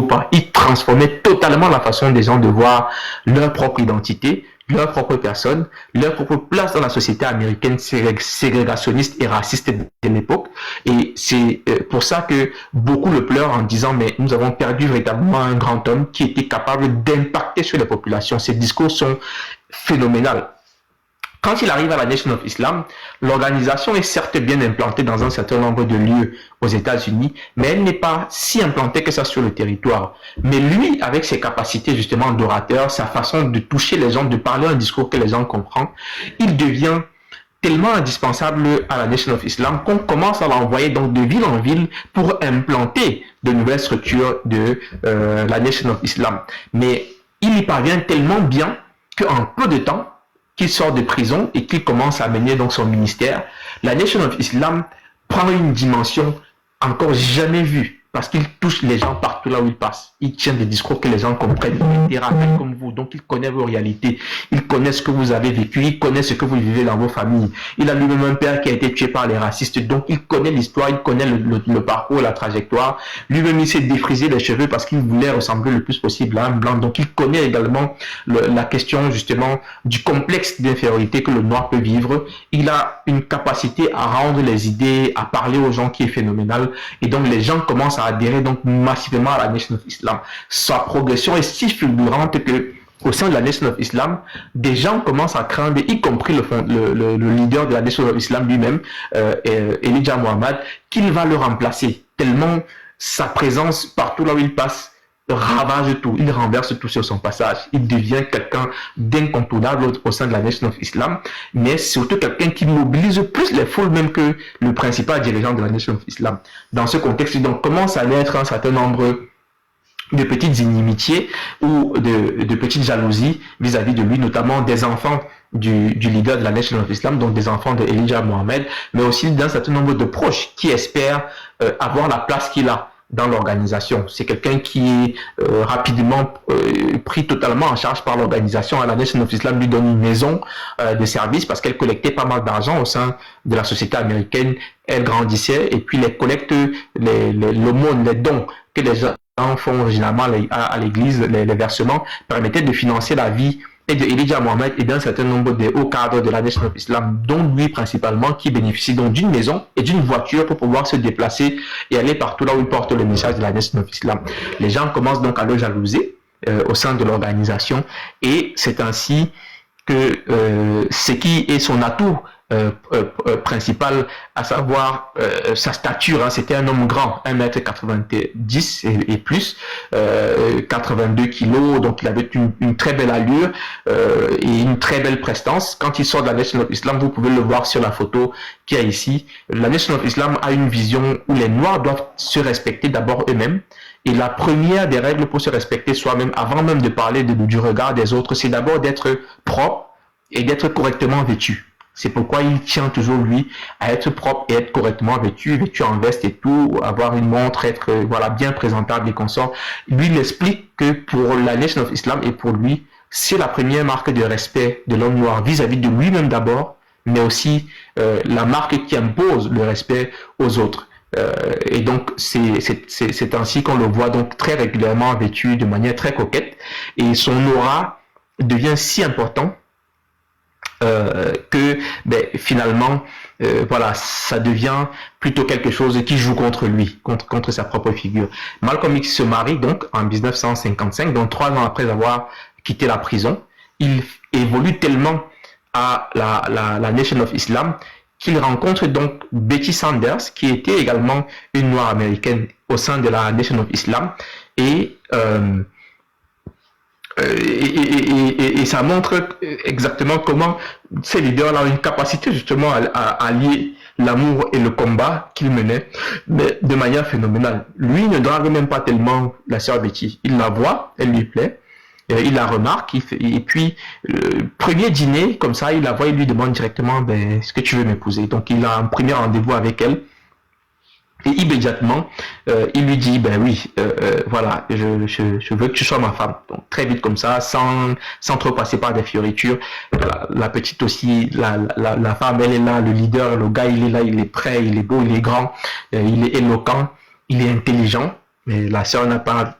pas. Il transformait totalement la façon des gens de voir leur propre identité, leur propre personne, leur propre place dans la société américaine ségrégationniste et raciste de l'époque. Et c'est pour ça que beaucoup le pleurent en disant mais nous avons perdu véritablement un grand homme qui était capable d'impacter sur les populations. Ces discours sont phénoménaux. Quand il arrive à la Nation of Islam, l'organisation est certes bien implantée dans un certain nombre de lieux aux États-Unis, mais elle n'est pas si implantée que ça sur le territoire. Mais lui, avec ses capacités justement d'orateur, sa façon de toucher les gens, de parler un discours que les gens comprennent, il devient tellement indispensable à la Nation of Islam qu'on commence à l'envoyer donc de ville en ville pour implanter de nouvelles structures de la Nation of Islam. Mais il y parvient tellement bien qu'en peu de temps, qu'il sort de prison et qu'il commence à mener donc son ministère, la Nation of Islam prend une dimension encore jamais vue parce qu'il touche les gens partout là où il passe. Il tient des discours que les gens comprennent. Il est rappelle comme vous, donc il connaît vos réalités. Il connaît ce que vous avez vécu, il connaît ce que vous vivez dans vos familles. Il a lui-même un père qui a été tué par les racistes, donc il connaît l'histoire, il connaît le parcours, la trajectoire. Lui-même, il s'est défrisé les cheveux parce qu'il voulait ressembler le plus possible à un blanc. Donc il connaît également la question justement du complexe d'infériorité que le noir peut vivre. Il a une capacité à rendre les idées, à parler aux gens qui est phénoménale. Et donc les gens commencent à adhérer donc massivement à la Nation of Islam. Sa progression est si fulgurante que au sein de la Nation of Islam, des gens commencent à craindre, y compris le leader de la Nation of Islam lui-même, Elijah Muhammad, qu'il va le remplacer. Tellement sa présence partout là où il passe ravage tout, il renverse tout sur son passage. Il devient quelqu'un d'incontournable au sein de la Nation of Islam, mais surtout quelqu'un qui mobilise plus les foules même que le principal dirigeant de la Nation of Islam. Dans ce contexte, donc, commence à naître un certain nombre de petites inimitiés ou de petites jalousies vis-à-vis de lui, notamment des enfants du leader de la Nation of Islam, donc des enfants de Elijah Muhammad, mais aussi d'un certain nombre de proches qui espèrent avoir la place qu'il a dans l'organisation. C'est quelqu'un qui est rapidement pris totalement en charge par l'organisation. La Nation of Islam lui donne une maison de service parce qu'elle collectait pas mal d'argent au sein de la société américaine. Elle grandissait et puis les collectes, l'aumône, les dons que les gens font originalement à l'église, les versements permettaient de financer la vie et de Elijah Muhammad et d'un certain nombre de hauts cadres de la Nation of Islam, dont lui principalement, qui bénéficie donc d'une maison et d'une voiture pour pouvoir se déplacer et aller partout là où il porte le message de la Nation of Islam. Les gens commencent donc à le jalouser au sein de l'organisation et c'est ainsi que ce qui est son atout principal, à savoir sa stature, hein, c'était un homme grand, 1m90 et plus, 82 kilos, donc il avait une très belle allure et une très belle prestance. Quand il sort de la Nation of Islam, vous pouvez le voir sur la photo qu'il y a ici. La Nation of Islam a une vision où les Noirs doivent se respecter d'abord eux-mêmes. Et la première des règles pour se respecter soi-même, avant même de parler du regard des autres, c'est d'abord d'être propre et d'être correctement vêtu. C'est pourquoi il tient toujours, lui, à être propre et être correctement vêtu en veste et tout, avoir une montre, être voilà, bien présentable et consort. Lui, il explique que pour la Nation of Islam et pour lui, c'est la première marque de respect de l'homme noir vis-à-vis de lui-même d'abord, mais aussi la marque qui impose le respect aux autres. Et donc, c'est ainsi qu'on le voit donc très régulièrement vêtu de manière très coquette. Et son aura devient si important que finalement voilà, ça devient plutôt quelque chose qui joue contre lui, contre sa propre figure. Malcolm X se marie donc en 1955, donc 3 ans après avoir quitté la prison. Il évolue tellement à la Nation of Islam qu'il rencontre donc Betty Sanders, qui était également une noire américaine au sein de la Nation of Islam, et ça montre exactement comment ces leaders-là ont une capacité justement à lier l'amour et le combat qu'ils menaient, mais de manière phénoménale. Lui ne drague même pas tellement la sœur Betty. Il la voit, elle lui plaît, il la remarque, et puis premier dîner, comme ça, il la voit, il lui demande directement, est-ce que tu veux m'épouser? Donc il a un premier rendez-vous avec elle. Et immédiatement, il lui dit, oui, voilà, je veux que tu sois ma femme. Donc très vite comme ça, sans trop passer par des fioritures. La petite aussi, la femme, elle est là, le leader, le gars, il est là, il est prêt, il est beau, il est grand, il est éloquent, il est intelligent. Mais la sœur n'a pas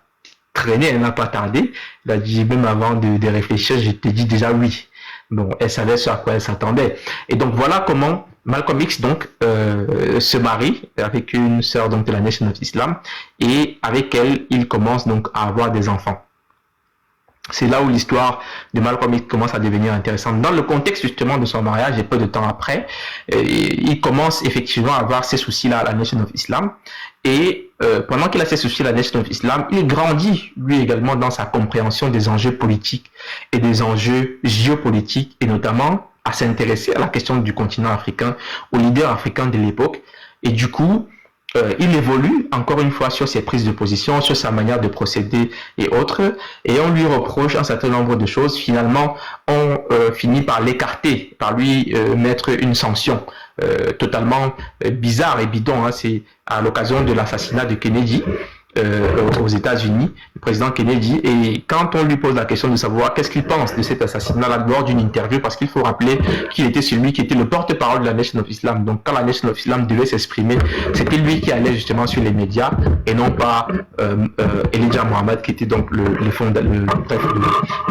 traîné, elle n'a pas tardé. Elle a dit, même avant de réfléchir, je te dis déjà oui. Bon, elle savait sur à quoi elle s'attendait. Et donc voilà comment Malcolm X donc se marie avec une sœur donc de la Nation of Islam et avec elle il commence donc à avoir des enfants. C'est là où l'histoire de Malcolm X commence à devenir intéressante. Dans le contexte justement de son mariage et peu de temps après, il commence effectivement à avoir ces soucis-là à la Nation of Islam. Et pendant qu'il a ces soucis à la Nation of Islam, il grandit lui également dans sa compréhension des enjeux politiques et des enjeux géopolitiques, et notamment à s'intéresser à la question du continent africain, aux leaders africains de l'époque. Et du coup, il évolue encore une fois sur ses prises de position, sur sa manière de procéder et autres, et on lui reproche un certain nombre de choses. Finalement, on finit par l'écarter, par lui mettre une sanction totalement bizarre et bidon. Hein. C'est à l'occasion de l'assassinat de Kennedy aux États-Unis, le président Kennedy, et quand on lui pose la question de savoir qu'est-ce qu'il pense de cet assassinat-là lors d'une interview, parce qu'il faut rappeler qu'il était celui qui était le porte-parole de la Nation of Islam, donc quand la Nation of Islam devait s'exprimer, c'était lui qui allait justement sur les médias et non pas Elijah Muhammad qui était donc le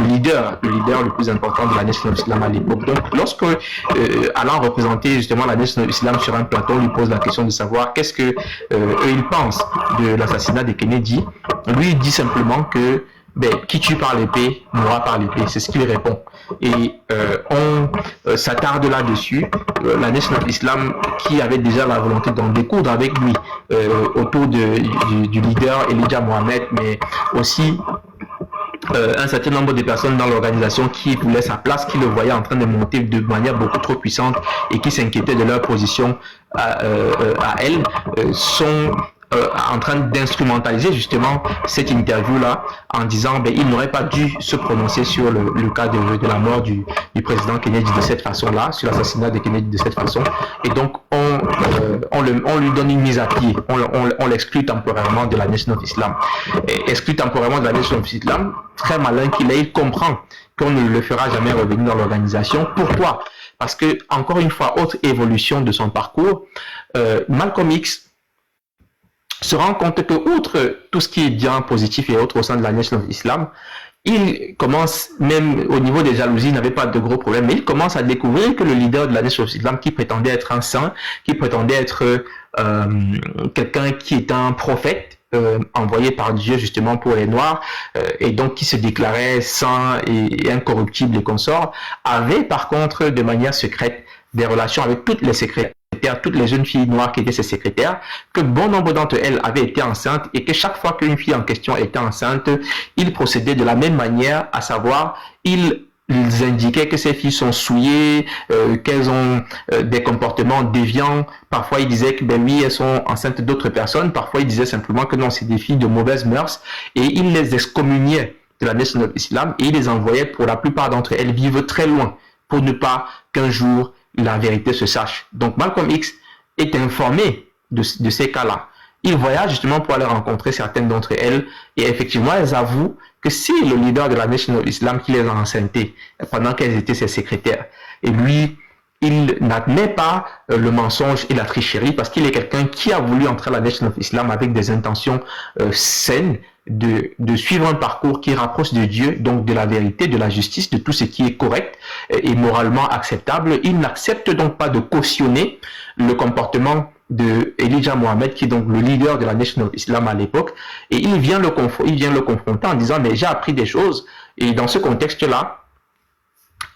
leader le plus important de la Nation of Islam à l'époque. Donc lorsque allant représenter justement la Nation of Islam sur un plateau, on lui pose la question de savoir qu'est-ce que eux ils pensent de l'assassinat de Kennedy, lui il dit simplement que qui tue par l'épée mourra par l'épée, c'est ce qu'il répond. Et on s'attarde là-dessus. La Nation of Islam, qui avait déjà la volonté d'en découdre avec lui autour du leader Elijah Muhammad, mais aussi un certain nombre de personnes dans l'organisation qui voulaient sa place, qui le voyaient en train de monter de manière beaucoup trop puissante et qui s'inquiétaient de leur position à elle, sont en train d'instrumentaliser justement cette interview-là en disant il n'aurait pas dû se prononcer sur le cas de la mort du président Kennedy de cette façon-là, sur l'assassinat de Kennedy de cette façon. Et donc, on lui donne une mise à pied. On l'exclut temporairement de la Nation of Islam. Et exclut temporairement de la Nation of Islam, très malin qu'il est, il comprend qu'on ne le fera jamais revenir dans l'organisation. Pourquoi? Parce que, encore une fois, autre évolution de son parcours, Malcolm X se rend compte que, outre tout ce qui est bien positif et autres au sein de la Nation of Islam, il commence, même au niveau des jalousies, il n'avait pas de gros problèmes, mais il commence à découvrir que le leader de la Nation of Islam, qui prétendait être un saint, qui prétendait être quelqu'un qui est un prophète, envoyé par Dieu justement pour les Noirs, et donc qui se déclarait saint et incorruptible et consort, avait par contre de manière secrète des relations avec toutes les secrétaires, toutes les jeunes filles noires qui étaient ses secrétaires, que bon nombre d'entre elles avaient été enceintes et que chaque fois qu'une fille en question était enceinte, il procédait de la même manière, à savoir, ils indiquaient que ces filles sont souillées, qu'elles ont des comportements déviants. Parfois, ils disaient que oui, elles sont enceintes d'autres personnes. Parfois, ils disaient simplement que non, c'est des filles de mauvaises mœurs. Et ils les excommuniaient de la Nation of Islam et ils les envoyaient pour la plupart d'entre elles vivre très loin pour ne pas qu'un jour la vérité se sache. Donc Malcolm X est informé de ces cas-là. Il voyage justement pour aller rencontrer certaines d'entre elles et effectivement elles avouent que c'est le leader de la Nation of Islam qui les a enceintés pendant qu'elles étaient ses secrétaires. Et lui, il n'admet pas le mensonge et la tricherie parce qu'il est quelqu'un qui a voulu entrer à la Nation of Islam avec des intentions saines, de suivre un parcours qui rapproche de Dieu, donc de la vérité, de la justice, de tout ce qui est correct et moralement acceptable. Il n'accepte donc pas de cautionner le comportement de Elijah Muhammad, qui est donc le leader de la Nation of Islam à l'époque, et il vient le confronter en disant mais j'ai appris des choses. Et dans ce contexte-là,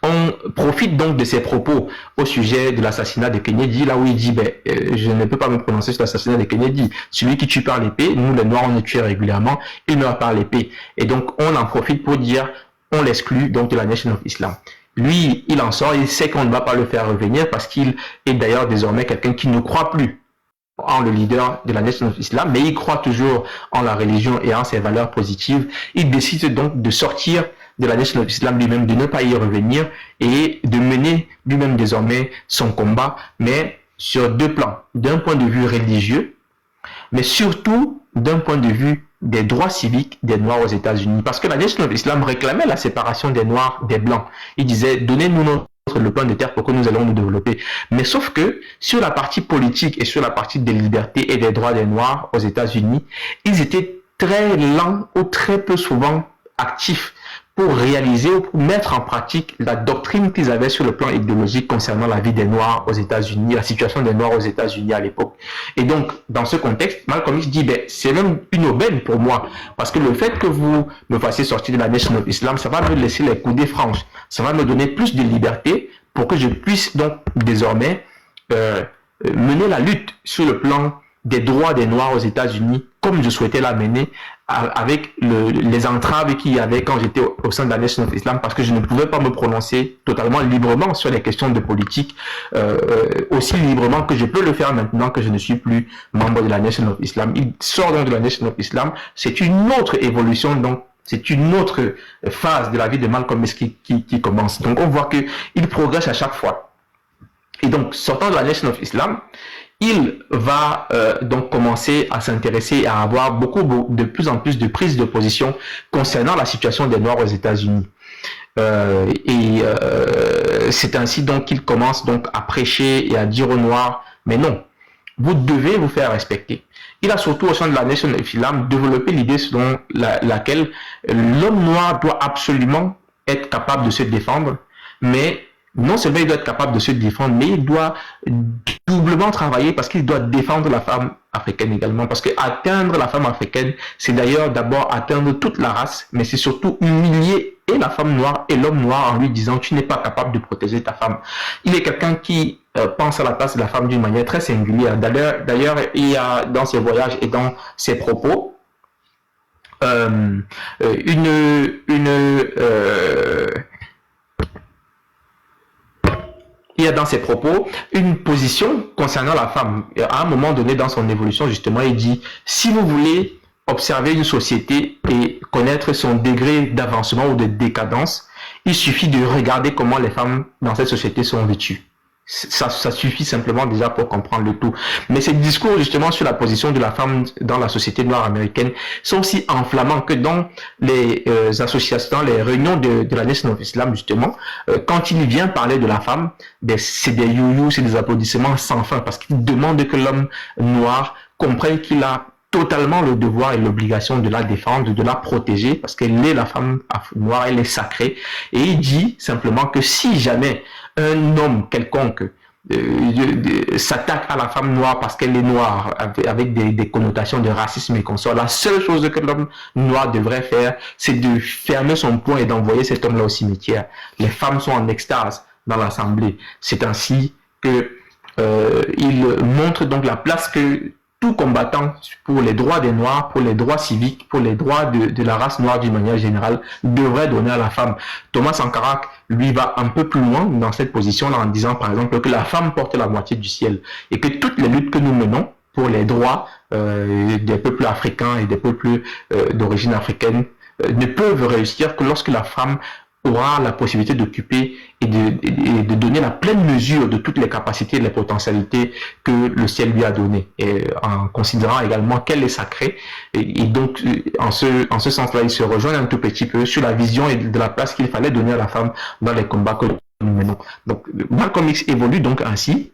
on profite donc de ses propos au sujet de l'assassinat de Kennedy, là où il dit je ne peux pas me prononcer sur l'assassinat de Kennedy. Celui qui tue par l'épée, nous les Noirs on le tue régulièrement, il meurt par l'épée. Et donc on en profite pour dire on l'exclut donc de la Nation of Islam. Lui, il en sort, il sait qu'on ne va pas le faire revenir parce qu'il est d'ailleurs désormais quelqu'un qui ne croit plus en le leader de la Nation of Islam, mais il croit toujours en la religion et en ses valeurs positives. Il décide donc de sortir de la Nation of Islam lui-même, de ne pas y revenir et de mener lui-même désormais son combat, mais sur deux plans. D'un point de vue religieux, mais surtout d'un point de vue des droits civiques des Noirs aux États-Unis. Parce que la Nation of Islam réclamait la séparation des Noirs des Blancs. Il disait, donnez-nous le plan de terre pour que nous allons nous développer. Mais sauf que sur la partie politique et sur la partie des libertés et des droits des Noirs aux États-Unis, ils étaient très lent ou très peu souvent actif pour réaliser ou pour mettre en pratique la doctrine qu'ils avaient sur le plan idéologique concernant la vie des Noirs aux États-Unis, la situation des Noirs aux États-Unis à l'époque. Et donc, dans ce contexte, Malcolm X dit, c'est même une aubaine pour moi, parce que le fait que vous me fassiez sortir de la Nation of Islam, ça va me laisser les coudées franches, ça va me donner plus de liberté pour que je puisse donc désormais mener la lutte sur le plan des droits des Noirs aux États-Unis, comme je souhaitais la mener, avec les entraves qu'il y avait quand j'étais au sein de la Nation of Islam, parce que je ne pouvais pas me prononcer totalement librement sur les questions de politique, aussi librement que je peux le faire maintenant que je ne suis plus membre de la Nation of Islam. Il sort donc de la Nation of Islam, c'est une autre évolution, donc c'est une autre phase de la vie de Malcolm X qui commence. Donc on voit qu'il progresse à chaque fois. Et donc, sortant de la Nation of Islam, il va donc commencer à s'intéresser et à avoir de plus en plus de prises de position concernant la situation des Noirs aux États-Unis. C'est ainsi donc qu'il commence donc à prêcher et à dire aux Noirs, mais non, vous devez vous faire respecter. Il a surtout au sein de la Nation of Islam développé l'idée selon laquelle l'homme noir doit absolument être capable de se défendre, mais non seulement il doit être capable de se défendre, mais il doit doublement travailler parce qu'il doit défendre la femme africaine également. Parce que atteindre la femme africaine, c'est d'ailleurs d'abord atteindre toute la race, mais c'est surtout humilier et la femme noire et l'homme noir en lui disant tu n'es pas capable de protéger ta femme. Il est quelqu'un qui pense à la place de la femme d'une manière très singulière. D'ailleurs, il y a dans ses voyages et dans ses propos il y a dans ses propos une position concernant la femme. À un moment donné dans son évolution, justement, il dit, si vous voulez observer une société et connaître son degré d'avancement ou de décadence, il suffit de regarder comment les femmes dans cette société sont vêtues. Ça suffit simplement déjà pour comprendre le tout. Mais ces discours justement sur la position de la femme dans la société noire américaine sont aussi enflammants que dans les associations, les réunions de la Nation of Islam justement, quand il vient parler de la femme, c'est des you-you, c'est des applaudissements sans fin parce qu'il demande que l'homme noir comprenne qu'il a totalement le devoir et l'obligation de la défendre, de la protéger, parce qu'elle est la femme noire, elle est sacrée. Et il dit simplement que si jamais un homme quelconque s'attaque à la femme noire parce qu'elle est noire, avec des connotations de racisme et consorts, la seule chose que l'homme noir devrait faire, c'est de fermer son poing et d'envoyer cet homme-là au cimetière. Les femmes sont en extase dans l'Assemblée. C'est ainsi que il montre donc la place que tout combattant pour les droits des Noirs, pour les droits civiques, pour les droits de la race noire d'une manière générale, devrait donner à la femme. Thomas Sankara, lui, va un peu plus loin dans cette position-là en disant, par exemple, que la femme porte la moitié du ciel et que toutes les luttes que nous menons pour les droits des peuples africains et des peuples d'origine africaine ne peuvent réussir que lorsque la femme aura la possibilité d'occuper et de donner la pleine mesure de toutes les capacités et les potentialités que le ciel lui a données, et en considérant également qu'elle est sacrée. Et donc, en ce sens-là, il se rejoint un tout petit peu sur la vision et de la place qu'il fallait donner à la femme dans les combats que nous menons. Donc, Malcolm X évolue donc ainsi.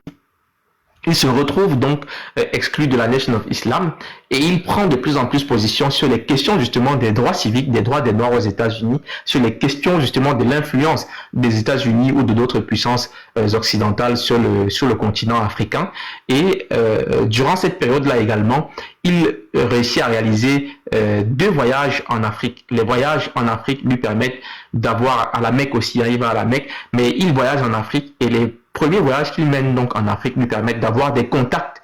Il se retrouve donc exclu de la Nation of Islam et il prend de plus en plus position sur les questions justement des droits civiques, des droits des Noirs aux États-Unis, sur les questions justement de l'influence des États-Unis ou de d'autres puissances occidentales sur le continent africain. Et durant cette période-là également, il réussit à réaliser 2 voyages en Afrique. Les voyages en Afrique lui permettent d'avoir à la Mecque aussi, il va à la Mecque, mais il voyage en Afrique et les premiers voyages qu'il mène donc en Afrique lui permettent d'avoir des contacts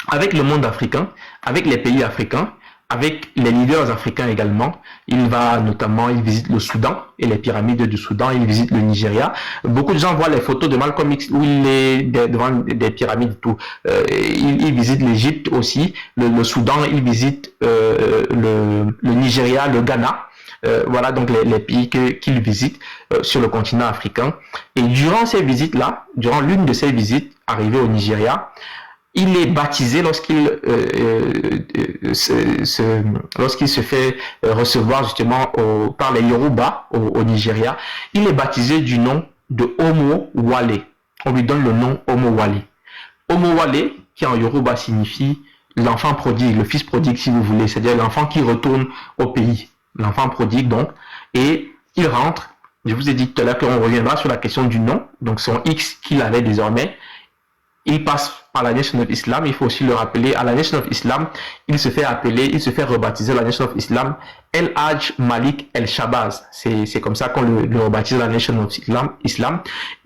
avec le monde africain, avec les pays africains, avec les leaders africains également. Il visite le Soudan et les pyramides du Soudan, il visite le Nigeria. Beaucoup de gens voient les photos de Malcolm X où il est devant des pyramides et tout. Il visite l'Égypte aussi, le Soudan, il visite le Nigeria, le Ghana. Voilà donc les pays qu'il visite sur le continent africain. Et durant ces visites-là, durant l'une de ces visites arrivées au Nigeria, il est baptisé lorsqu'il se fait recevoir justement par les Yoruba au Nigeria. Il est baptisé du nom de Omo Wale. On lui donne le nom Omo Wale. Omo Wale, qui en Yoruba signifie l'enfant prodigue, le fils prodigue si vous voulez, c'est-à-dire l'enfant qui retourne au pays, l'enfant prodigue donc, et il rentre. Je vous ai dit tout à l'heure qu'on reviendra sur la question du nom, donc son X qu'il avait désormais. Il passe par la Nation of Islam, il faut aussi le rappeler, à la Nation of Islam, il se fait rebaptiser la Nation of Islam El Hajj Malik El Shabazz. C'est comme ça qu'on le rebaptise la Nation of Islam.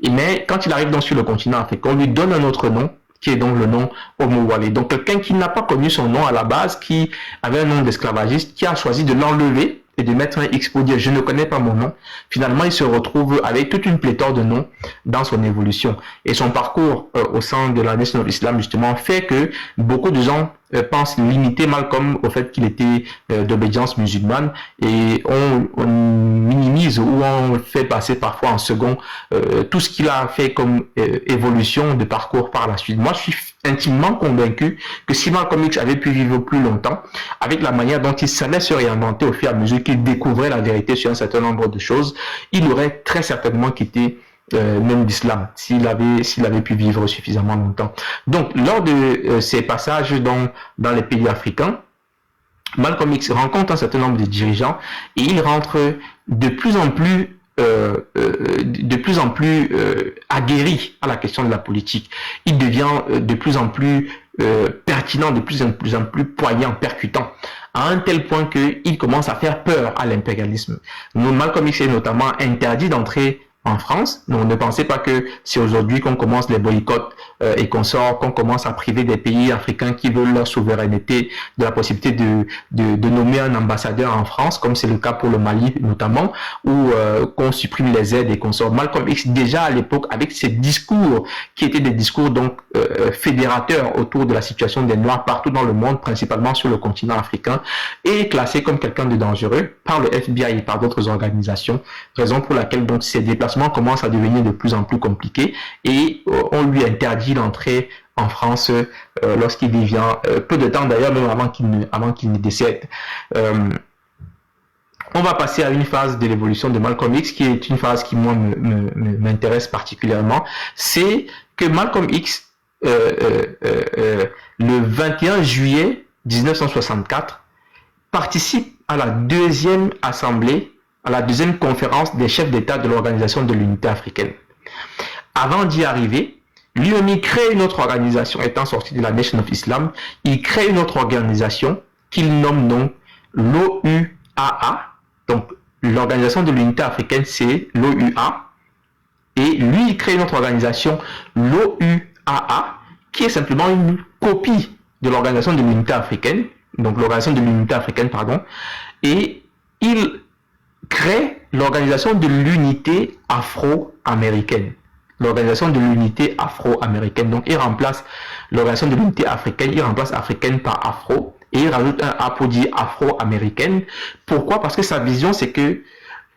Mais quand il arrive donc sur le continent africain, on lui donne un autre nom, qui est donc le nom Omowale. Donc quelqu'un qui n'a pas connu son nom à la base, qui avait un nom d'esclavagiste, qui a choisi de l'enlever et de mettre un X pour dire je ne connais pas mon nom. Finalement, il se retrouve avec toute une pléthore de noms dans son évolution. Et son parcours au sein de la Nation of Islam, justement, fait que beaucoup de gens pensent limiter Malcolm au fait qu'il était d'obédience musulmane, et on minimise ou on fait passer parfois en second tout ce qu'il a fait comme évolution de parcours par la suite. Moi, je suis intimement convaincu que si Malcolm X avait pu vivre plus longtemps, avec la manière dont il savait se réinventer au fur et à mesure qu'il découvrait la vérité sur un certain nombre de choses, il aurait très certainement quitté même l'islam, s'il avait pu vivre suffisamment longtemps. Donc, lors de ces passages dans les pays africains, Malcolm X rencontre un certain nombre de dirigeants et il rentre de plus en plus aguerri à la question de la politique. Il devient de plus en plus pertinent, de plus en plus poignant, percutant, à un tel point qu'il commence à faire peur à l'impérialisme. Malcolm X est notamment interdit d'entrer en France. Donc, ne pensez pas que c'est aujourd'hui qu'on commence les boycotts et qu'on commence à priver des pays africains qui veulent leur souveraineté de la possibilité de nommer un ambassadeur en France, comme c'est le cas pour le Mali notamment, ou qu'on supprime les aides et qu'on sort. Malcolm X, déjà à l'époque, avec ses discours qui étaient des discours donc fédérateurs autour de la situation des Noirs partout dans le monde, principalement sur le continent africain, est classé comme quelqu'un de dangereux par le FBI et par d'autres organisations, raison pour laquelle donc ses déplacements commence à devenir de plus en plus compliqué et on lui interdit l'entrée en France lorsqu'il devient, peu de temps d'ailleurs, même avant qu'il ne décède. On va passer à une phase de l'évolution de Malcolm X qui est une phase qui moi m'intéresse particulièrement. C'est que Malcolm X, le 21 juillet 1964, participe à la deuxième assemblée, à la deuxième conférence des chefs d'État de l'Organisation de l'Unité africaine. Avant d'y arriver, lui-même il crée une autre organisation, étant sorti de la Nation of Islam, il crée une autre organisation qu'il nomme donc l'OUAA, donc l'Organisation de l'Unité africaine c'est l'OUA, et lui il crée une autre organisation, l'OUAA, qui est simplement une copie de l'Organisation de l'Unité africaine, donc l'Organisation de l'Unité africaine, pardon, et il crée l'Organisation de l'Unité afro-américaine. L'Organisation de l'Unité afro-américaine. Donc, il remplace l'Organisation de l'Unité africaine, il remplace africaine par afro, et il rajoute un apodie afro-américaine. Pourquoi? Parce que sa vision, c'est que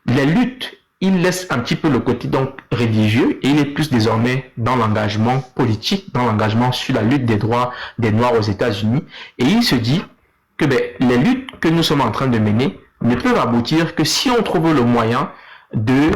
les luttes, il laisse un petit peu le côté donc religieux, et il est plus désormais dans l'engagement politique, dans l'engagement sur la lutte des droits des Noirs aux États-Unis. Et il se dit que les luttes que nous sommes en train de mener ne peuvent aboutir que si on trouve le moyen de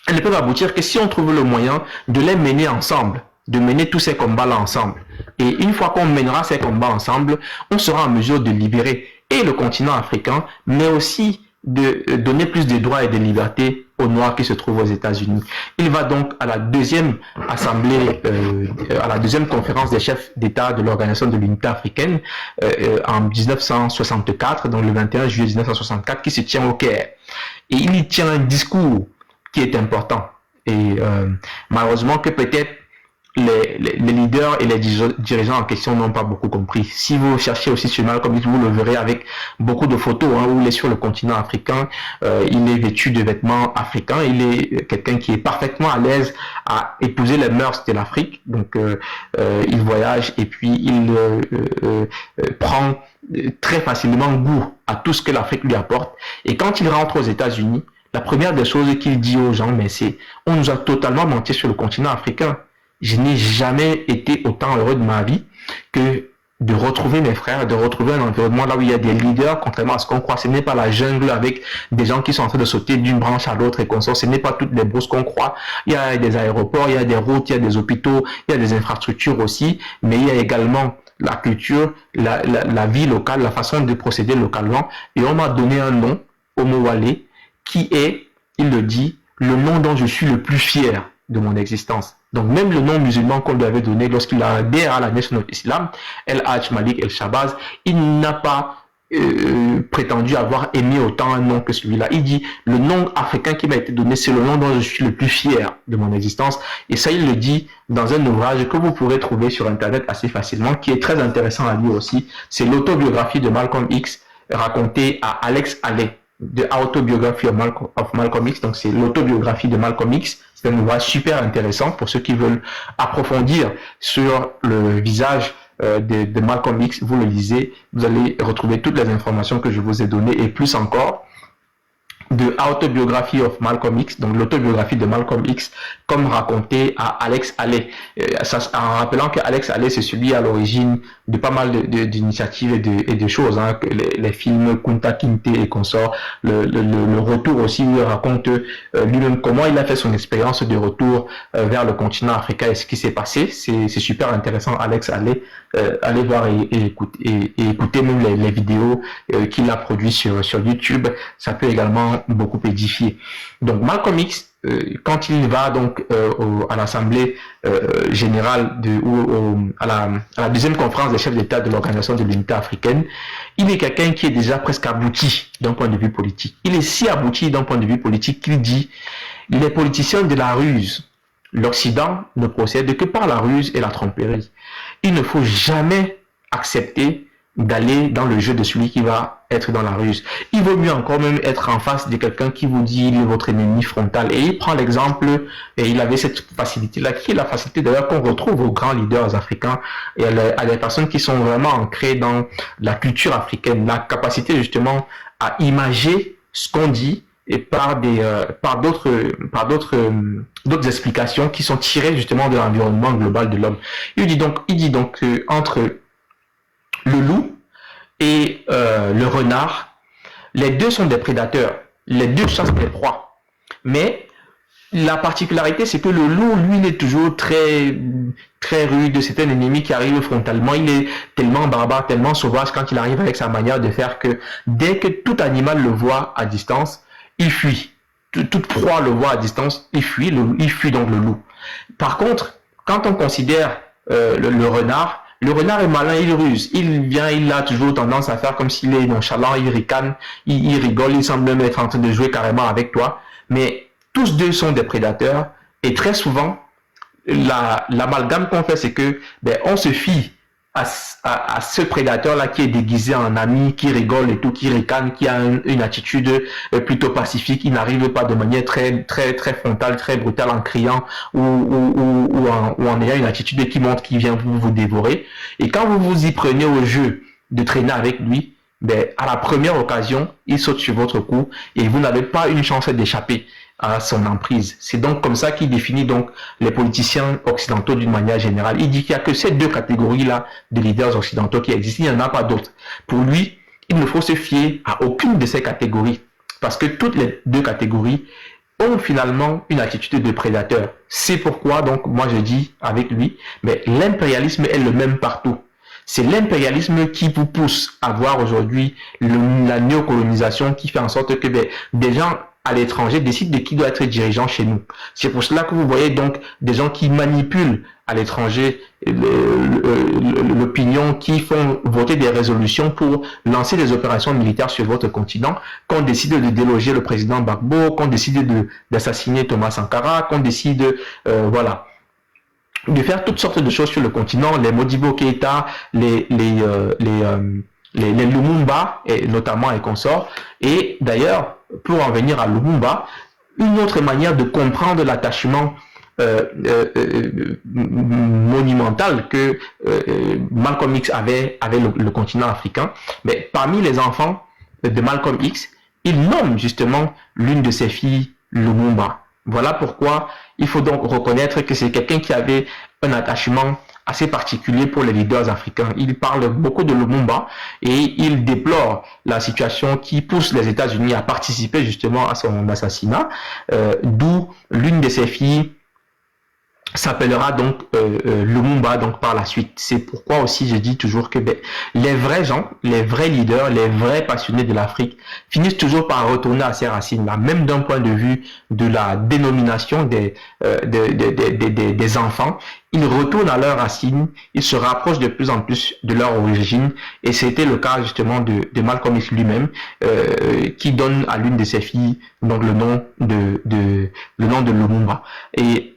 elles ne peuvent aboutir que si on trouve le moyen de les mener ensemble, de mener tous ces combats-là ensemble. Et une fois qu'on mènera ces combats ensemble, on sera en mesure de libérer et le continent africain, mais aussi de donner plus de droits et de libertés aux Noirs qui se trouvent aux États-Unis. Il va donc à la deuxième assemblée, à la deuxième conférence des chefs d'État de l'Organisation de l'Unité africaine en 1964, donc le 21 juillet 1964, qui se tient au Caire. Et il y tient un discours qui est important. Et malheureusement que peut-être les leaders et les dirigeants en question n'ont pas beaucoup compris. Si vous cherchez aussi sur Malcolm X, vous le verrez avec beaucoup de photos où il est sur le continent africain, il est vêtu de vêtements africains, il est quelqu'un qui est parfaitement à l'aise à épouser les mœurs de l'Afrique. Donc il voyage et puis il prend très facilement goût à tout ce que l'Afrique lui apporte. Et quand il rentre aux États-Unis, la première des choses qu'il dit aux gens, mais c'est on nous a totalement menti sur le continent africain. Je n'ai jamais été autant heureux de ma vie que de retrouver mes frères, de retrouver un environnement là où il y a des leaders, contrairement à ce qu'on croit. Ce n'est pas la jungle avec des gens qui sont en train de sauter d'une branche à l'autre et qu'on sort. Ce n'est pas toutes les brousses qu'on croit. Il y a des aéroports, il y a des routes, il y a des hôpitaux, il y a des infrastructures aussi, mais il y a également la culture, la vie locale, la façon de procéder localement. Et on m'a donné un nom, Omowale, qui est, il le dit, le nom dont je suis le plus fier de mon existence. Donc même le nom musulman qu'on lui avait donné lorsqu'il a adhéré à la Nation of Islam, El Hajj Malik El Shabazz, il n'a pas prétendu avoir aimé autant un nom que celui-là. Il dit, le nom africain qui m'a été donné, c'est le nom dont je suis le plus fier de mon existence. Et ça, il le dit dans un ouvrage que vous pourrez trouver sur Internet assez facilement, qui est très intéressant à lire aussi. C'est l'autobiographie de Malcolm X, racontée à Alex Haley, The Autobiography of Malcolm X. Donc c'est l'autobiographie de Malcolm X. C'est un ouvrage super intéressant pour ceux qui veulent approfondir sur le visage de Malcolm X. Vous le lisez, vous allez retrouver toutes les informations que je vous ai données et plus encore. The Autobiography of Malcolm X, donc l'autobiographie de Malcolm X, comme raconté à Alex Haley. En rappelant que Alex Haley, c'est celui à l'origine de pas mal d'initiatives et de choses, hein, les films Kunta Kinte et consorts, le retour aussi, où il raconte lui-même comment il a fait son expérience de retour vers le continent africain et ce qui s'est passé. C'est super intéressant, Alex Haley. Allez voir et écouter même les vidéos qu'il a produites sur YouTube. Ça peut également beaucoup édifier. Donc Malcolm X, quand il va donc à l'Assemblée générale à la deuxième conférence des chefs d'État de l'Organisation de l'Unité africaine, il est quelqu'un qui est déjà presque abouti d'un point de vue politique. Il est si abouti d'un point de vue politique qu'il dit les politiciens de la ruse, l'Occident ne procède que par la ruse et la tromperie. Il ne faut jamais accepter d'aller dans le jeu de celui qui va être dans la ruse. Il vaut mieux encore même être en face de quelqu'un qui vous dit il est votre ennemi frontal. Et il prend l'exemple, et il avait cette facilité-là, qui est la facilité d'ailleurs qu'on retrouve aux grands leaders africains et à des personnes qui sont vraiment ancrées dans la culture africaine, la capacité justement à imager ce qu'on dit et par d'autres explications qui sont tirées justement de l'environnement global de l'homme. Il dit donc entre le loup et le renard, les deux sont des prédateurs, les deux chassent des proies. Mais la particularité, c'est que le loup, lui, il est toujours très rude, c'est un ennemi qui arrive frontalement, il est tellement barbare, tellement sauvage quand il arrive avec sa manière de faire que dès que tout animal le voit à distance, il fuit. Toute proie le voit à distance, il fuit donc le loup. Par contre, quand on considère le renard est malin, il ruse. Il a toujours tendance à faire comme s'il est nonchalant, il ricane, il rigole, il semble même être en train de jouer carrément avec toi. Mais tous deux sont des prédateurs et très souvent, l'amalgame qu'on fait, c'est que on se fie à ce prédateur-là qui est déguisé en ami, qui rigole et tout, qui ricane, qui a une attitude plutôt pacifique, il n'arrive pas de manière très frontale, très brutale en criant ou en ayant une attitude qui montre qu'il vient vous dévorer. Et quand vous vous y prenez au jeu de traîner avec lui, à la première occasion, il saute sur votre cou et vous n'avez pas une chance d'échapper à son emprise. C'est donc comme ça qu'il définit donc les politiciens occidentaux d'une manière générale. Il dit qu'il n'y a que ces deux catégories-là de leaders occidentaux qui existent. Il n'y en a pas d'autres. Pour lui, il ne faut se fier à aucune de ces catégories parce que toutes les deux catégories ont finalement une attitude de prédateur. C'est pourquoi donc moi je dis avec lui, mais l'impérialisme est le même partout. C'est l'impérialisme qui vous pousse à voir aujourd'hui la néocolonisation qui fait en sorte que des gens à l'étranger décident de qui doit être dirigeant chez nous. C'est pour cela que vous voyez donc des gens qui manipulent à l'étranger l'opinion, qui font voter des résolutions pour lancer des opérations militaires sur votre continent, qu'on décide de déloger le président Gbagbo, qu'on décide d'assassiner Thomas Sankara, qu'on décide de faire toutes sortes de choses sur le continent, les Modibo Keïta, les Lumumba, et notamment et consorts. Et d'ailleurs, pour en venir à Lumumba, une autre manière de comprendre l'attachement monumental que Malcolm X avait avec le continent africain, mais parmi les enfants de Malcolm X, il nomme justement l'une de ses filles Lumumba. Voilà pourquoi il faut donc reconnaître que c'est quelqu'un qui avait un attachement assez particulier pour les leaders africains. Il parle beaucoup de Lumumba et il déplore la situation qui pousse les États-Unis à participer justement à son assassinat, d'où l'une de ses filles s'appellera donc Lumumba donc par la suite. C'est pourquoi aussi je dis toujours que les vrais gens, les vrais leaders, les vrais passionnés de l'Afrique finissent toujours par retourner à ces racines-là, même d'un point de vue de la dénomination des enfants. Ils retournent à leurs racines, ils se rapprochent de plus en plus de leur origine, et c'était le cas justement de Malcolm X lui-même, qui donne à l'une de ses filles donc le nom de Lumumba. Et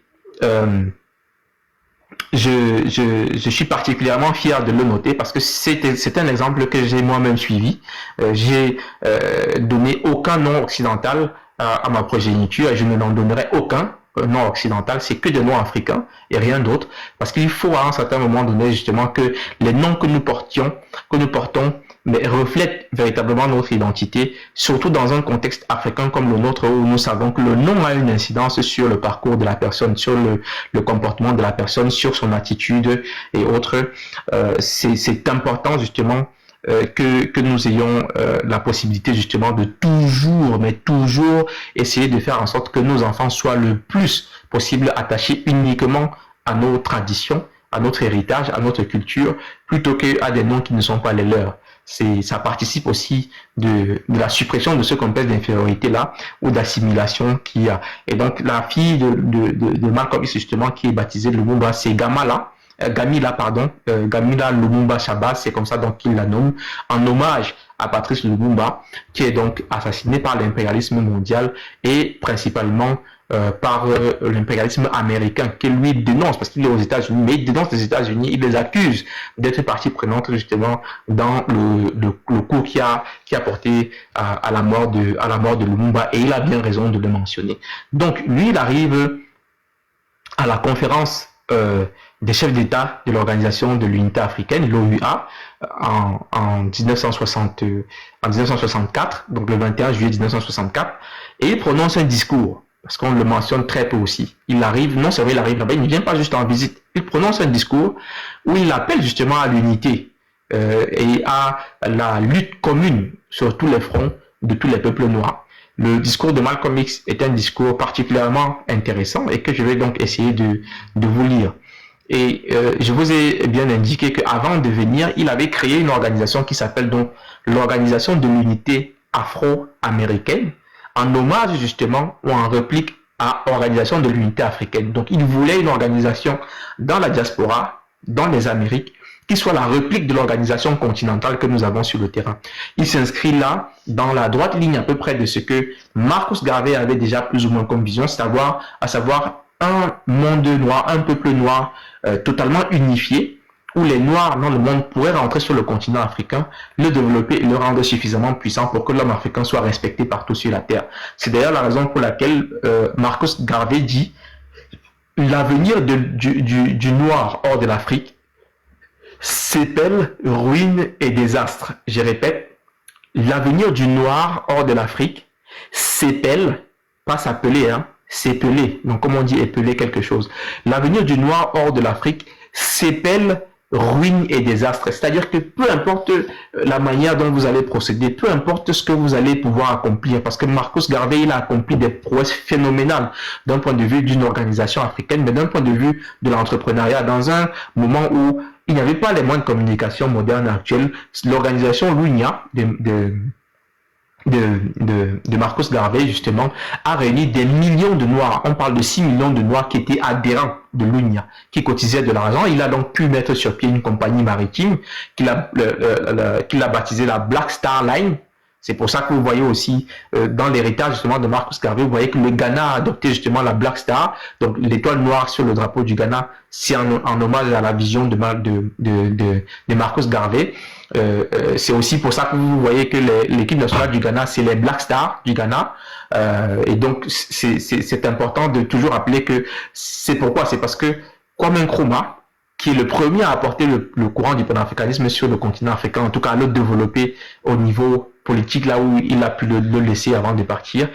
je suis particulièrement fier de le noter parce que c'est un exemple que j'ai moi-même suivi. J'ai donné aucun nom occidental à ma progéniture et je ne n'en donnerai aucun nom occidental, c'est que des noms africains et rien d'autre, parce qu'il faut à un certain moment donné justement que les noms que nous portons, mais reflètent véritablement notre identité, surtout dans un contexte africain comme le nôtre où nous savons que le nom a une incidence sur le parcours de la personne, sur le comportement de la personne, sur son attitude et autres. C'est important justement que nous ayons la possibilité justement de toujours, mais toujours essayer de faire en sorte que nos enfants soient le plus possible attachés uniquement à nos traditions, à notre héritage, à notre culture, plutôt qu'à des noms qui ne sont pas les leurs. Ça participe aussi de la suppression de ce complexe d'infériorité là ou d'assimilation qu'il y a. Et donc la fille de Malcolm X justement qui est baptisée Lumumba, c'est Gamila Lumumba Shabazz, c'est comme ça donc qu'il la nomme, en hommage à Patrice Lumumba, qui est donc assassiné par l'impérialisme mondial et principalement par l'impérialisme américain, qui lui dénonce, parce qu'il est aux États-Unis, mais il dénonce les États-Unis, il les accuse d'être partie prenante justement dans le coup qui a porté à la mort de Lumumba, et il a bien raison de le mentionner. Donc lui, il arrive à la conférence des chefs d'État de l'Organisation de l'Unité africaine, l'OUA, en 1964, donc le 21 juillet 1964, et il prononce un discours, parce qu'on le mentionne très peu aussi. Il arrive, non seulement il arrive là-bas, il ne vient pas juste en visite, il prononce un discours où il appelle justement à l'unité et à la lutte commune sur tous les fronts de tous les peuples noirs. Le discours de Malcolm X est un discours particulièrement intéressant et que je vais donc essayer de vous lire. Et je vous ai bien indiqué qu'avant de venir, il avait créé une organisation qui s'appelle donc l'Organisation de l'Unité Afro-Américaine, en hommage justement ou en réplique à l'Organisation de l'Unité Africaine. Donc il voulait une organisation dans la diaspora, dans les Amériques, qui soit la réplique de l'organisation continentale que nous avons sur le terrain. Il s'inscrit là dans la droite ligne à peu près de ce que Marcus Garvey avait déjà plus ou moins comme vision, à savoir un monde noir, un peuple noir totalement unifié, où les Noirs dans le monde pourraient rentrer sur le continent africain, le développer et le rendre suffisamment puissant pour que l'homme africain soit respecté partout sur la terre. C'est d'ailleurs la raison pour laquelle Marcus Garvey dit l'avenir du Noir hors de l'Afrique s'épelle ruine et désastre. Je répète, l'avenir du Noir hors de l'Afrique s'épelle, pas s'appeler, hein, s'épeler. Donc, comme on dit épeler quelque chose. L'avenir du Noir hors de l'Afrique s'épelle ruine et désastre. C'est-à-dire que peu importe la manière dont vous allez procéder, peu importe ce que vous allez pouvoir accomplir, parce que Marcus Garvey, il a accompli des prouesses phénoménales d'un point de vue d'une organisation africaine, mais d'un point de vue de l'entrepreneuriat, dans un moment où il n'y avait pas les moyens de communication modernes actuels. L'organisation LUNIA de Marcus Garvey, justement, a réuni des millions de Noirs. On parle de 6 millions de Noirs qui étaient adhérents de l'UNIA, qui cotisaient de l'argent. Il a donc pu mettre sur pied une compagnie maritime qu'il a baptisée la Black Star Line. C'est pour ça que vous voyez aussi dans l'héritage justement de Marcus Garvey, vous voyez que le Ghana a adopté justement la Black Star, donc l'étoile noire sur le drapeau du Ghana, c'est en hommage à la vision de Marcus Garvey. C'est aussi pour ça que vous voyez que l'équipe nationale du Ghana, c'est les Black Stars du Ghana. Et donc c'est important de toujours rappeler que c'est pourquoi, c'est parce que Kwame Nkrumah, qui est le premier à apporter le courant du panafricanisme sur le continent africain, en tout cas à le développer au niveau politique, là où il a pu le laisser avant de partir,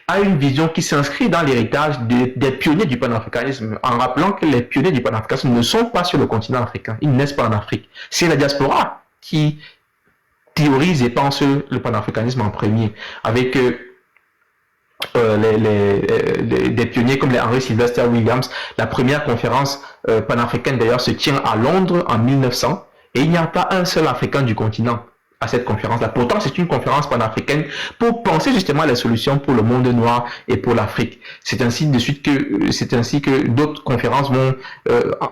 a une vision qui s'inscrit dans l'héritage des pionniers du panafricanisme, en rappelant que les pionniers du panafricanisme ne sont pas sur le continent africain, ils naissent pas en Afrique. C'est la diaspora qui théorise et pense le panafricanisme en premier, avec des pionniers comme les Henry Sylvester Williams. La première conférence panafricaine d'ailleurs se tient à Londres en 1900 et il n'y a pas un seul Africain du continent à cette conférence-là. Pourtant, c'est une conférence panafricaine pour penser justement à les solutions pour le monde noir et pour l'Afrique. C'est ainsi que d'autres conférences vont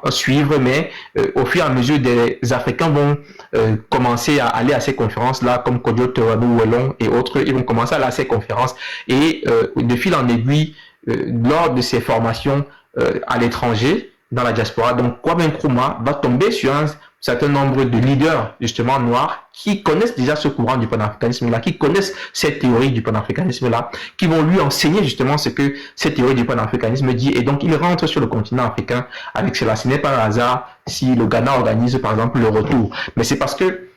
suivre, mais au fur et à mesure, des Africains vont commencer à aller à ces conférences-là, comme Kodjo Tewanu Wellon et autres. Ils vont commencer à aller à ces conférences et de fil en aiguille, lors de ces formations à l'étranger, dans la diaspora, donc Kwame Nkrumah va tomber sur un certain nombre de leaders justement noirs qui connaissent déjà ce courant du panafricanisme là, qui connaissent cette théorie du panafricanisme là, qui vont lui enseigner justement ce que cette théorie du panafricanisme dit, et donc il rentre sur le continent africain avec cela. Ce n'est pas un hasard si le Ghana organise par exemple le retour, mais c'est parce que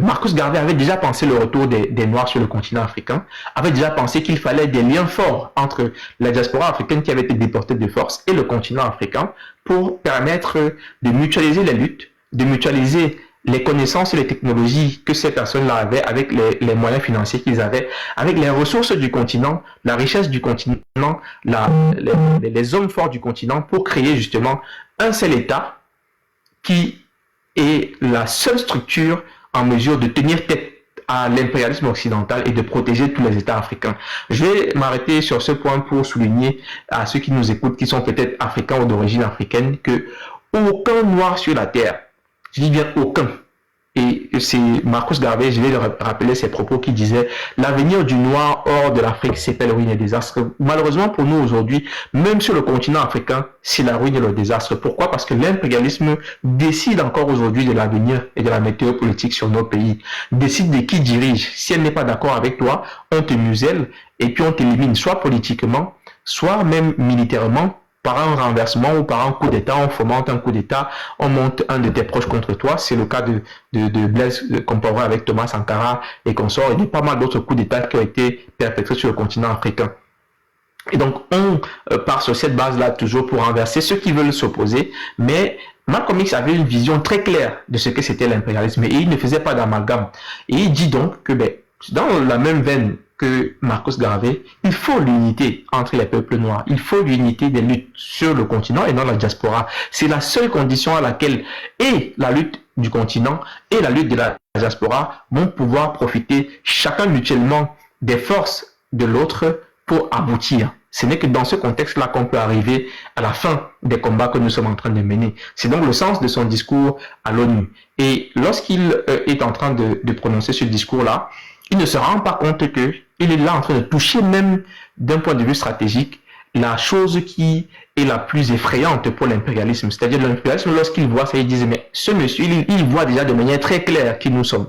Marcus Garvey avait déjà pensé le retour des Noirs sur le continent africain, avait déjà pensé qu'il fallait des liens forts entre la diaspora africaine qui avait été déportée de force et le continent africain pour permettre de mutualiser les luttes, de mutualiser les connaissances et les technologies que ces personnes-là avaient avec les moyens financiers qu'ils avaient, avec les ressources du continent, la richesse du continent, les hommes forts du continent pour créer justement un seul État qui est la seule structure en mesure de tenir tête à l'impérialisme occidental et de protéger tous les États africains. Je vais m'arrêter sur ce point pour souligner à ceux qui nous écoutent, qui sont peut-être africains ou d'origine africaine, que aucun noir sur la terre, je dis bien aucun, et c'est Marcus Garvey, je vais rappeler ses propos, qui disait « L'avenir du noir hors de l'Afrique, c'est la ruine et le désastre ». Malheureusement pour nous aujourd'hui, même sur le continent africain, c'est la ruine et le désastre. Pourquoi? Parce que l'impérialisme décide encore aujourd'hui de l'avenir et de la météo politique sur nos pays, décide de qui dirige. Si elle n'est pas d'accord avec toi, on te muselle et puis on t'élimine, soit politiquement, soit même militairement, par un renversement ou par un coup d'État. On fomente un coup d'État, on monte un de tes proches contre toi. C'est le cas de Blaise Compaoré avec Thomas Sankara et consorts, et de pas mal d'autres coups d'État qui ont été perpétrés sur le continent africain. Et donc, on part sur cette base-là toujours pour renverser ceux qui veulent s'opposer, mais Malcolm X avait une vision très claire de ce que c'était l'impérialisme et il ne faisait pas d'amalgame. Et il dit donc que, dans la même veine que Marcus Garvey, il faut l'unité entre les peuples noirs, il faut l'unité des luttes sur le continent et dans la diaspora. C'est la seule condition à laquelle et la lutte du continent et la lutte de la diaspora vont pouvoir profiter chacun mutuellement des forces de l'autre pour aboutir. Ce n'est que dans ce contexte-là qu'on peut arriver à la fin des combats que nous sommes en train de mener. C'est donc le sens de son discours à l'ONU. Et lorsqu'il est en train de prononcer ce discours-là, il ne se rend pas compte qu'il est là en train de toucher, même d'un point de vue stratégique, la chose qui est la plus effrayante pour l'impérialisme. C'est-à-dire l'impérialisme, lorsqu'il voit ça, il dit, mais ce monsieur, il voit déjà de manière très claire qui nous sommes.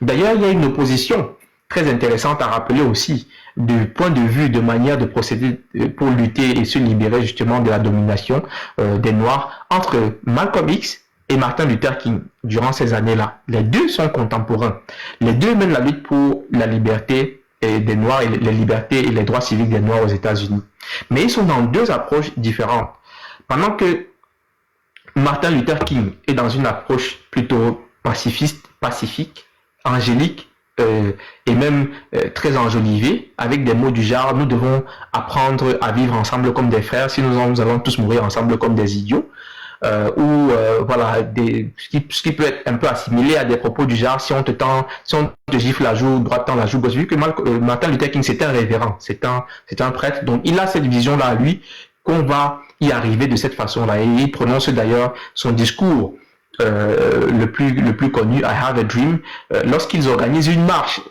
D'ailleurs, il y a une opposition très intéressante à rappeler aussi, du point de vue de manière de procéder pour lutter et se libérer justement de la domination des Noirs, entre Malcolm X et Martin Luther King durant ces années-là. Les deux sont contemporains. Les deux mènent la lutte pour la liberté des Noirs et les libertés et les droits civiques des Noirs aux États-Unis. Mais ils sont dans deux approches différentes. Pendant que Martin Luther King est dans une approche plutôt pacifiste, pacifique, angélique, et même très enjolivée, avec des mots du genre nous devons apprendre à vivre ensemble comme des frères, sinon nous allons tous mourir ensemble comme des idiots, voilà, ce qui peut être un peu assimilé à des propos du genre si on te gifle la joue droite, tend la joue gauche. Vu que Martin Luther King c'est un révérend, c'est un prêtre, donc il a cette vision là à lui qu'on va y arriver de cette façon là, et il prononce d'ailleurs son discours le plus connu, I Have a Dream, lorsqu'ils organisent une marche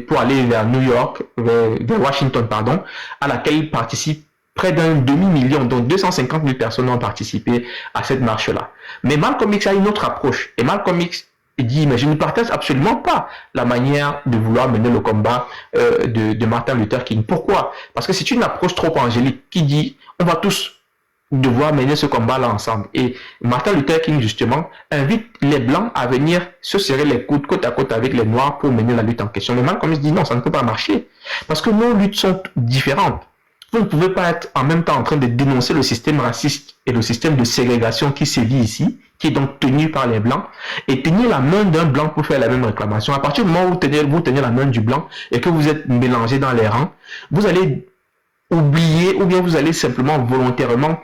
pour aller vers New York, vers Washington, pardon, à laquelle participent près d'un demi-million, donc 250 000 personnes ont participé à cette marche-là. Mais Malcolm X a une autre approche, et Malcolm X dit, mais je ne partage absolument pas la manière de vouloir mener le combat de Martin Luther King. Pourquoi? Parce que c'est une approche trop angélique qui dit, on va tous devoir mener ce combat-là ensemble. Et Martin Luther King, justement, invite les Blancs à venir se serrer les coudes côte à côte avec les Noirs pour mener la lutte en question. Mais Malcolm X dit non, ça ne peut pas marcher. Parce que nos luttes sont différentes. Vous ne pouvez pas être en même temps en train de dénoncer le système raciste et le système de ségrégation qui sévit ici, qui est donc tenu par les Blancs, et tenir la main d'un Blanc pour faire la même réclamation. À partir du moment où vous tenez la main du Blanc et que vous êtes mélangé dans les rangs, vous allez oublier ou bien vous allez simplement volontairement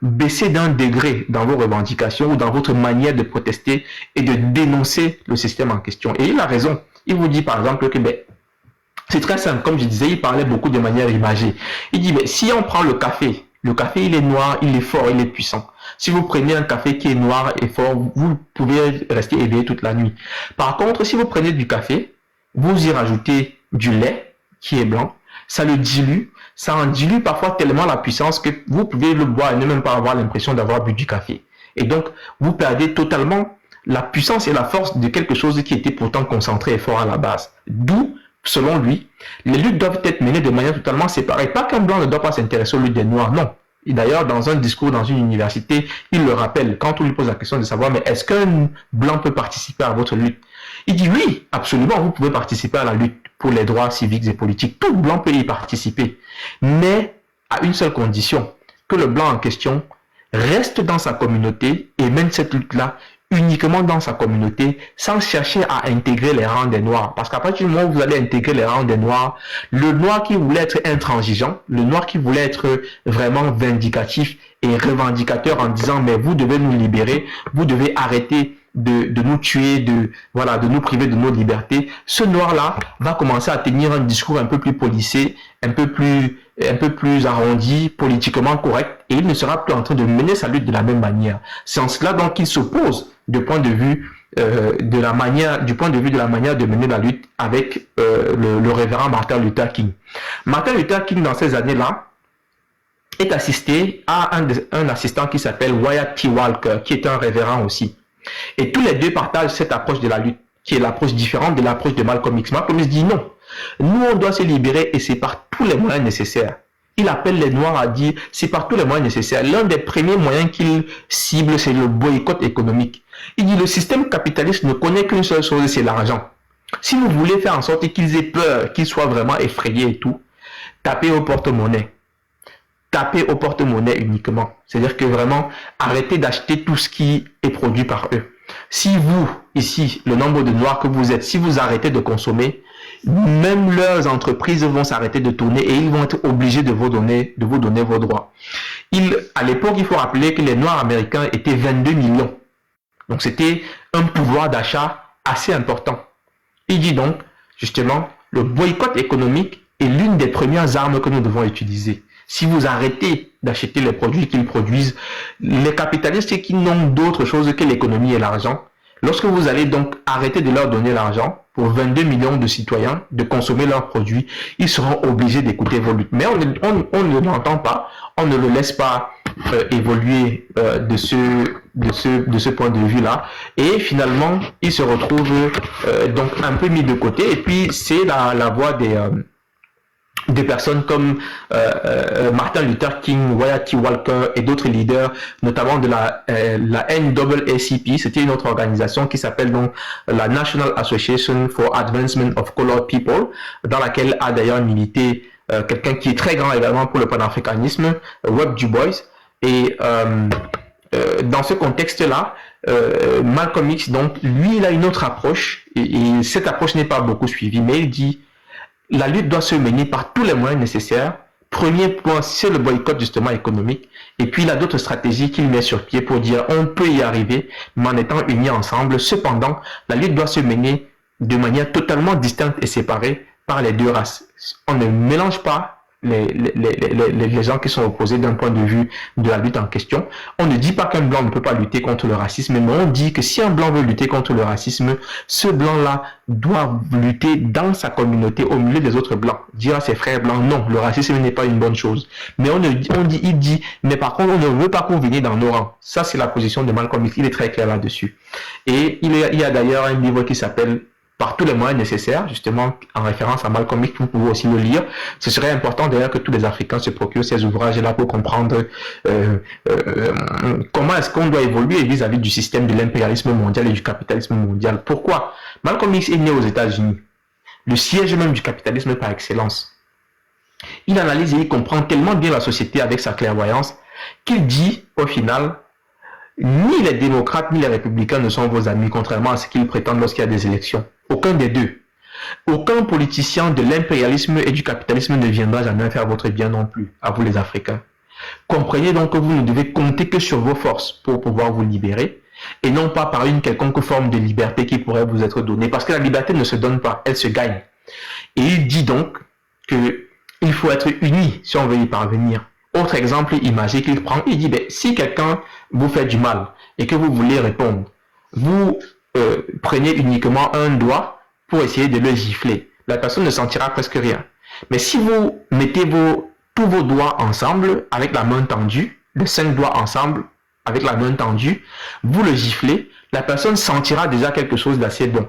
baisser d'un degré dans vos revendications ou dans votre manière de protester et de dénoncer le système en question. Et il a raison. Il vous dit par exemple que c'est très simple. Comme je disais, il parlait beaucoup de manière imagée. Il dit, si on prend le café il est noir, il est fort, il est puissant. Si vous prenez un café qui est noir et fort, vous pouvez rester éveillé toute la nuit. Par contre, si vous prenez du café, vous y rajoutez du lait qui est blanc, ça le dilue, ça en dilue parfois tellement la puissance que vous pouvez le boire et ne même pas avoir l'impression d'avoir bu du café. Et donc, vous perdez totalement la puissance et la force de quelque chose qui était pourtant concentré et fort à la base. D'où, selon lui, les luttes doivent être menées de manière totalement séparée. Pas qu'un blanc ne doit pas s'intéresser aux luttes des noirs, non. Et d'ailleurs, dans un discours dans une université, il le rappelle, quand on lui pose la question de savoir, mais est-ce qu'un blanc peut participer à votre lutte? Il dit oui, absolument, vous pouvez participer à la lutte pour les droits civiques et politiques. Tout blanc peut y participer, mais à une seule condition, que le blanc en question reste dans sa communauté et mène cette lutte-là uniquement dans sa communauté, sans chercher à intégrer les rangs des Noirs. Parce qu'à partir du moment où vous allez intégrer les rangs des Noirs, le Noir qui voulait être intransigeant, le Noir qui voulait être vraiment vindicatif et revendicateur en disant, mais vous devez nous libérer, vous devez arrêter de nous tuer, de nous priver de nos libertés, ce Noir-là va commencer à tenir un discours un peu plus policé, un peu plus arrondi, politiquement correct, et il ne sera plus en train de mener sa lutte de la même manière. C'est en cela donc qu'il s'oppose du point de vue de la manière de mener la lutte avec le révérend Martin Luther King. Martin Luther King, dans ces années-là, est assisté à un assistant qui s'appelle Wyatt T. Walker, qui est un révérend aussi. Et tous les deux partagent cette approche de la lutte, qui est l'approche différente de l'approche de Malcolm X. Malcolm X dit non, nous on doit se libérer et c'est par tous les moyens nécessaires. Il appelle les Noirs à dire c'est par tous les moyens nécessaires. L'un des premiers moyens qu'il cible, c'est le boycott économique. Il dit le système capitaliste ne connaît qu'une seule chose, c'est l'argent. Si vous voulez faire en sorte qu'ils aient peur, qu'ils soient vraiment effrayés et tout, tapez au porte-monnaie. Tapez au porte-monnaie uniquement. C'est-à-dire que vraiment, arrêtez d'acheter tout ce qui est produit par eux. Si vous, ici, le nombre de Noirs que vous êtes, si vous arrêtez de consommer, même leurs entreprises vont s'arrêter de tourner et ils vont être obligés de vous donner vos droits. À l'époque, il faut rappeler que les Noirs américains étaient 22 millions. Donc, c'était un pouvoir d'achat assez important. Il dit donc, justement, le boycott économique est l'une des premières armes que nous devons utiliser. Si vous arrêtez d'acheter les produits qu'ils produisent, les capitalistes qui n'ont d'autre chose que l'économie et l'argent, lorsque vous allez donc arrêter de leur donner l'argent pour 22 millions de citoyens de consommer leurs produits, ils seront obligés d'écouter vos luttes. Mais on ne l'entend pas, on ne le laisse pas évoluer de ce point de vue-là. Et finalement, ils se retrouvent donc un peu mis de côté. Et puis, c'est la voix des personnes comme Martin Luther King, Wyatt T. Walker et d'autres leaders, notamment de la NAACP. C'était une autre organisation qui s'appelle donc la National Association for Advancement of Colored People, dans laquelle a d'ailleurs milité quelqu'un qui est très grand également pour le panafricanisme, Webb Du Bois. Et dans ce contexte-là, Malcolm X, donc, lui, il a une autre approche, et cette approche n'est pas beaucoup suivie, mais il dit la lutte doit se mener par tous les moyens nécessaires. Premier point, c'est le boycott justement économique. Et puis, il a d'autres stratégies qu'il met sur pied pour dire on peut y arriver, mais en étant unis ensemble. Cependant, la lutte doit se mener de manière totalement distincte et séparée par les deux races. On ne mélange pas les gens qui sont opposés d'un point de vue de la lutte en question. On ne dit pas qu'un blanc ne peut pas lutter contre le racisme, mais on dit que si un blanc veut lutter contre le racisme, ce blanc-là doit lutter dans sa communauté au milieu des autres blancs. Dire à ses frères blancs, non, le racisme n'est pas une bonne chose. Mais il dit, mais par contre, on ne veut pas qu'on vienne dans nos rangs. Ça, c'est la position de Malcolm X. Il est très clair là-dessus. Et il y a d'ailleurs un livre qui s'appelle par tous les moyens nécessaires, justement en référence à Malcolm X, vous pouvez aussi le lire. Ce serait important d'ailleurs que tous les Africains se procurent ces ouvrages-là pour comprendre comment est-ce qu'on doit évoluer vis-à-vis du système de l'impérialisme mondial et du capitalisme mondial. Pourquoi? Malcolm X est né aux États-Unis, le siège même du capitalisme par excellence. Il analyse et il comprend tellement bien la société avec sa clairvoyance qu'il dit au final, ni les démocrates ni les républicains ne sont vos amis, contrairement à ce qu'ils prétendent lorsqu'il y a des élections. Aucun des deux. Aucun politicien de l'impérialisme et du capitalisme ne viendra jamais faire votre bien non plus, à vous les Africains. Comprenez donc que vous ne devez compter que sur vos forces pour pouvoir vous libérer et non pas par une quelconque forme de liberté qui pourrait vous être donnée, parce que la liberté ne se donne pas, elle se gagne. Et il dit donc qu'il faut être unis si on veut y parvenir. Autre exemple imagé qu'il prend, il dit, si quelqu'un vous fait du mal et que vous voulez répondre, vous prenez uniquement un doigt pour essayer de le gifler. La personne ne sentira presque rien. Mais si vous mettez tous vos doigts ensemble avec la main tendue, les 5 doigts ensemble avec la main tendue, vous le giflez, la personne sentira déjà quelque chose d'assez bon.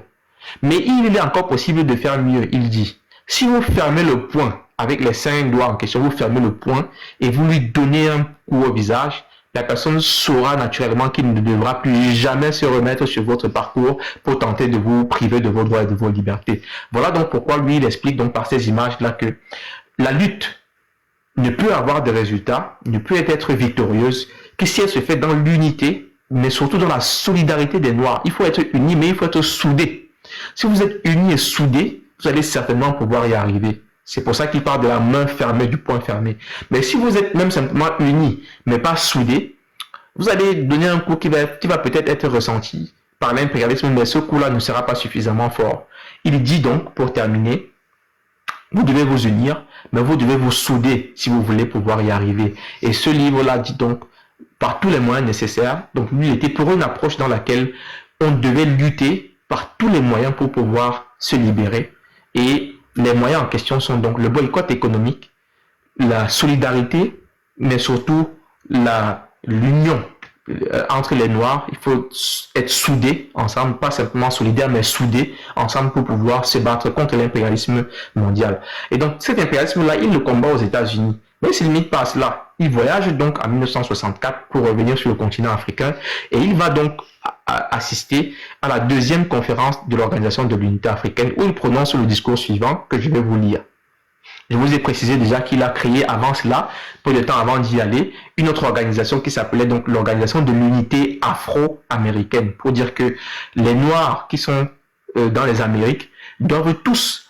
Mais il est encore possible de faire mieux, il dit. Si vous fermez le poing avec les 5 doigts en question, vous fermez le poing et vous lui donnez un coup au visage, la personne saura naturellement qu'il ne devra plus jamais se remettre sur votre parcours pour tenter de vous priver de vos droits et de vos libertés. Voilà donc pourquoi lui, il explique donc par ces images-là que la lutte ne peut avoir de résultats, ne peut être victorieuse que si elle se fait dans l'unité, mais surtout dans la solidarité des Noirs. Il faut être unis, mais il faut être soudés. Si vous êtes unis et soudés, vous allez certainement pouvoir y arriver. C'est pour ça qu'il parle de la main fermée, du poing fermé. Mais si vous êtes même simplement unis, mais pas soudés, vous allez donner un coup qui va peut-être être ressenti par l'impérialisme, mais ce coup-là ne sera pas suffisamment fort. Il dit donc, pour terminer, vous devez vous unir, mais vous devez vous souder si vous voulez pouvoir y arriver. Et ce livre-là dit donc, par tous les moyens nécessaires, donc lui était pour une approche dans laquelle on devait lutter par tous les moyens pour pouvoir se libérer. Et les moyens en question sont donc le boycott économique, la solidarité, mais surtout l'union entre les Noirs. Il faut être soudés ensemble, pas simplement solidaires, mais soudés ensemble pour pouvoir se battre contre l'impérialisme mondial. Et donc cet impérialisme-là, il le combat aux États-Unis. Mais il ne se limite pas à cela. Il voyage donc en 1964 pour revenir sur le continent africain et il va donc assister à la 2e conférence de l'Organisation de l'Unité africaine où il prononce le discours suivant que je vais vous lire. Je vous ai précisé déjà qu'il a créé avant cela, peu de temps avant d'y aller, une autre organisation qui s'appelait donc l'Organisation de l'Unité afro-américaine, pour dire que les Noirs qui sont dans les Amériques doivent tous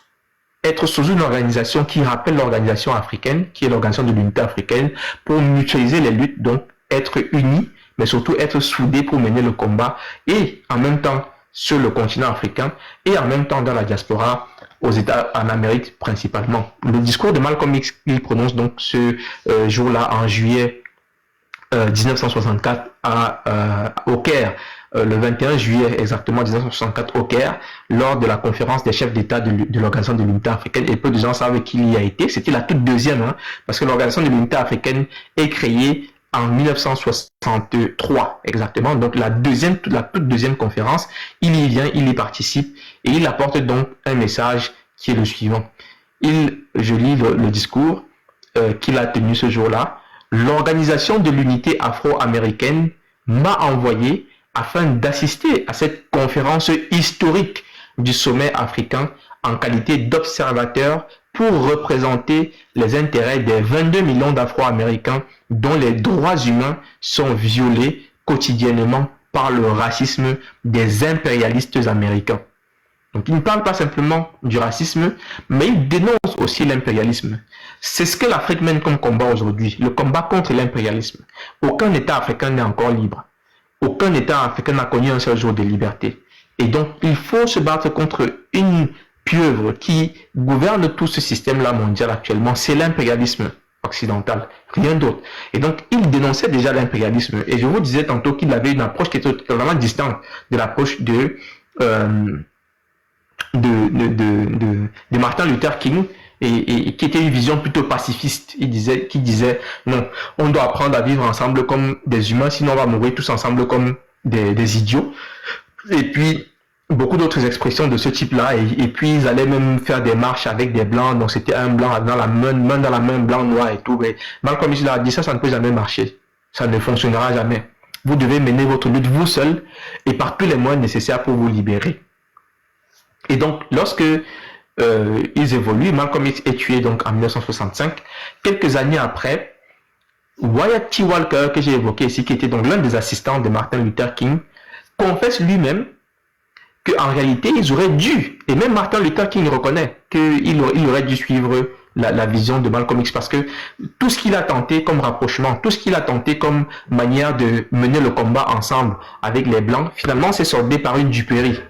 être sous une organisation qui rappelle l'organisation africaine, qui est l'Organisation de l'Unité africaine, pour mutualiser les luttes, donc être unis, mais surtout être soudés pour mener le combat, et en même temps sur le continent africain, et en même temps dans la diaspora, aux États, en Amérique principalement. Le discours de Malcolm X, il prononce donc ce jour-là en juillet 1964 au Caire, le 21 juillet exactement 1964 au Caire, lors de la conférence des chefs d'État de l'Organisation de l'Unité africaine. Et peu de gens savent qu'il y a été. C'était la toute 2e, parce que l'Organisation de l'Unité africaine est créée en 1963 exactement, donc la toute 2e conférence. Il y vient, il y participe et il apporte donc un message qui est le suivant. Je lis le discours qu'il a tenu ce jour-là. L'Organisation de l'Unité afro-américaine m'a envoyé afin d'assister à cette conférence historique du sommet africain en qualité d'observateur pour représenter les intérêts des 22 millions d'Afro-Américains dont les droits humains sont violés quotidiennement par le racisme des impérialistes américains. Donc il ne parle pas simplement du racisme, mais il dénonce aussi l'impérialisme. C'est ce que l'Afrique mène comme combat aujourd'hui, le combat contre l'impérialisme. Aucun État africain n'est encore libre. Aucun État africain n'a connu un seul jour de liberté. Et donc il faut se battre contre une pieuvre qui gouverne tout ce système-là mondial actuellement, c'est l'impérialisme occidental, rien d'autre. Et donc, il dénonçait déjà l'impérialisme. Et je vous disais tantôt qu'il avait une approche qui était totalement distante de l'approche de Martin Luther King, et qui était une vision plutôt pacifiste. Qui disait, non, on doit apprendre à vivre ensemble comme des humains, sinon on va mourir tous ensemble comme des idiots. Et puis, beaucoup d'autres expressions de ce type-là, et puis ils allaient même faire des marches avec des blancs, donc c'était un blanc dans la main dans la main, blanc, noir et tout. Mais Malcolm X a dit ça ne peut jamais marcher, ça ne fonctionnera jamais. Vous devez mener votre lutte vous seul et par tous les moyens nécessaires pour vous libérer. Et donc, lorsque ils évoluent. Malcolm X est tué donc en 1965. Quelques années après, Wyatt T. Walker, que j'ai évoqué ici, qui était donc l'un des assistants de Martin Luther King, confesse lui-même qu'en réalité, ils auraient dû, et même Martin Luther King reconnaît qu'il aurait dû suivre la vision de Malcolm X, parce que tout ce qu'il a tenté comme rapprochement, tout ce qu'il a tenté comme manière de mener le combat ensemble avec les Blancs, finalement, c'est soldé par une duperie,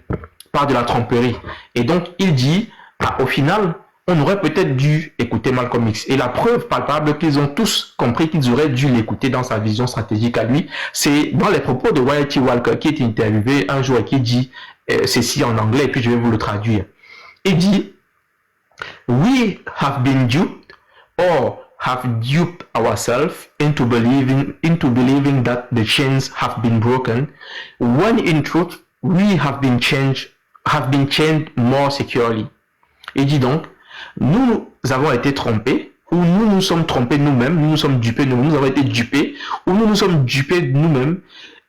par de la tromperie. Et donc, il dit, au final, on aurait peut-être dû écouter Malcolm X. Et la preuve palpable qu'ils ont tous compris qu'ils auraient dû l'écouter dans sa vision stratégique à lui, c'est dans les propos de Wyatt T. Walker, qui est interviewé un jour et qui dit ceci en anglais, et puis je vais vous le traduire. Il dit, "We have been duped or have duped ourselves into believing that the chains have been broken, when in truth we have been chained more securely." Il dit donc, nous avons été trompés, ou nous nous sommes trompés nous-mêmes, nous nous sommes dupés nous-mêmes, nous avons été dupés, ou nous nous sommes dupés nous-mêmes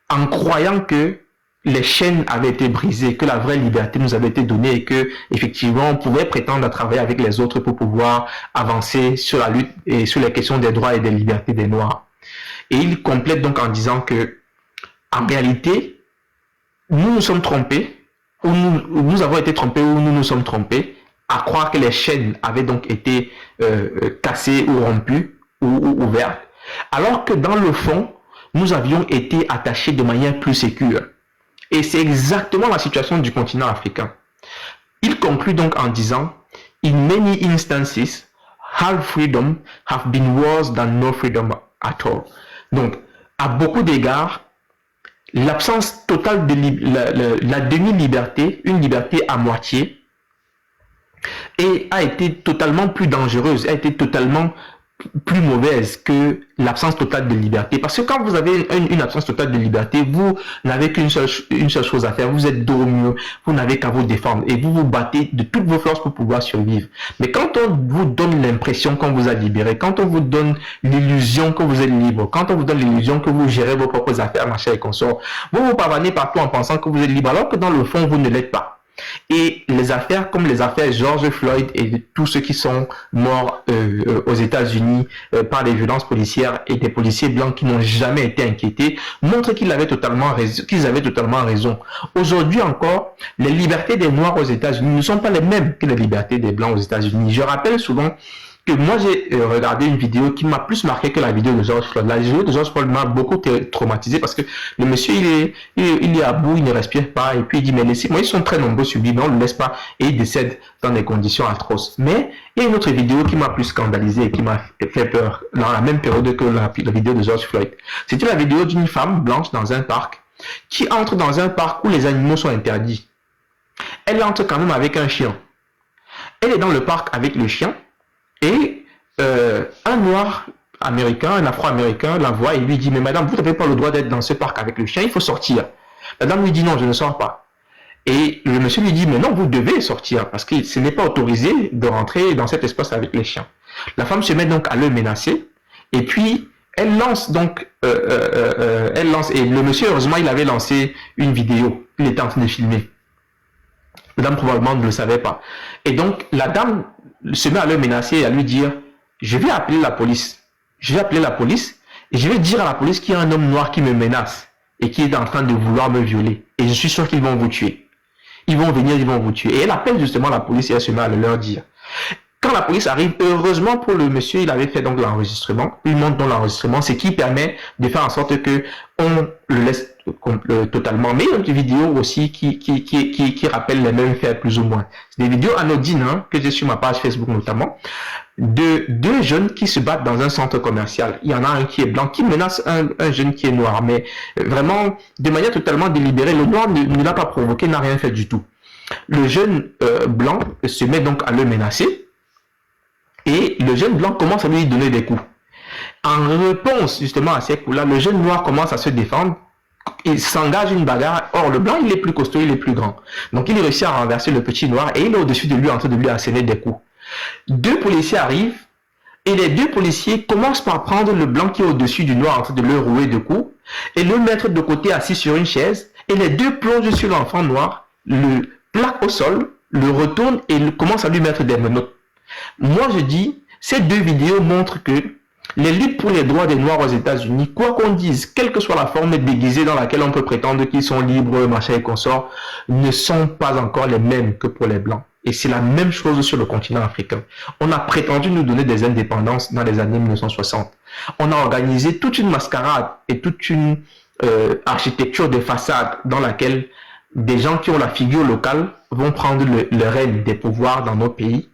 en croyant que les chaînes avaient été brisées, que la vraie liberté nous avait été donnée et que, effectivement, on pouvait prétendre à travailler avec les autres pour pouvoir avancer sur la lutte et sur les questions des droits et des libertés des Noirs. Et il complète donc en disant que, en réalité, nous nous sommes trompés, ou nous avons été trompés, ou nous nous sommes trompés, à croire que les chaînes avaient donc été cassées ou rompues ou ouvertes, alors que dans le fond, nous avions été attachés de manière plus sécure. Et c'est exactement la situation du continent africain. Il conclut donc en disant, "In many instances, half freedom have been worse than no freedom at all." Donc, à beaucoup d'égards, l'absence totale de la demi-liberté, une liberté à moitié, et a été totalement plus dangereuse, a été totalement plus mauvaise que l'absence totale de liberté. Parce que quand vous avez une absence totale de liberté, vous n'avez qu'une seule chose à faire. Vous êtes dos au mur, vous n'avez qu'à vous défendre et vous vous battez de toutes vos forces pour pouvoir survivre. Mais quand on vous donne l'impression qu'on vous a libéré, quand on vous donne l'illusion que vous êtes libre, quand on vous donne l'illusion que vous gérez vos propres affaires, machin et consorts, vous vous pavanez partout en pensant que vous êtes libre, alors que dans le fond, vous ne l'êtes pas. Et les affaires comme les affaires George Floyd et de tous ceux qui sont morts aux États-Unis par les violences policières et des policiers blancs qui n'ont jamais été inquiétés montrent qu'ils avaient totalement raison. Aujourd'hui encore, les libertés des Noirs aux États-Unis ne sont pas les mêmes que les libertés des Blancs aux États-Unis. Je rappelle souvent que moi j'ai regardé une vidéo qui m'a plus marqué que la vidéo de George Floyd. La vidéo de George Floyd m'a beaucoup traumatisé parce que le monsieur il est à bout, il ne respire pas et puis il dit mais laissez-moi, ils sont très nombreux sur lui, mais on ne le laisse pas et il décède dans des conditions atroces. Mais il y a une autre vidéo qui m'a plus scandalisé et qui m'a fait peur dans la même période que la vidéo de George Floyd. C'était la vidéo d'une femme blanche dans un parc qui entre dans un parc où les animaux sont interdits. Elle entre quand même avec un chien. Elle est dans le parc avec le chien. Et un noir américain, un afro-américain la voit et lui dit, mais madame, vous n'avez pas le droit d'être dans ce parc avec le chien, il faut sortir. Madame lui dit, non, je ne sors pas. Et le monsieur lui dit, mais non, vous devez sortir, parce que ce n'est pas autorisé de rentrer dans cet espace avec les chiens. La femme se met donc à le menacer, et puis elle lance donc, et le monsieur, heureusement, il avait lancé une vidéo, il était en train de filmer. La dame probablement ne le savait pas. Et donc, la dame se met à le menacer et à lui dire, je vais appeler la police. Je vais appeler la police et je vais dire à la police qu'il y a un homme noir qui me menace et qui est en train de vouloir me violer. Et je suis sûr qu'ils vont vous tuer. Ils vont venir, ils vont vous tuer. Et elle appelle justement la police et elle se met à le leur dire. Quand la police arrive, heureusement pour le monsieur, il avait fait donc l'enregistrement. Il monte dans l'enregistrement, ce qui permet de faire en sorte que on le laisse totalement. Mais il y a une vidéo aussi qui rappelle les mêmes faits plus ou moins. C'est des vidéos anodines que j'ai sur ma page Facebook notamment, de deux jeunes qui se battent dans un centre commercial. Il y en a un qui est blanc, qui menace un jeune qui est noir, mais vraiment de manière totalement délibérée. Le noir ne l'a pas provoqué, n'a rien fait du tout. Le jeune blanc se met donc à le menacer. Et le jeune blanc commence à lui donner des coups. En réponse justement à ces coups-là, le jeune noir commence à se défendre. Il s'engage une bagarre. Or, le blanc, il est plus costaud, il est plus grand. Donc, il réussit à renverser le petit noir et il est au-dessus de lui en train de lui asséner des coups. Deux policiers arrivent et les deux policiers commencent par prendre le blanc qui est au-dessus du noir en train de le rouer de coups et le mettre de côté assis sur une chaise. Et les deux plongent sur l'enfant noir, le plaquent au sol, le retourne et commence à lui mettre des menottes. Moi, je dis, ces deux vidéos montrent que les luttes pour les droits des Noirs aux États-Unis, quoi qu'on dise, quelle que soit la forme déguisée dans laquelle on peut prétendre qu'ils sont libres, machin et consorts, ne sont pas encore les mêmes que pour les Blancs. Et c'est la même chose sur le continent africain. On a prétendu nous donner des indépendances dans les années 1960. On a organisé toute une mascarade et toute une architecture de façade dans laquelle des gens qui ont la figure locale vont prendre le règne des pouvoirs dans nos pays.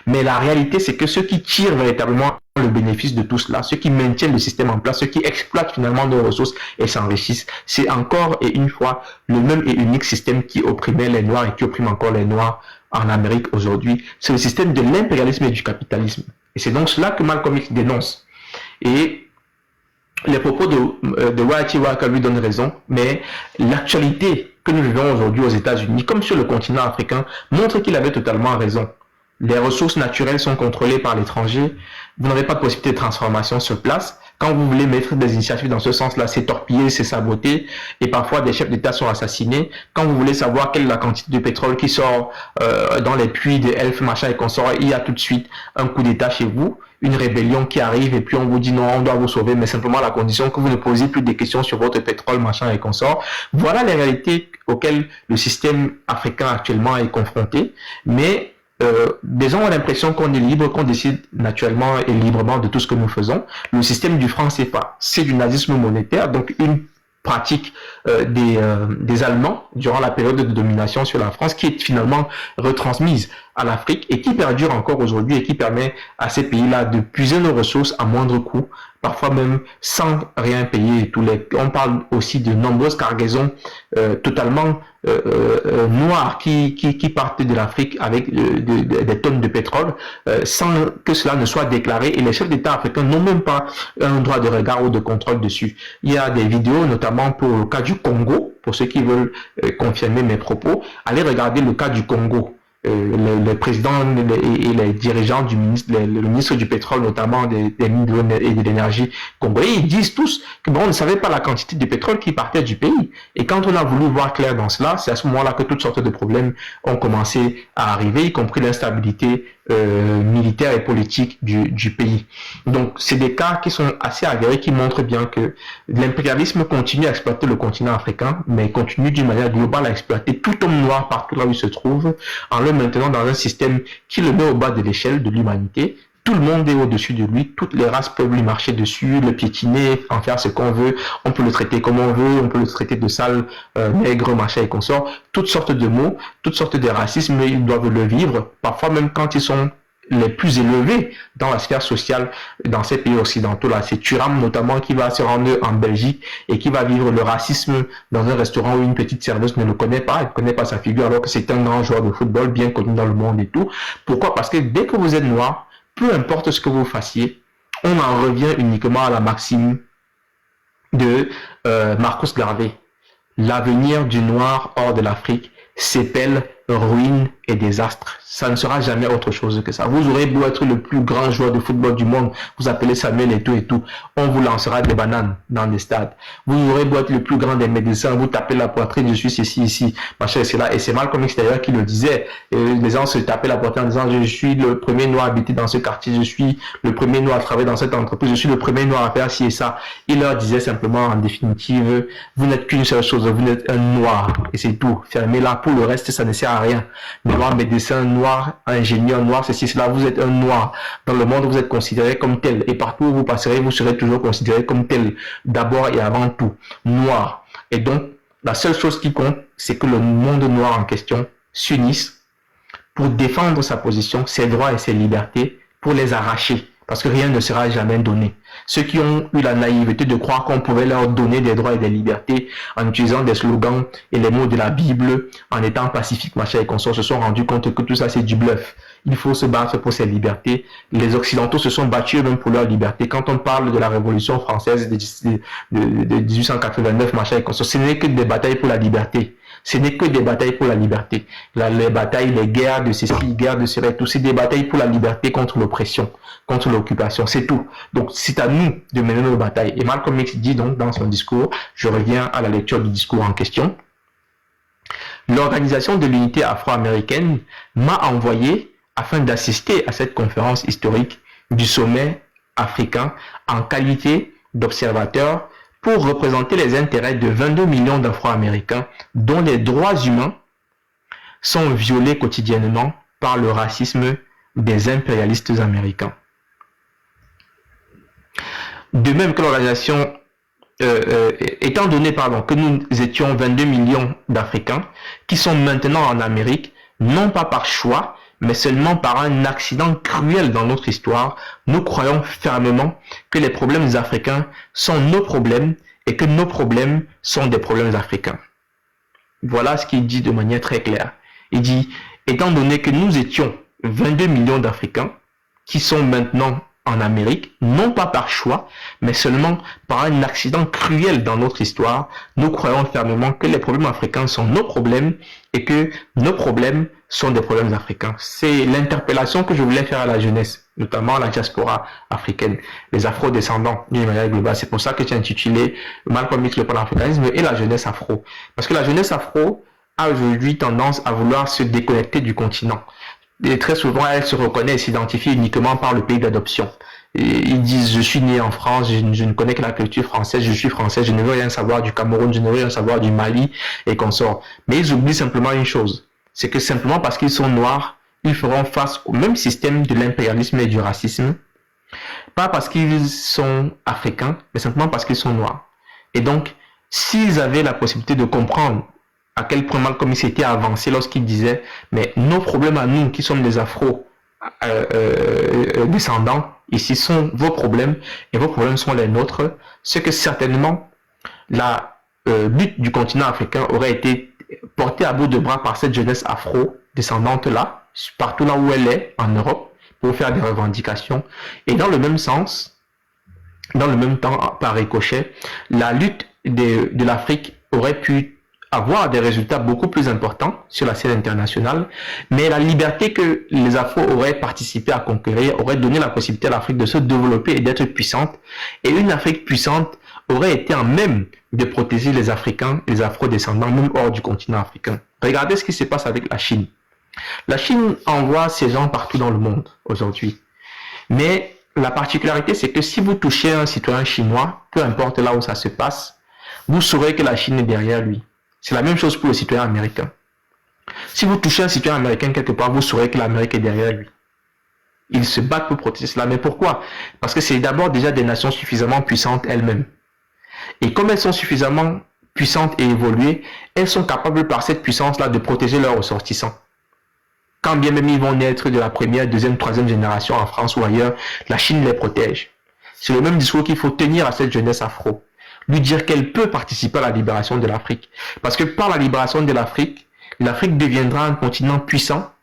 Mais la réalité, c'est que ceux qui tirent véritablement le bénéfice de tout cela, ceux qui maintiennent le système en place, ceux qui exploitent finalement nos ressources et s'enrichissent, c'est encore et une fois le même et unique système qui opprimait les Noirs et qui opprime encore les Noirs en Amérique aujourd'hui. C'est le système de l'impérialisme et du capitalisme. Et c'est donc cela que Malcolm X dénonce. Et les propos de Wyatt Walker lui donnent raison, mais l'actualité que nous vivons aujourd'hui aux États-Unis, comme sur le continent africain, montre qu'il avait totalement raison. Les ressources naturelles sont contrôlées par l'étranger. Vous n'avez pas de possibilité de transformation sur place. Quand vous voulez mettre des initiatives dans ce sens-là, c'est torpiller, c'est saboter. Et parfois, des chefs d'État sont assassinés. Quand vous voulez savoir quelle est la quantité de pétrole qui sort dans les puits de Elf, machin et consorts, il y a tout de suite un coup d'État chez vous, une rébellion qui arrive et puis on vous dit non, on doit vous sauver, mais simplement à la condition que vous ne posiez plus des questions sur votre pétrole, machin et consorts. Voilà les réalités auxquelles le système africain actuellement est confronté. Mais des gens ont l'impression qu'on est libre, qu'on décide naturellement et librement de tout ce que nous faisons. Le système du franc CFA, c'est du nazisme monétaire, donc une pratique des Allemands durant la période de domination sur la France qui est finalement retransmise à l'Afrique et qui perdure encore aujourd'hui et qui permet à ces pays-là de puiser nos ressources à moindre coût, parfois même sans rien payer. On parle aussi de nombreuses cargaisons totalement noires qui partent de l'Afrique avec des tonnes de pétrole sans que cela ne soit déclaré, et les chefs d'État africains n'ont même pas un droit de regard ou de contrôle dessus. Il y a des vidéos, notamment pour le cas du Congo, pour ceux qui veulent confirmer mes propos. Allez regarder le cas du Congo. Le président et les dirigeants du ministre, le ministre du pétrole, notamment des mines et de l'énergie congolais, ils disent tous que bon, on ne savait pas la quantité de pétrole qui partait du pays. Et quand on a voulu voir clair dans cela, c'est à ce moment-là que toutes sortes de problèmes ont commencé à arriver, y compris l'instabilité militaire et politique du pays. Donc, c'est des cas qui sont assez avérés, qui montrent bien que l'impérialisme continue à exploiter le continent africain, mais continue d'une manière globale à exploiter tout homme noir partout là où il se trouve, en le maintenant dans un système qui le met au bas de l'échelle de l'humanité. Tout le monde est au-dessus de lui, toutes les races peuvent lui marcher dessus, le piétiner, en faire ce qu'on veut, on peut le traiter comme on veut, on peut le traiter de sale, nègre, machin et consort, toutes sortes de mots, toutes sortes de racismes, ils doivent le vivre, parfois même quand ils sont les plus élevés dans la sphère sociale dans ces pays occidentaux là. C'est Thuram notamment qui va se rendre en Belgique et qui va vivre le racisme dans un restaurant où une petite serveuse ne le connaît pas, elle ne connaît pas sa figure alors que c'est un grand joueur de football bien connu dans le monde et tout. Pourquoi? Parce que dès que vous êtes noir, peu importe ce que vous fassiez, on en revient uniquement à la maxime de Marcus Garvey. L'avenir du noir hors de l'Afrique s'épelle ruine et désastre. Ça ne sera jamais autre chose que ça. Vous aurez beau être le plus grand joueur de football du monde, vous appelez Samuel et tout, on vous lancera des bananes dans des stades. Vous aurez beau être le plus grand des médecins, vous tapez la poitrine, je suis ceci, ici, machin, c'est là. Et c'est Malcolm X d'ailleurs qui le disait. Les gens se tapaient la poitrine en disant, je suis le premier noir à habiter dans ce quartier, je suis le premier noir à travailler dans cette entreprise, je suis le premier noir à faire ci et ça. Il leur disait simplement, en définitive, vous n'êtes qu'une seule chose, vous êtes un noir. Et c'est tout. Fermez-la. Pour le reste, ça ne sert à rien. Noir médecin, noir ingénieur, noir ceci, cela, vous êtes un noir. Dans le monde, vous êtes considéré comme tel. Et partout où vous passerez, vous serez toujours considéré comme tel. D'abord et avant tout, noir. Et donc, la seule chose qui compte, c'est que le monde noir en question s'unisse pour défendre sa position, ses droits et ses libertés, pour les arracher. Parce que rien ne sera jamais donné. Ceux qui ont eu la naïveté de croire qu'on pouvait leur donner des droits et des libertés en utilisant des slogans et les mots de la Bible, en étant pacifiques, machin et consorts, se sont rendus compte que tout ça c'est du bluff. Il faut se battre pour ses libertés. Les Occidentaux se sont battus eux-mêmes pour leur liberté. Quand on parle de la Révolution française de 1889, machin et consorts, ce n'est que des batailles pour la liberté. Ce n'est que des batailles pour la liberté. Les batailles, les guerres de ceci, guerres de cela, tout, c'est des batailles pour la liberté contre l'oppression, contre l'occupation, c'est tout. Donc, c'est à nous de mener nos batailles. Et Malcolm X dit donc dans son discours, je reviens à la lecture du discours en question, l'Organisation de l'Unité afro-américaine m'a envoyé afin d'assister à cette conférence historique du sommet africain en qualité d'observateur pour représenter les intérêts de 22 millions d'Afro-Américains dont les droits humains sont violés quotidiennement par le racisme des impérialistes américains. De même que l'organisation, étant donné que nous étions 22 millions d'Africains qui sont maintenant en Amérique, non pas par choix, mais seulement par un accident cruel dans notre histoire, nous croyons fermement que les problèmes africains sont nos problèmes et que nos problèmes sont des problèmes africains. Voilà ce qu'il dit de manière très claire. Il dit, étant donné que nous étions 22 millions d'Africains qui sont maintenant en Amérique, non pas par choix, mais seulement par un accident cruel dans notre histoire, nous croyons fermement que les problèmes africains sont nos problèmes et que nos problèmes sont des problèmes africains. C'est l'interpellation que je voulais faire à la jeunesse, notamment à la diaspora africaine, les afro-descendants d'une manière globale. C'est pour ça que j'ai intitulé Malcolm X, le panafricanisme et la jeunesse afro. Parce que la jeunesse afro a aujourd'hui tendance à vouloir se déconnecter du continent. Et très souvent, elle se reconnaît et s'identifie uniquement par le pays d'adoption. Ils disent, je suis né en France, je ne connais que la culture française, je suis français, je ne veux rien savoir du Cameroun, je ne veux rien savoir du Mali et consorts. Mais ils oublient simplement une chose, c'est que simplement parce qu'ils sont noirs, ils feront face au même système de l'impérialisme et du racisme, pas parce qu'ils sont africains, mais simplement parce qu'ils sont noirs. Et donc, s'ils avaient la possibilité de comprendre à quel point Malcolm X était avancé lorsqu'il disait, mais nos problèmes à nous qui sommes des afro-descendants, ici sont vos problèmes et vos problèmes sont les nôtres, c'est que certainement la lutte du continent africain aurait été portée à bout de bras par cette jeunesse afro-descendante-là, partout là où elle est, en Europe, pour faire des revendications. Et dans le même sens, dans le même temps, par ricochet, la lutte de l'Afrique aurait pu avoir des résultats beaucoup plus importants sur la scène internationale, mais la liberté que les Afro auraient participé à conquérir aurait donné la possibilité à l'Afrique de se développer et d'être puissante, et une Afrique puissante aurait été en même de protéger les Africains et les Afro-descendants, même hors du continent africain. Regardez ce qui se passe avec la Chine. La Chine envoie ses gens partout dans le monde aujourd'hui, mais la particularité c'est que si vous touchez un citoyen chinois, peu importe là où ça se passe, vous saurez que la Chine est derrière lui. C'est la même chose pour le citoyen américain. Si vous touchez un citoyen américain quelque part, vous saurez que l'Amérique est derrière lui. Ils se battent pour protéger cela. Mais pourquoi? Parce que c'est d'abord déjà des nations suffisamment puissantes elles-mêmes. Et comme elles sont suffisamment puissantes et évoluées, elles sont capables par cette puissance-là de protéger leurs ressortissants. Quand bien même ils vont naître de la première, deuxième, troisième génération en France ou ailleurs, la Chine les protège. C'est le même discours qu'il faut tenir à cette jeunesse afro. Lui dire qu'elle peut participer à la libération de l'Afrique. Parce que par la libération de l'Afrique, l'Afrique deviendra un continent puissant,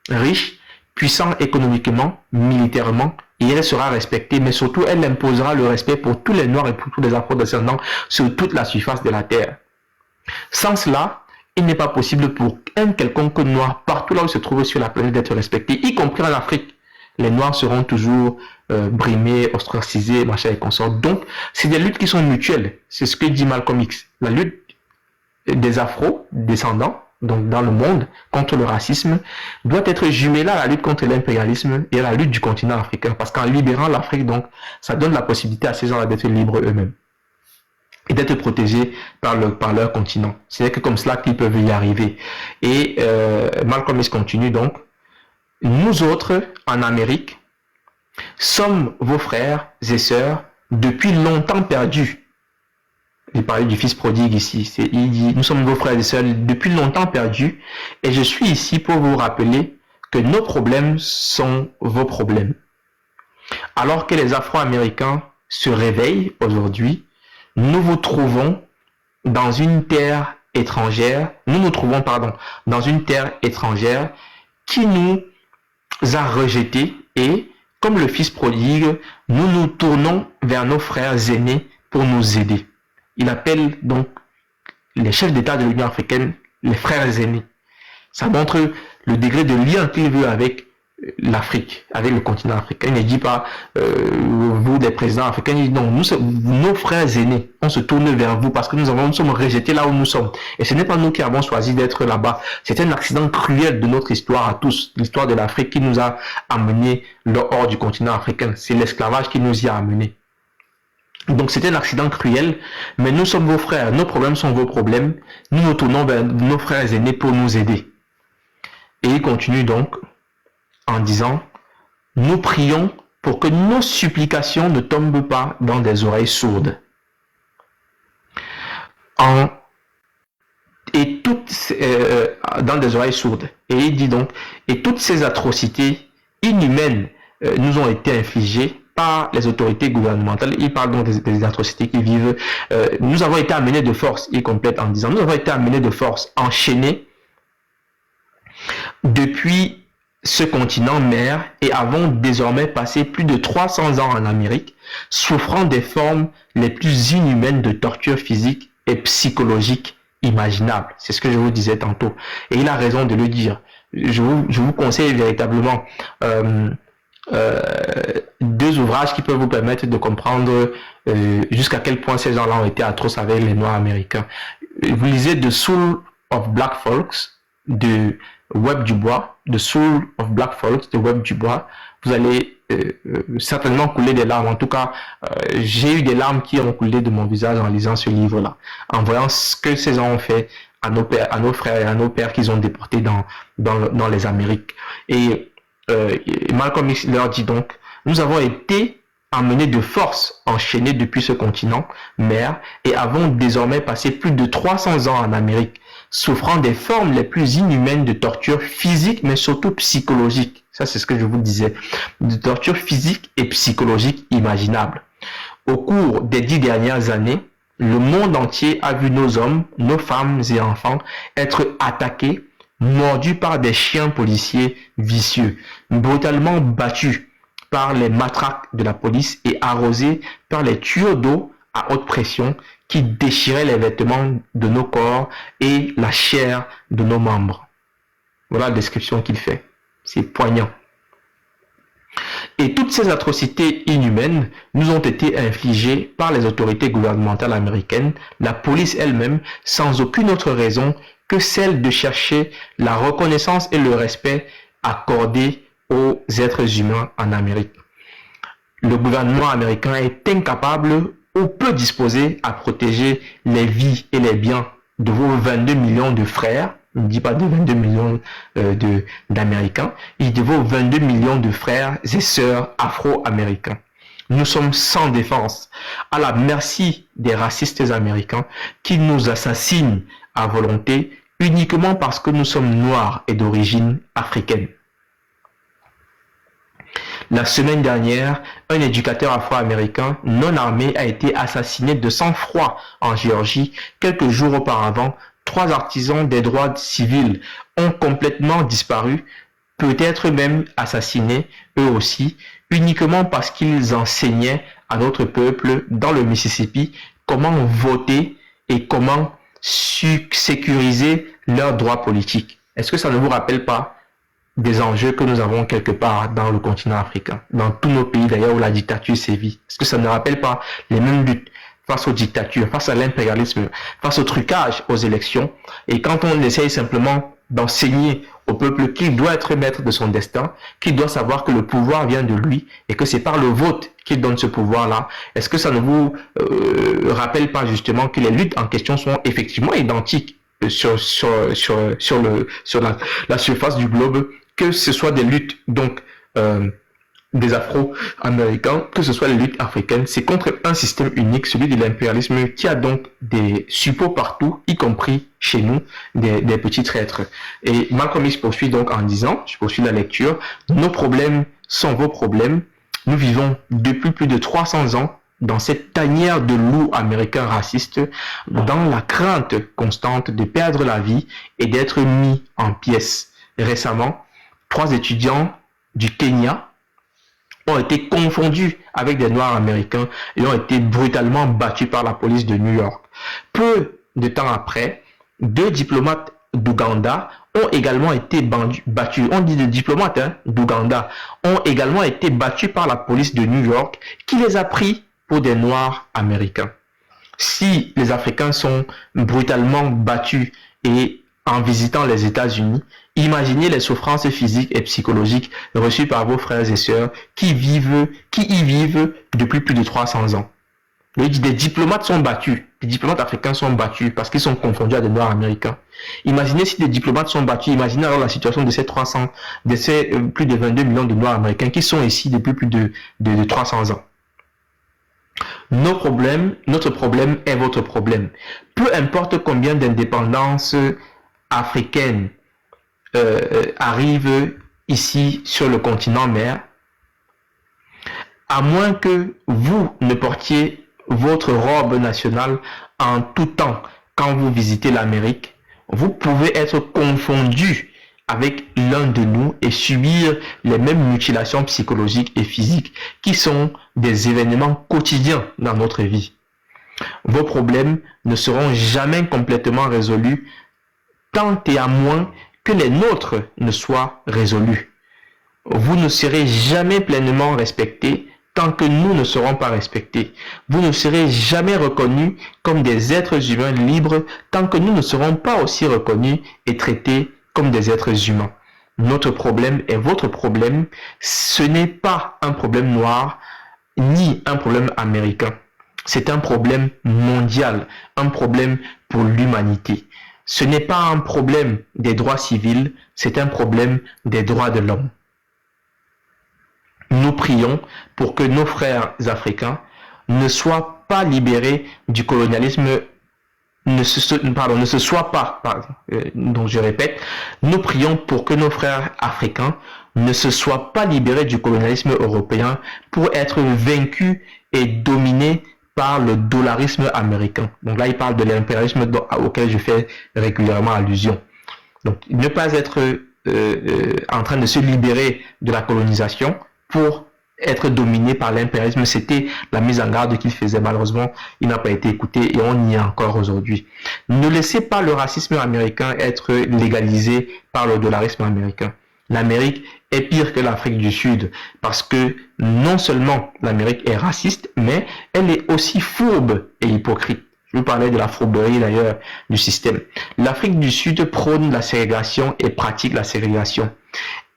riche, puissant économiquement, militairement, et elle sera respectée, mais surtout elle imposera le respect pour tous les Noirs et pour tous les Afro-descendants sur toute la surface de la Terre. Sans cela, il n'est pas possible pour un quelconque Noir, partout là où il se trouve sur la planète, d'être respecté, y compris en Afrique. Les Noirs seront toujours brimés, ostracisés, machin et consorts. Donc, c'est des luttes qui sont mutuelles. C'est ce que dit Malcolm X. La lutte des Afro-descendants, donc dans le monde, contre le racisme, doit être jumelée à la lutte contre l'impérialisme et à la lutte du continent africain. Parce qu'en libérant l'Afrique, donc, ça donne la possibilité à ces gens-là d'être libres eux-mêmes et d'être protégés par leur continent. C'est que comme cela qu'ils peuvent y arriver. Et Malcolm X continue donc. Nous autres, en Amérique, sommes vos frères et sœurs depuis longtemps perdus. Il parlait du fils prodigue ici. Il dit, nous sommes vos frères et sœurs depuis longtemps perdus. Et je suis ici pour vous rappeler que nos problèmes sont vos problèmes. Alors que les Afro-Américains se réveillent aujourd'hui, nous nous trouvons dans une terre étrangère. Dans une terre étrangère qui nous a rejetés et, comme le fils prodigue, nous nous tournons vers nos frères aînés pour nous aider. Il appelle donc les chefs d'État de l'Union africaine les frères aînés. Ça montre le degré de lien qu'il veut avec l'Afrique, avec le continent africain. Il ne dit pas vous des présidents africains, il dit non, nous nos frères aînés, on se tourne vers vous parce que nous sommes rejetés là où nous sommes. Et ce n'est pas nous qui avons choisi d'être là-bas. C'est un accident cruel de notre histoire à tous, l'histoire de l'Afrique qui nous a amenés hors du continent africain. C'est l'esclavage qui nous y a amenés. Donc c'est un accident cruel, mais nous sommes vos frères, nos problèmes sont vos problèmes, nous nous tournons vers nos frères aînés pour nous aider. Et il continue donc en disant, nous prions pour que nos supplications ne tombent pas dans des oreilles sourdes. Dans des oreilles sourdes. Et il dit donc, et toutes ces atrocités inhumaines nous ont été infligées par les autorités gouvernementales. Il parle donc des atrocités qui vivent. Nous avons été amenés de force, il complète en disant, nous avons été amenés de force, enchaînés depuis ce continent mère et avons désormais passé plus de 300 ans en Amérique, souffrant des formes les plus inhumaines de torture physique et psychologique imaginables. C'est ce que je vous disais tantôt. Et il a raison de le dire. Je vous conseille véritablement deux ouvrages qui peuvent vous permettre de comprendre jusqu'à quel point ces gens-là ont été atroces avec les Noirs américains. Vous lisez The Soul of Black Folks de Webb Dubois, The Soul of Black Folks de Webb Dubois. Vous allez certainement couler des larmes. En tout cas, j'ai eu des larmes qui ont coulé de mon visage en lisant ce livre-là, en voyant ce que ces gens ont fait à nos frères et à nos pères qu'ils ont déportés dans les Amériques. Et Malcolm X leur dit donc, nous avons été emmenés de force, enchaînés depuis ce continent mère, et avons désormais passé plus de 300 ans en Amérique, souffrant des formes les plus inhumaines de torture physique, mais surtout psychologique. Ça, c'est ce que je vous disais. De torture physique et psychologique imaginables. Au cours des 10 dernières années, le monde entier a vu nos hommes, nos femmes et enfants être attaqués, mordus par des chiens policiers vicieux, brutalement battus par les matraques de la police et arrosés par les tuyaux d'eau à haute pression qui déchiraient les vêtements de nos corps et la chair de nos membres. Voilà la description qu'il fait. C'est poignant. Et toutes ces atrocités inhumaines nous ont été infligées par les autorités gouvernementales américaines, la police elle-même, sans aucune autre raison que celle de chercher la reconnaissance et le respect accordés aux êtres humains en Amérique. Le gouvernement américain est incapable ou peu disposé à protéger les vies et les biens de vos 22 millions de frères. Il ne dit pas de 22 millions d'Américains, il dit de vos 22 millions de frères et sœurs afro-américains. Nous sommes sans défense, à la merci des racistes américains qui nous assassinent à volonté uniquement parce que nous sommes noirs et d'origine africaine. La semaine dernière, un éducateur afro-américain non armé a été assassiné de sang-froid en Géorgie. Quelques jours auparavant, 3 artisans des droits civils ont complètement disparu, peut-être même assassinés eux aussi, uniquement parce qu'ils enseignaient à notre peuple dans le Mississippi comment voter et comment sécuriser leurs droits politiques. Est-ce que ça ne vous rappelle pas des enjeux que nous avons quelque part dans le continent africain, dans tous nos pays d'ailleurs où la dictature sévit? Est-ce que ça ne rappelle pas les mêmes luttes face aux dictatures, face à l'impérialisme, face au trucage aux élections? Et quand on essaye simplement d'enseigner au peuple qu'il doit être maître de son destin, qu'il doit savoir que le pouvoir vient de lui et que c'est par le vote qu'il donne ce pouvoir-là, est-ce que ça ne vous rappelle pas justement que les luttes en question sont effectivement identiques sur la surface du globe, que ce soit des luttes donc des Afro-Américains, que ce soit les luttes africaines, c'est contre un système unique, celui de l'impérialisme, qui a donc des suppôts partout, y compris chez nous, des petits traîtres. Et Malcolm X poursuit donc en disant, je poursuis la lecture, nos problèmes sont vos problèmes. Nous vivons depuis plus de 300 ans dans cette tanière de loups américains racistes, dans la crainte constante de perdre la vie et d'être mis en pièces. Récemment, 3 étudiants du Kenya ont été confondus avec des Noirs américains et ont été brutalement battus par la police de New York. Peu de temps après, 2 diplomates d'Ouganda ont également été battus. On dit des diplomates d'Ouganda ont également été battus par la police de New York qui les a pris pour des Noirs américains. Si les Africains sont brutalement battus et en visitant les États-Unis, imaginez les souffrances physiques et psychologiques reçues par vos frères et sœurs qui y vivent depuis plus de 300 ans. Des diplomates sont battus, des diplomates africains sont battus parce qu'ils sont confondus à des Noirs américains. Imaginez si des diplomates sont battus, imaginez alors la situation de ces plus de 22 millions de Noirs américains qui sont ici depuis plus de 300 ans. Notre problème est votre problème. Peu importe combien d'indépendances africaines arrivent ici sur le continent mère, à moins que vous ne portiez votre robe nationale en tout temps quand vous visitez l'Amérique, vous pouvez être confondu avec l'un de nous et subir les mêmes mutilations psychologiques et physiques qui sont des événements quotidiens dans notre vie. Vos problèmes ne seront jamais complètement résolus tant et à moins que les nôtres ne soient résolus. Vous ne serez jamais pleinement respectés tant que nous ne serons pas respectés. Vous ne serez jamais reconnus comme des êtres humains libres tant que nous ne serons pas aussi reconnus et traités comme des êtres humains. Notre problème est votre problème. Ce n'est pas un problème noir ni un problème américain. C'est un problème mondial, un problème pour l'humanité. Ce n'est pas un problème des droits civils, c'est un problème des droits de l'homme. Nous prions pour que nos frères africains ne soient pas libérés du colonialisme, donc je répète, nous prions pour que nos frères africains ne se soient pas libérés du colonialisme européen pour être vaincus et dominés par le dollarisme américain. Donc là, il parle de l'impérialisme auquel je fais régulièrement allusion. Donc, ne pas être en train de se libérer de la colonisation pour être dominé par l'impérialisme, c'était la mise en garde qu'il faisait. Malheureusement, il n'a pas été écouté et on y est encore aujourd'hui. Ne laissez pas le racisme américain être légalisé par le dollarisme américain. L'Amérique est pire que l'Afrique du Sud parce que non seulement l'Amérique est raciste, mais elle est aussi fourbe et hypocrite. Je vous parlais de la fourberie d'ailleurs du système. L'Afrique du Sud prône la ségrégation et pratique la ségrégation.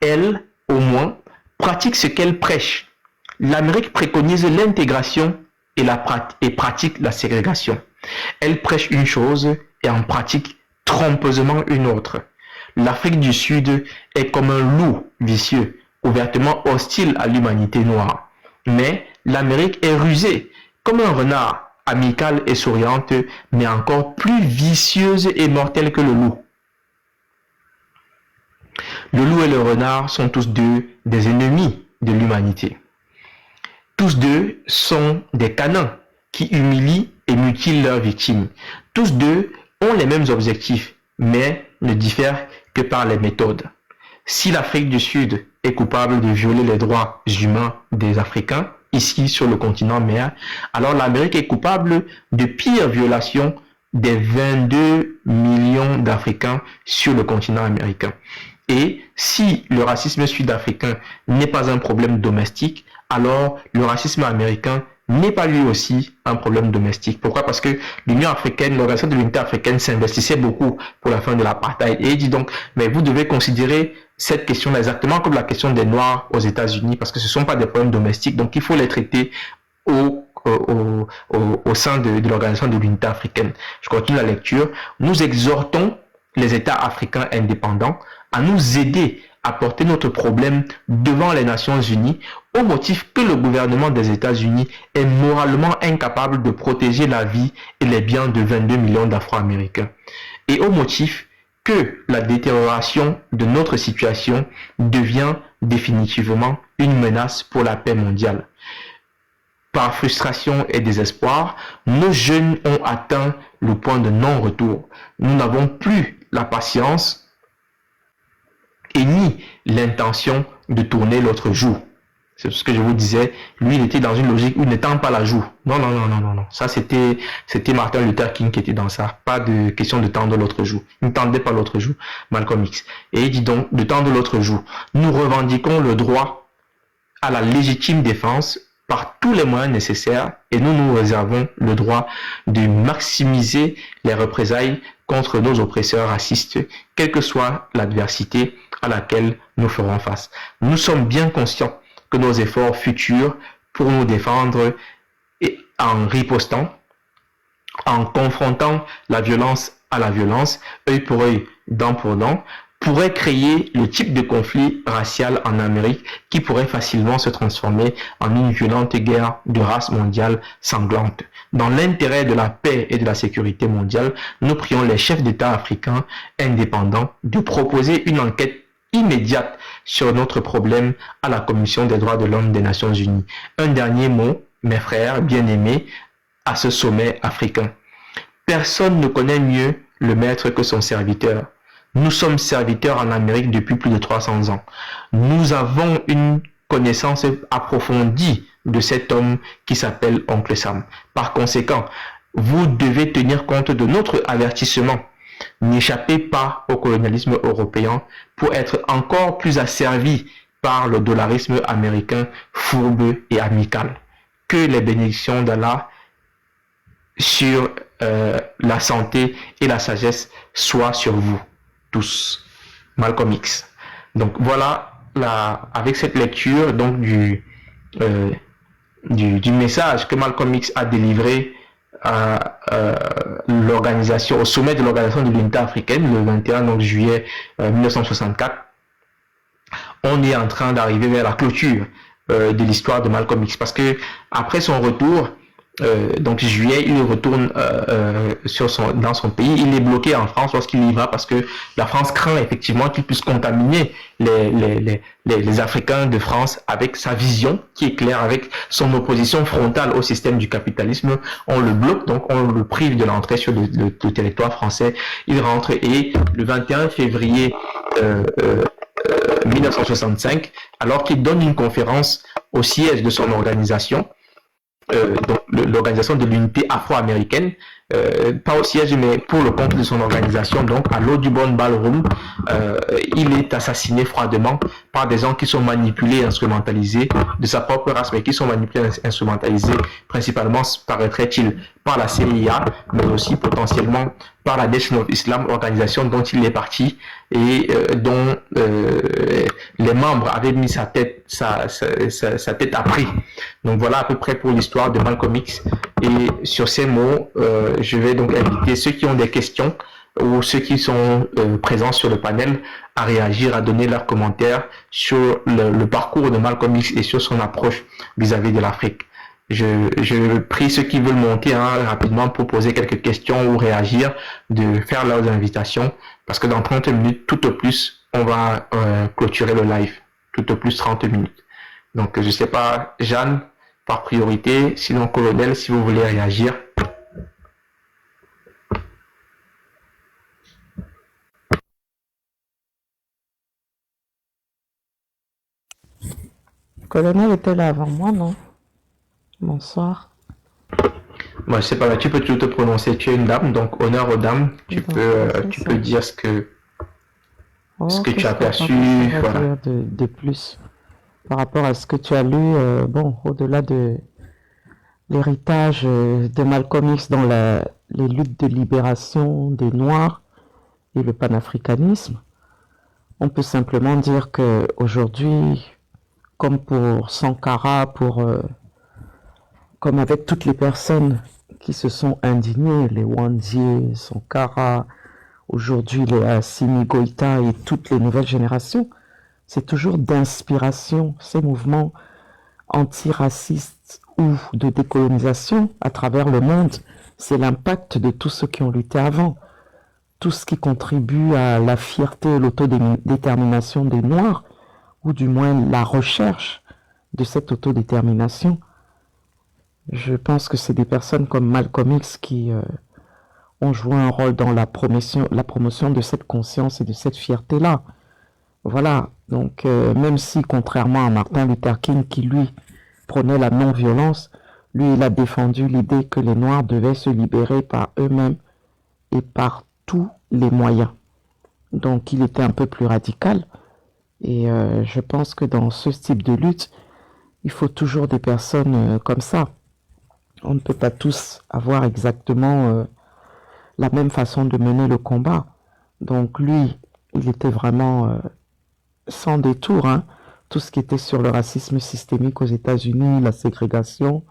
Elle, au moins, pratique ce qu'elle prêche. L'Amérique préconise l'intégration et pratique la ségrégation. Elle prêche une chose et en pratique trompeusement une autre. L'Afrique du Sud est comme un loup vicieux, ouvertement hostile à l'humanité noire. Mais l'Amérique est rusée, comme un renard, amicale et souriante, mais encore plus vicieuse et mortelle que le loup. Le loup et le renard sont tous deux des ennemis de l'humanité. Tous deux sont des canins qui humilient et mutilent leurs victimes. Tous deux ont les mêmes objectifs, mais ne diffèrent que par les méthodes. Si l'Afrique du Sud est coupable de violer les droits humains des Africains, ici sur le continent mère, alors l'Amérique est coupable de pires violations des 22 millions d'Africains sur le continent américain. Et si le racisme sud-africain n'est pas un problème domestique, alors le racisme américain n'est pas lui aussi un problème domestique. Pourquoi? Parce que l'Union africaine, l'Organisation de l'Unité africaine s'investissait beaucoup pour la fin de l'apartheid. Et il dit donc, mais vous devez considérer cette question-là exactement comme la question des Noirs aux États-Unis, parce que ce ne sont pas des problèmes domestiques, donc il faut les traiter au sein de l'Organisation de l'Unité africaine. Je continue la lecture. Nous exhortons les États africains indépendants à nous aider à porter notre problème devant les Nations Unies au motif que le gouvernement des États-Unis est moralement incapable de protéger la vie et les biens de 22 millions d'Afro-Américains et au motif que la détérioration de notre situation devient définitivement une menace pour la paix mondiale. Par frustration et désespoir, nos jeunes ont atteint le point de non-retour. Nous n'avons plus la patience et ni l'intention de tourner l'autre jour. C'est ce que je vous disais. Lui, il était dans une logique où il ne tend pas la joue. Non, non, non, non, non, non. Ça, c'était Martin Luther King qui était dans ça. Pas de question de tendre l'autre joue. Il ne tendait pas l'autre joue, Malcolm X. Et il dit donc de tendre l'autre joue. Nous revendiquons le droit à la légitime défense par tous les moyens nécessaires et nous nous réservons le droit de maximiser les représailles contre nos oppresseurs racistes, quelle que soit l'adversité à laquelle nous ferons face. Nous sommes bien conscients que nos efforts futurs pour nous défendre et en ripostant, en confrontant la violence à la violence, œil pour œil, dent pour dent, pourrait créer le type de conflit racial en Amérique qui pourrait facilement se transformer en une violente guerre de race mondiale sanglante. Dans l'intérêt de la paix et de la sécurité mondiale, nous prions les chefs d'État africains indépendants de proposer une enquête immédiate sur notre problème à la Commission des droits de l'homme des Nations Unies. Un dernier mot, mes frères bien-aimés, à ce sommet africain. Personne ne connaît mieux le maître que son serviteur. Nous sommes serviteurs en Amérique depuis plus de 300 ans. Nous avons une connaissance approfondie de cet homme qui s'appelle Oncle Sam. Par conséquent, vous devez tenir compte de notre avertissement. N'échappez pas au colonialisme européen pour être encore plus asservis par le dollarisme américain fourbe et amical. Que les bénédictions d'Allah sur la santé et la sagesse soient sur vous tous. Malcolm X. Donc voilà, avec cette lecture donc du message que Malcolm X a délivré à l'organisation, au sommet de l'organisation de l'unité africaine, le 21 donc, juillet 1964, on est en train d'arriver vers la clôture de l'histoire de Malcolm X, parce que après son retour, donc juillet, il retourne dans son pays. Il est bloqué en France lorsqu'il y va parce que la France craint effectivement qu'il puisse contaminer les Africains de France avec sa vision qui est claire, avec son opposition frontale au système du capitalisme. On le bloque, donc on le prive de l'entrée sur le territoire français. Il rentre et le 21 février 1965, alors qu'il donne une conférence au siège de son organisation, donc l'organisation de l'unité afro-américaine, pas au siège mais pour le compte de son organisation, donc à l'Audubon Ballroom, il est assassiné froidement par des gens qui sont manipulés et instrumentalisés de sa propre race, mais qui sont manipulés et instrumentalisés principalement, paraîtrait-il, par la CIA, mais aussi potentiellement par la Nation of Islam, organisation dont il est parti et dont les membres avaient mis sa tête à prix. Donc voilà à peu près pour l'histoire de Malcolm X. Et sur ces mots, je vais donc inviter ceux qui ont des questions ou ceux qui sont présents sur le panel à réagir, à donner leurs commentaires sur le parcours de Malcolm X et sur son approche vis-à-vis de l'Afrique. Je prie ceux qui veulent monter rapidement pour poser quelques questions ou réagir, de faire leurs invitations, parce que dans 30 minutes, tout au plus, on va clôturer le live. Tout au plus 30 minutes. Donc, je sais pas, Jeanne, par priorité, sinon colonel, si vous voulez réagir. Colonel était là avant moi, non? Bonsoir. Moi, je sais pas, tu peux toujours te prononcer. Tu es une dame, donc honneur aux dames. Tu peux dire ce que tu as perçu. Voilà. De plus par rapport à ce que tu as lu, bon, au-delà de l'héritage de Malcolm X dans les luttes de libération des Noirs et le panafricanisme, on peut simplement dire que aujourd'hui, comme pour Sankara, comme avec toutes les personnes qui se sont indignées, les Wandier, Sankara, aujourd'hui les Assimi Goïta et toutes les nouvelles générations, c'est toujours d'inspiration, ces mouvements antiracistes ou de décolonisation à travers le monde. C'est l'impact de tous ceux qui ont lutté avant, tout ce qui contribue à la fierté et l'autodétermination des Noirs, ou du moins la recherche de cette autodétermination. Je pense que c'est des personnes comme Malcolm X qui ont joué un rôle dans la promotion de cette conscience et de cette fierté-là. voilà. Donc, même si, contrairement à Martin Luther King, qui lui prônait la non-violence, lui, il a défendu l'idée que les Noirs devaient se libérer par eux-mêmes et par tous les moyens. Donc, il était un peu plus radical. Et je pense que dans ce type de lutte, il faut toujours des personnes comme ça. On ne peut pas tous avoir exactement la même façon de mener le combat. Donc lui, il était vraiment sans détour, hein. Tout ce qui était sur le racisme systémique aux États-Unis, la ségrégation,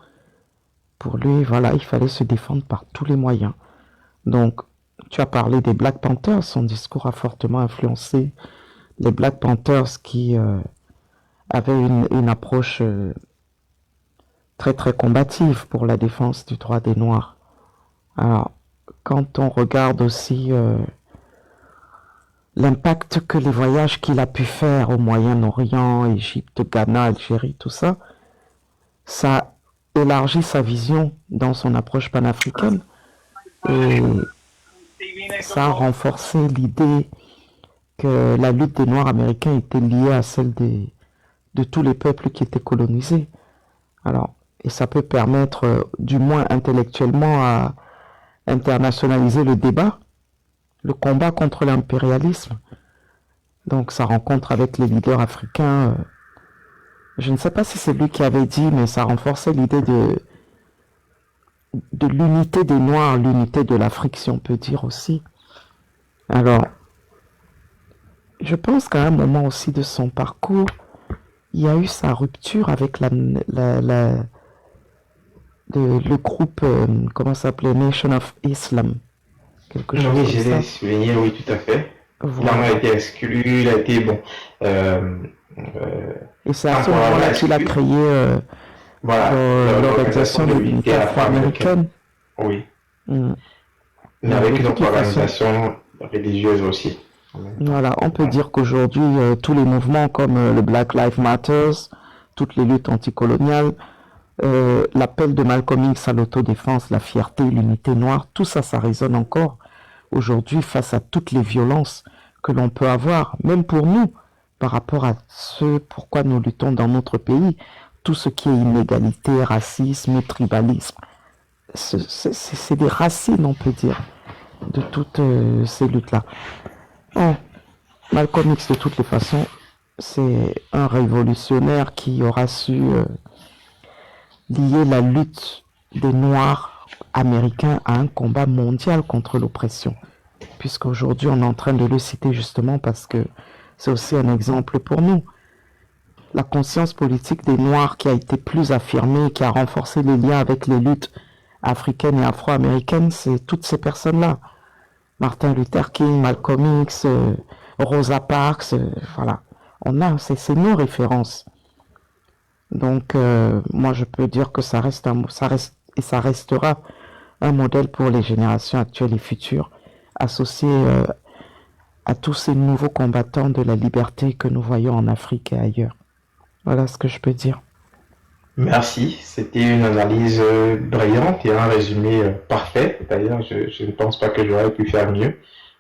pour lui, voilà, il fallait se défendre par tous les moyens. Donc, tu as parlé des Black Panthers, son discours a fortement influencé les Black Panthers qui avaient une approche très très combative pour la défense du droit des Noirs. Alors, quand on regarde aussi l'impact que les voyages qu'il a pu faire au Moyen-Orient, Égypte, Ghana, Algérie, tout ça, ça élargit sa vision dans son approche panafricaine et ça a renforcé l'idée que la lutte des Noirs américains était liée à celle de tous les peuples qui étaient colonisés. Alors, et ça peut permettre, du moins intellectuellement, à internationaliser le débat, le combat contre l'impérialisme. Donc, sa rencontre avec les leaders africains, je ne sais pas si c'est lui qui avait dit, mais ça renforçait l'idée de l'unité des Noirs, l'unité de l'Afrique, si on peut dire aussi. Alors, je pense qu'à un moment aussi de son parcours, il y a eu sa rupture avec le groupe, comment ça s'appelait, Nation of Islam. Quelque chose oui, je l'ai souligné, oui, tout à fait. Voilà. Il a été exclu, il a été, bon... et c'est à ce moment-là qu'il a créé voilà, l'organisation de l'unité afro-américaine. Oui. Mais avec une autre organisation religieuse aussi. Voilà, on peut dire qu'aujourd'hui, tous les mouvements comme le Black Lives Matter, toutes les luttes anticoloniales, l'appel de Malcolm X à l'autodéfense, la fierté, l'unité noire, tout ça, ça résonne encore aujourd'hui face à toutes les violences que l'on peut avoir, même pour nous, par rapport à ce pourquoi nous luttons dans notre pays, tout ce qui est inégalité, racisme, tribalisme, c'est des racines, on peut dire, de toutes ces luttes-là. Oh, Malcolm X, de toutes les façons, c'est un révolutionnaire qui aura su lier la lutte des Noirs américains à un combat mondial contre l'oppression. Puisqu'aujourd'hui, on est en train de le citer justement parce que c'est aussi un exemple pour nous. La conscience politique des Noirs qui a été plus affirmée, qui a renforcé les liens avec les luttes africaines et afro-américaines, c'est toutes ces personnes-là. Martin Luther King, Malcolm X, Rosa Parks, voilà. C'est nos références. Donc, moi, je peux dire que ça restera un modèle pour les générations actuelles et futures, associé à tous ces nouveaux combattants de la liberté que nous voyons en Afrique et ailleurs. Voilà ce que je peux dire. Merci, c'était une analyse brillante et un résumé parfait. D'ailleurs, je ne pense pas que j'aurais pu faire mieux.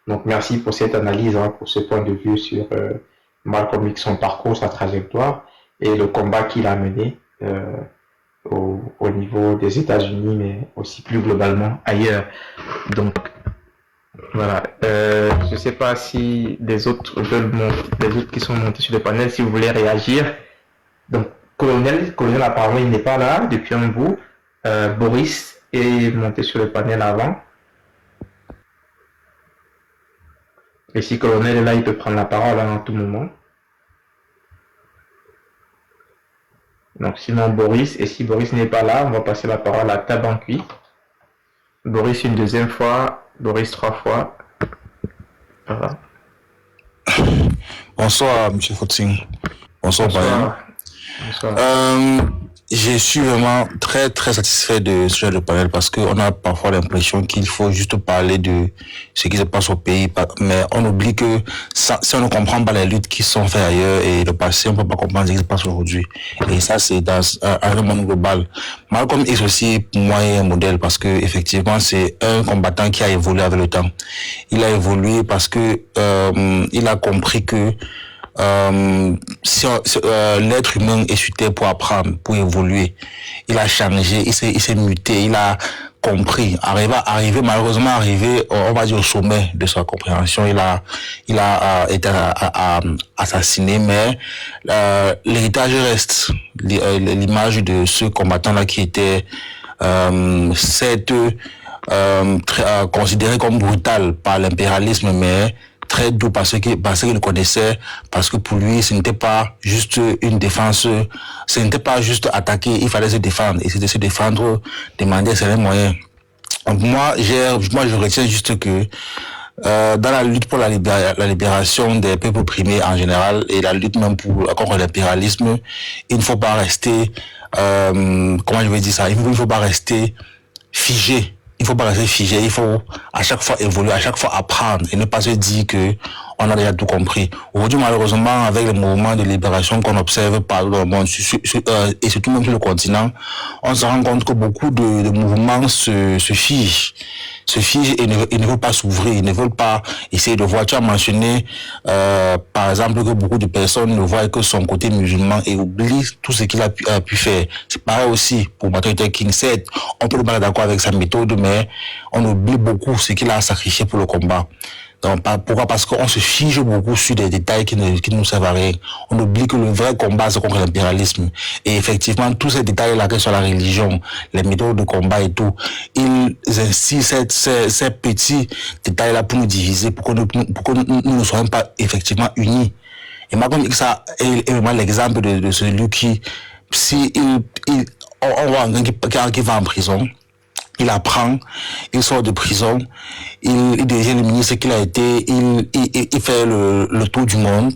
Donc, merci pour cette analyse, pour ce point de vue sur Malcolm X, son parcours, sa trajectoire et le combat qu'il a mené au niveau des États-Unis, mais aussi plus globalement ailleurs. Donc, voilà. Je ne sais pas si des autres qui sont montés sur le panel, si vous voulez réagir. Donc, Colonel apparemment il n'est pas là depuis un bout. Boris est monté sur le panel avant. Et si Colonel est là, il peut prendre la parole à tout moment. Donc sinon Boris, et si Boris n'est pas là, on va passer la parole à Tabankui. Boris une deuxième fois, Boris 3 fois. Voilà. Bonsoir M. Footing. Bonsoir. Bonsoir. Je suis vraiment très très satisfait de ce genre de panel parce qu'on a parfois l'impression qu'il faut juste parler de ce qui se passe au pays, mais on oublie que si on ne comprend pas les luttes qui sont faites ailleurs et le passé, on ne peut pas comprendre ce qui se passe aujourd'hui. Et ça, c'est dans un monde global. Malcolm X aussi, pour moi, est un modèle parce que effectivement, c'est un combattant qui a évolué avec le temps. Il a évolué parce que il a compris que l'être humain est sur Terre pour apprendre, pour évoluer. Il a changé, il s'est muté, il a compris. Malheureusement arrivé, on va dire au sommet de sa compréhension, il a été assassiné, mais l'héritage reste. L'image de ce combattant-là qui était considéré comme brutal par l'impérialisme, mais très doux parce qu'il le connaissait, parce que pour lui, ce n'était pas juste une défense, ce n'était pas juste attaquer, il fallait se défendre, et c'était se défendre, demander certains moyens. Donc moi, je retiens juste que dans la lutte pour la libération des peuples opprimés en général, et la lutte même contre l'impérialisme, il ne faut pas rester, comment je vais dire ça, il ne faut pas rester figé. Il faut pas rester figé, il faut à chaque fois évoluer, à chaque fois apprendre et ne pas se dire que on a déjà tout compris. Aujourd'hui, malheureusement, avec les mouvements de libération qu'on observe partout dans le monde, et surtout même sur le continent, on se rend compte que beaucoup de mouvements se figent et ne veulent pas s'ouvrir, ils ne veulent pas essayer de voir. Tu as mentionné, par exemple, que beaucoup de personnes ne voient que son côté musulman et oublient tout ce qu'il a pu faire. C'est pareil aussi pour Martin Luther King. On peut le mettre d'accord avec sa méthode, mais on oublie beaucoup ce qu'il a sacrifié pour le combat. Donc, pourquoi? Parce qu'on se fige beaucoup sur des détails qui ne nous servent à rien. On oublie que le vrai combat, c'est contre l'impérialisme. Et effectivement, tous ces détails-là, que sur la religion, les méthodes de combat et tout, ils insistent ces petits détails-là pour nous diviser, pour que nous ne soyons pas effectivement unis. Et Malcolm X est vraiment l'exemple de celui qui, on voit quelqu'un qui va en prison, il apprend, il sort de prison, il devient le ministre qu'il a été, il fait le tour du monde.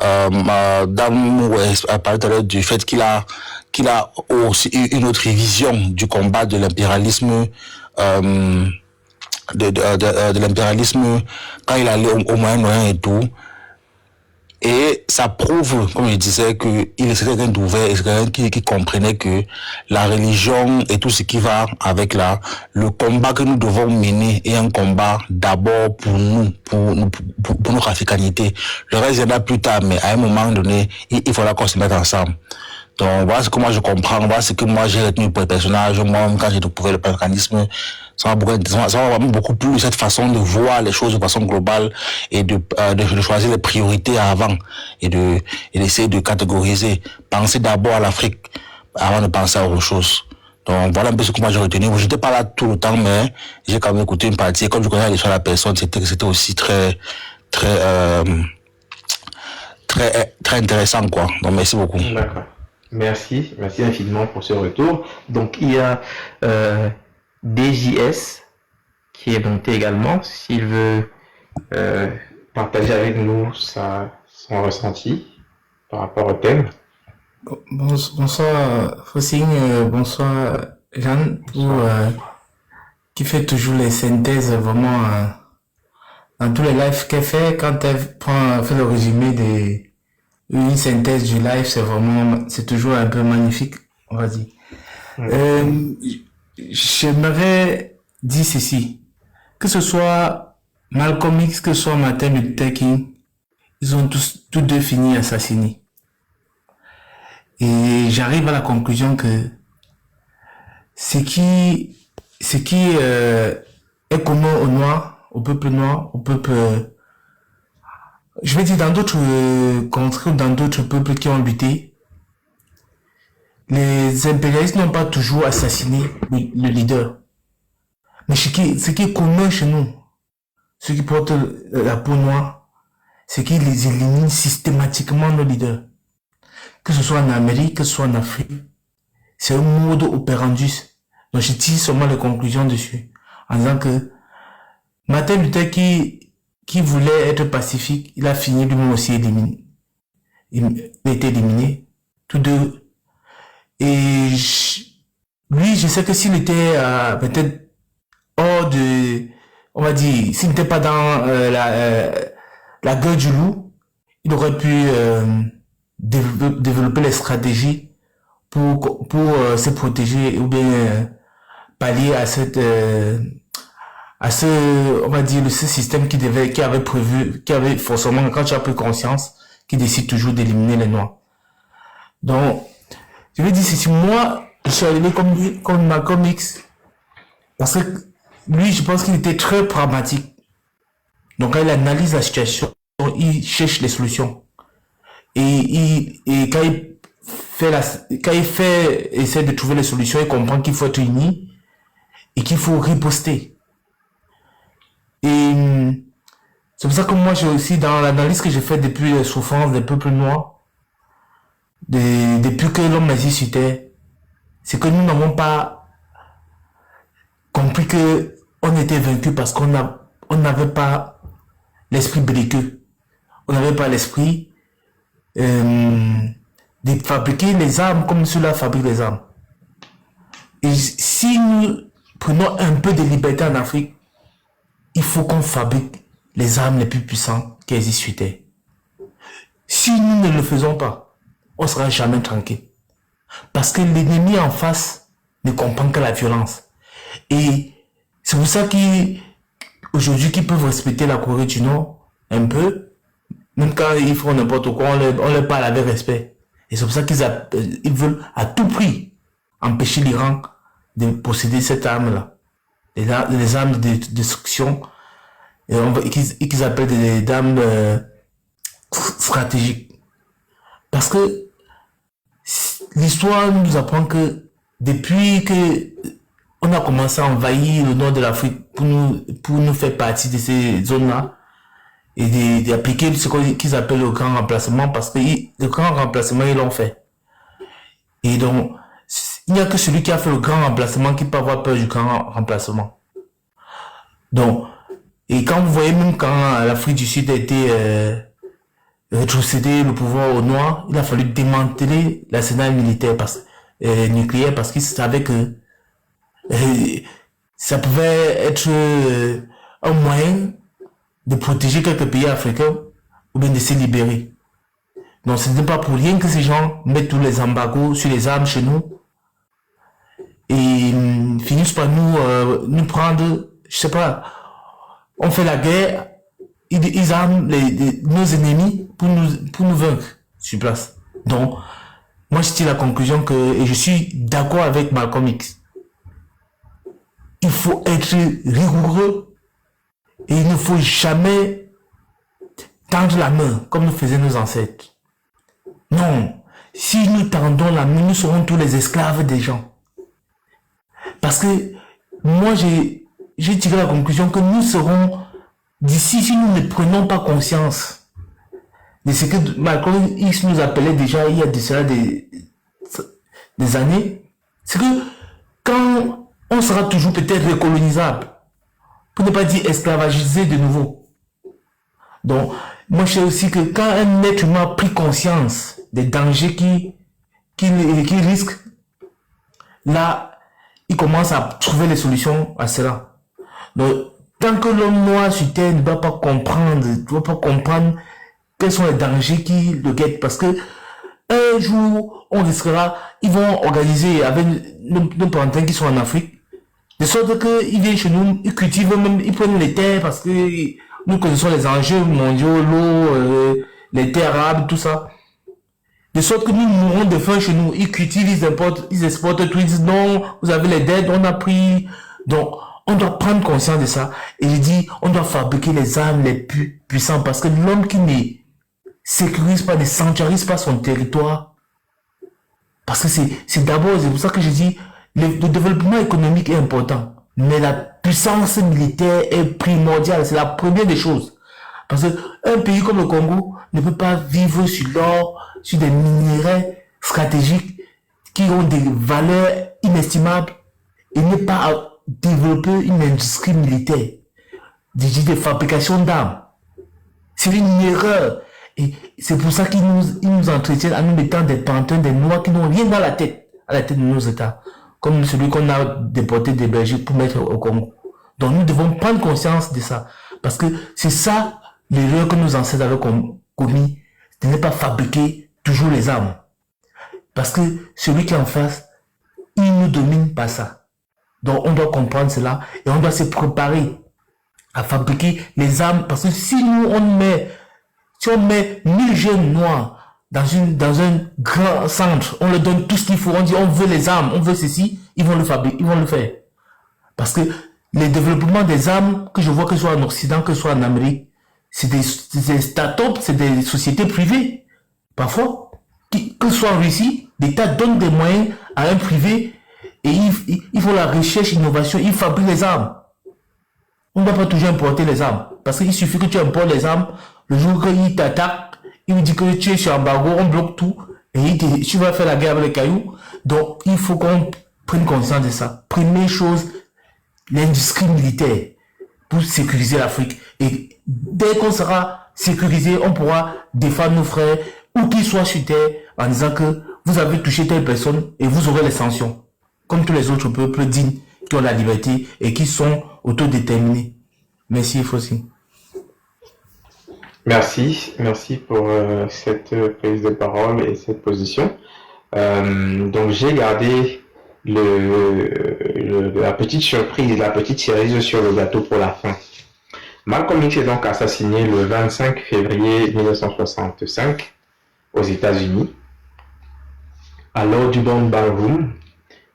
On parlait tout à l'heure du fait qu'il a aussi une autre vision du combat de l'impérialisme, de l'impérialisme quand il allait au Moyen-Orient et tout. Et ça prouve, comme je disais, qu'il est quelqu'un d'ouvert et c'est quelqu'un qui comprenait que la religion et tout ce qui va avec le combat que nous devons mener est un combat d'abord pour nous, pour notre africanité. Le reste viendra plus tard, mais à un moment donné, il faudra qu'on se mette ensemble. Donc, voilà ce que moi je comprends, voilà ce que moi j'ai retenu pour le personnage. Moi, quand j'ai découvert le panafricanisme, ça m'a vraiment beaucoup plu, cette façon de voir les choses de façon globale et de choisir les priorités avant et d'essayer de catégoriser. Penser d'abord à l'Afrique avant de penser à autre chose. Donc, voilà un peu ce que moi j'ai retenu. Je n'étais pas là tout le temps, mais j'ai quand même écouté une partie. Et comme je connais l'histoire de la personne, c'était aussi très intéressant, quoi. Donc, merci beaucoup. D'accord. Merci infiniment pour ce retour. Donc il y a DJS qui est monté également, s'il veut partager avec nous son ressenti par rapport au thème. Bonsoir Fossing, bonsoir Jeanne, qui fait toujours les synthèses vraiment dans tous les lives qu'elle fait. Quand elle fait le résumé une synthèse du live, c'est toujours un peu magnifique, on va dire. J'aimerais dire ceci, que ce soit Malcolm X, que ce soit Martin Luther King, ils ont tous deux fini assassinés. Et j'arrive à la conclusion que ce qui est commun aux Noirs, au peuple noir, au peuple, je vais dire dans d'autres contrées, dans d'autres peuples qui ont lutté, les impérialistes n'ont pas toujours assassiné le leader. Mais ce qui est commun chez nous, ceux qui portent la peau noire, c'est qu'ils les éliminent systématiquement nos leaders. Que ce soit en Amérique, que ce soit en Afrique, c'est un mode operandus. Donc je tire seulement les conclusions dessus, en disant que Martin Luther qui voulait être pacifique, il a fini lui-même aussi éliminé. Il a été éliminé, tous deux. Et lui, je sais que s'il était peut-être hors de, on va dire, s'il n'était pas dans la gueule du loup, il aurait pu développer les stratégies pour se protéger ou bien pallier à on va dire, ce système qui avait prévu, qui avait forcément, quand tu as pris conscience qui décide toujours d'éliminer les Noirs. Donc, je veux dire, si moi, je suis arrivé comme Malcolm X, parce que lui, je pense qu'il était très pragmatique. Donc, quand il analyse la situation, il cherche les solutions. Et quand il essaie de trouver les solutions, il comprend qu'il faut être uni et qu'il faut riposter. Et c'est pour ça que moi, j'ai aussi, dans l'analyse que j'ai faite depuis les souffrances des peuples noirs, depuis que l'homme existe sur Terre, c'est que nous n'avons pas compris que on était vaincus parce qu'on n'avait pas l'esprit belliqueux. On n'avait pas l'esprit de fabriquer les armes comme ceux-là fabriquent les armes. Et si nous prenons un peu de liberté en Afrique, il faut qu'on fabrique les armes les plus puissantes qui existent sur Terre. Si nous ne le faisons pas, on ne sera jamais tranquille. Parce que l'ennemi en face ne comprend que la violence. Et c'est pour ça qu'aujourd'hui, qu'ils peuvent respecter la Corée du Nord un peu, même quand ils font n'importe quoi, on leur parle avec respect. Et c'est pour ça qu'ils veulent à tout prix empêcher l'Iran de posséder cette arme-là. Les armes de destruction, qu'ils appellent des armes stratégiques. Parce que l'histoire nous apprend que depuis que on a commencé à envahir le nord de l'Afrique pour nous faire partie de ces zones-là et d'appliquer ce qu'ils appellent le grand remplacement, parce que le grand remplacement, ils l'ont fait. Et donc, il n'y a que celui qui a fait le grand remplacement qui peut avoir peur du grand remplacement. Donc, et quand vous voyez, même quand l'Afrique du Sud a été rétrocédé le pouvoir aux Noirs, il a fallu démanteler l'arsenal militaire nucléaire parce qu'ils savaient que ça pouvait être un moyen de protéger quelques pays africains ou bien de se libérer. Donc ce n'est pas pour rien que ces gens mettent tous les embargos sur les armes chez nous et finissent par nous prendre, je sais pas, on fait la guerre, ils arment nos ennemis pour nous vaincre sur place. Donc, moi je tire la conclusion et je suis d'accord avec Malcolm X. Il faut être rigoureux et il ne faut jamais tendre la main comme le faisaient nos ancêtres. Non, si nous tendons la main, nous serons tous les esclaves des gens. Parce que moi j'ai tiré la conclusion que nous serons d'ici, si nous ne prenons pas conscience de ce que Malcolm X nous appelait déjà il y a de cela des années, c'est que quand on sera toujours peut-être recolonisable, pour ne pas dire esclavagisé de nouveau. Donc, moi je sais aussi que quand un être humain a pris conscience des dangers qu'il risque, là, il commence à trouver les solutions à cela. Donc, tant que l'homme noir sur Terre ne va pas comprendre quels sont les dangers qui le guettent, parce que un jour, on risquera, ils vont organiser avec nos parents qui sont en Afrique, de sorte qu'ils viennent chez nous, ils cultivent même, ils prennent les terres parce que nous connaissons les enjeux mondiaux, l'eau, les terres arables, tout ça. De sorte que nous mourrons de faim chez nous, ils cultivent, ils exportent tout, ils disent non, vous avez les dettes, on a pris. Donc, on doit prendre conscience de ça. Et je dis, on doit fabriquer les armes les plus puissantes parce que l'homme qui ne sécurise pas, ne sanctuarise pas son territoire, parce que c'est d'abord, c'est pour ça que je dis, le développement économique est important, mais la puissance militaire est primordiale, c'est la première des choses. Parce qu'un pays comme le Congo ne peut pas vivre sur l'or, sur des minéraux stratégiques qui ont des valeurs inestimables et ne pas développer une industrie militaire, de fabrication d'armes. C'est une erreur. Et c'est pour ça qu'ils nous entretiennent en nous mettant des pantins, des noirs qui n'ont rien dans la tête, à la tête de nos États. Comme celui qu'on a déporté des Belgiques pour mettre au Congo. Donc nous devons prendre conscience de ça. Parce que c'est ça l'erreur que nos ancêtres avaient commis, de ne pas fabriquer toujours les armes. Parce que celui qui est en face, il ne domine pas ça. Donc on doit comprendre cela et on doit se préparer à fabriquer les armes. Parce que si nous on met Si on met 1000 jeunes noirs dans un grand centre, on leur donne tout ce qu'il faut, on dit on veut les armes, on veut ceci, ils vont le fabriquer, ils vont le faire. Parce que les développements des armes, que je vois que ce soit en Occident, que ce soit en Amérique, c'est des start-up, c'est des sociétés privées. Parfois, que ce soit en Russie, l'État donne des moyens à un privé et ils font la recherche, innovation, ils fabriquent les armes. On ne va pas toujours importer les armes. Parce qu'il suffit que tu importes les armes, le jour qu'il t'attaque, il me dit que tu es sur embargo, on bloque tout, et tu vas faire la guerre avec les cailloux. Donc, il faut qu'on prenne conscience de ça. Première chose, l'industrie militaire pour sécuriser l'Afrique. Et dès qu'on sera sécurisé, on pourra défendre nos frères, où qu'ils soient sur terre, en disant que vous avez touché telle personne et vous aurez les sanctions. Comme tous les autres peuples dignes qui ont la liberté et qui sont autodéterminés. Merci, Fossi. Merci pour cette prise de parole et cette position. Donc j'ai gardé la petite surprise, la petite cerise sur le gâteau pour la fin. Malcolm X est donc assassiné le 25 février 1965 aux États-Unis, à l'Audubon Ballroom,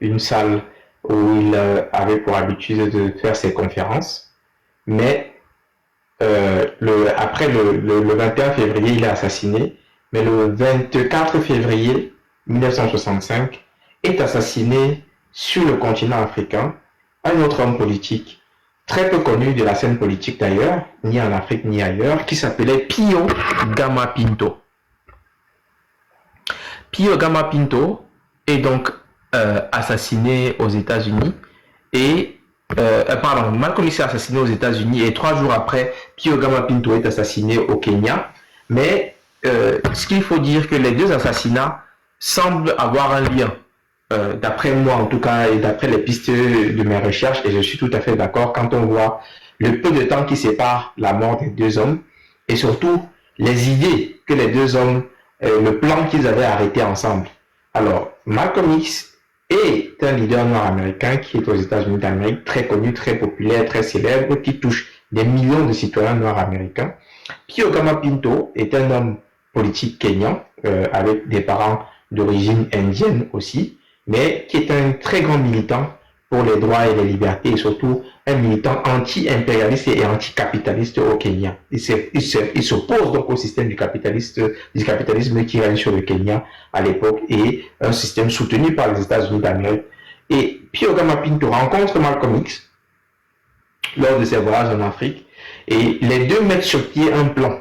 une salle où il avait pour habitude de faire ses conférences. Mais après le 21 février, il est assassiné. Mais le 24 février 1965 est assassiné sur le continent africain un autre homme politique, très peu connu de la scène politique d'ailleurs, ni en Afrique ni ailleurs, qui s'appelait Pio Gama Pinto. Pio Gama Pinto est donc assassiné aux États-Unis et Malcolm X est assassiné aux États-Unis et 3 jours après, Pio Gama Pinto est assassiné au Kenya. Mais ce qu'il faut dire que les deux assassinats semblent avoir un lien. D'après moi en tout cas et d'après les pistes de mes recherches, et je suis tout à fait d'accord quand on voit le peu de temps qui sépare la mort des deux hommes et surtout les idées que les deux hommes, le plan qu'ils avaient arrêté ensemble. Alors, Malcolm X est un leader nord-américain qui est aux États-Unis d'Amérique, très connu, très populaire, très célèbre, qui touche des millions de citoyens nord-américains. Pio Gama Pinto est un homme politique kényan, avec des parents d'origine indienne aussi, mais qui est un très grand militant pour les droits et les libertés, et surtout un militant anti-impérialiste et anti-capitaliste au Kenya. Il s'oppose donc au système du capitalisme qui règne sur le Kenya à l'époque, et un système soutenu par les États-Unis d'Amérique. Et Pio Gama Pinto rencontre Malcolm X lors de ses voyages en Afrique, et les deux mettent sur pied un plan.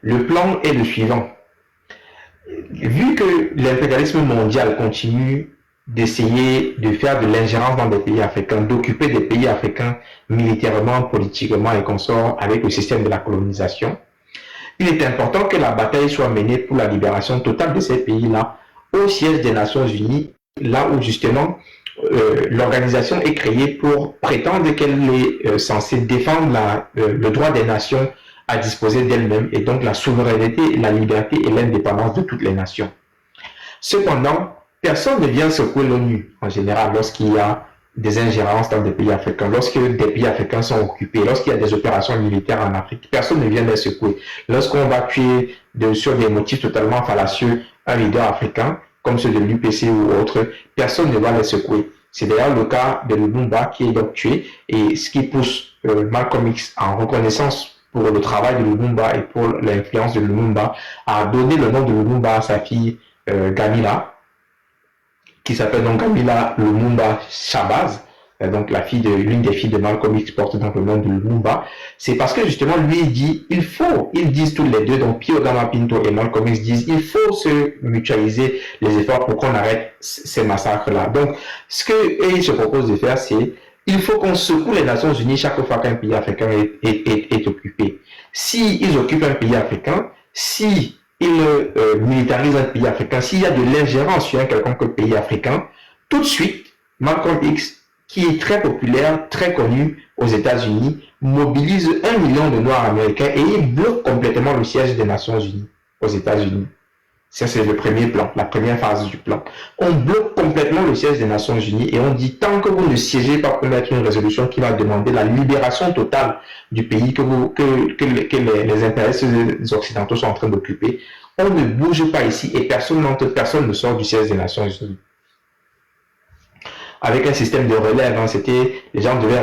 Le plan est le suivant. Vu que l'impérialisme mondial continue d'essayer de faire de l'ingérence dans des pays africains, d'occuper des pays africains militairement, politiquement et consorts avec le système de la colonisation, il est important que la bataille soit menée pour la libération totale de ces pays-là au siège des Nations Unies, là où justement l'organisation est créée pour prétendre qu'elle est censée défendre le droit des nations à disposer d'elles-mêmes et donc la souveraineté, la liberté et l'indépendance de toutes les nations. Cependant, personne ne vient secouer l'ONU en général lorsqu'il y a des ingérences dans des pays africains, lorsque des pays africains sont occupés, lorsqu'il y a des opérations militaires en Afrique, personne ne vient les secouer. Lorsqu'on va tuer sur des motifs totalement fallacieux un leader africain, comme ceux de l'UPC ou autre, personne ne va les secouer. C'est d'ailleurs le cas de Lumumba qui est donc tué, et ce qui pousse Malcolm X en reconnaissance pour le travail de Lumumba et pour l'influence de Lumumba à donner le nom de Lumumba à sa fille Gamila, qui s'appelle donc Gamila Lumumba Shabazz, donc l'une des filles de Malcolm X porte donc le nom de Lumumba. C'est parce que justement lui il dit ils disent tous les deux, donc Pio Gama Pinto et Malcolm X disent il faut se mutualiser les efforts pour qu'on arrête ces massacres là. Donc ce que ils se proposent de faire, c'est il faut qu'on secoue les Nations Unies chaque fois qu'un pays africain est occupé. Si ils occupent un pays africain, si ils militarisent un pays africain, s'il y a de l'ingérence sur un quelconque pays africain, tout de suite, Malcolm X, qui est très populaire, très connu aux États-Unis, mobilise 1 million de Noirs américains et il bloque complètement le siège des Nations Unies aux États-Unis. Ça, c'est le premier plan, la première phase du plan. On bloque complètement le siège des Nations Unies et on dit tant que vous ne siégez pas pour mettre une résolution qui va demander la libération totale du pays que les impérialistes occidentaux sont en train d'occuper, on ne bouge pas ici et personne ne sort du siège des Nations Unies. Avec un système de relève, hein, les gens devaient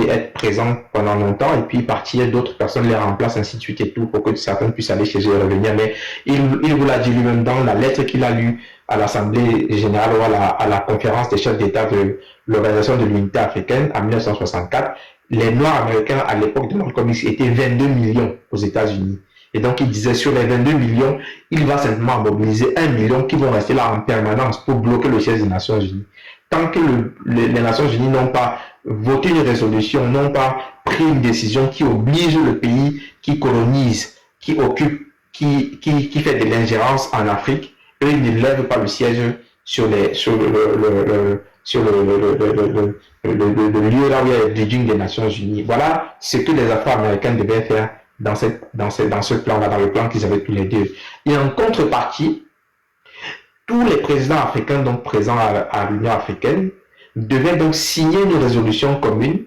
être présents pendant longtemps et puis partir, d'autres personnes les remplacent, ainsi de suite et tout, pour que certains puissent aller chez eux et revenir. Mais il vous l'a dit lui-même dans la lettre qu'il a lue à l'Assemblée générale ou à la conférence des chefs d'État de l'Organisation de l'Unité africaine en 1964. Les Noirs américains à l'époque de Malcolm X étaient 22 millions aux États-Unis. Et donc, il disait sur les 22 millions, il va simplement mobiliser 1 million qui vont rester là en permanence pour bloquer le siège des Nations Unies. Tant que les Nations Unies n'ont pas voté une résolution, n'ont pas pris une décision qui oblige le pays qui colonise, qui occupe, qui fait de l'ingérence en Afrique, eux, ils ne lèvent pas le siège sur le lieu là où il y a le building des Nations Unies. Voilà ce que les Afro-Américains devaient faire dans ce plan-là, dans le plan qu'ils avaient tous les deux. Et en contrepartie, tous les présidents africains donc présents à l'Union africaine devaient donc signer une résolution commune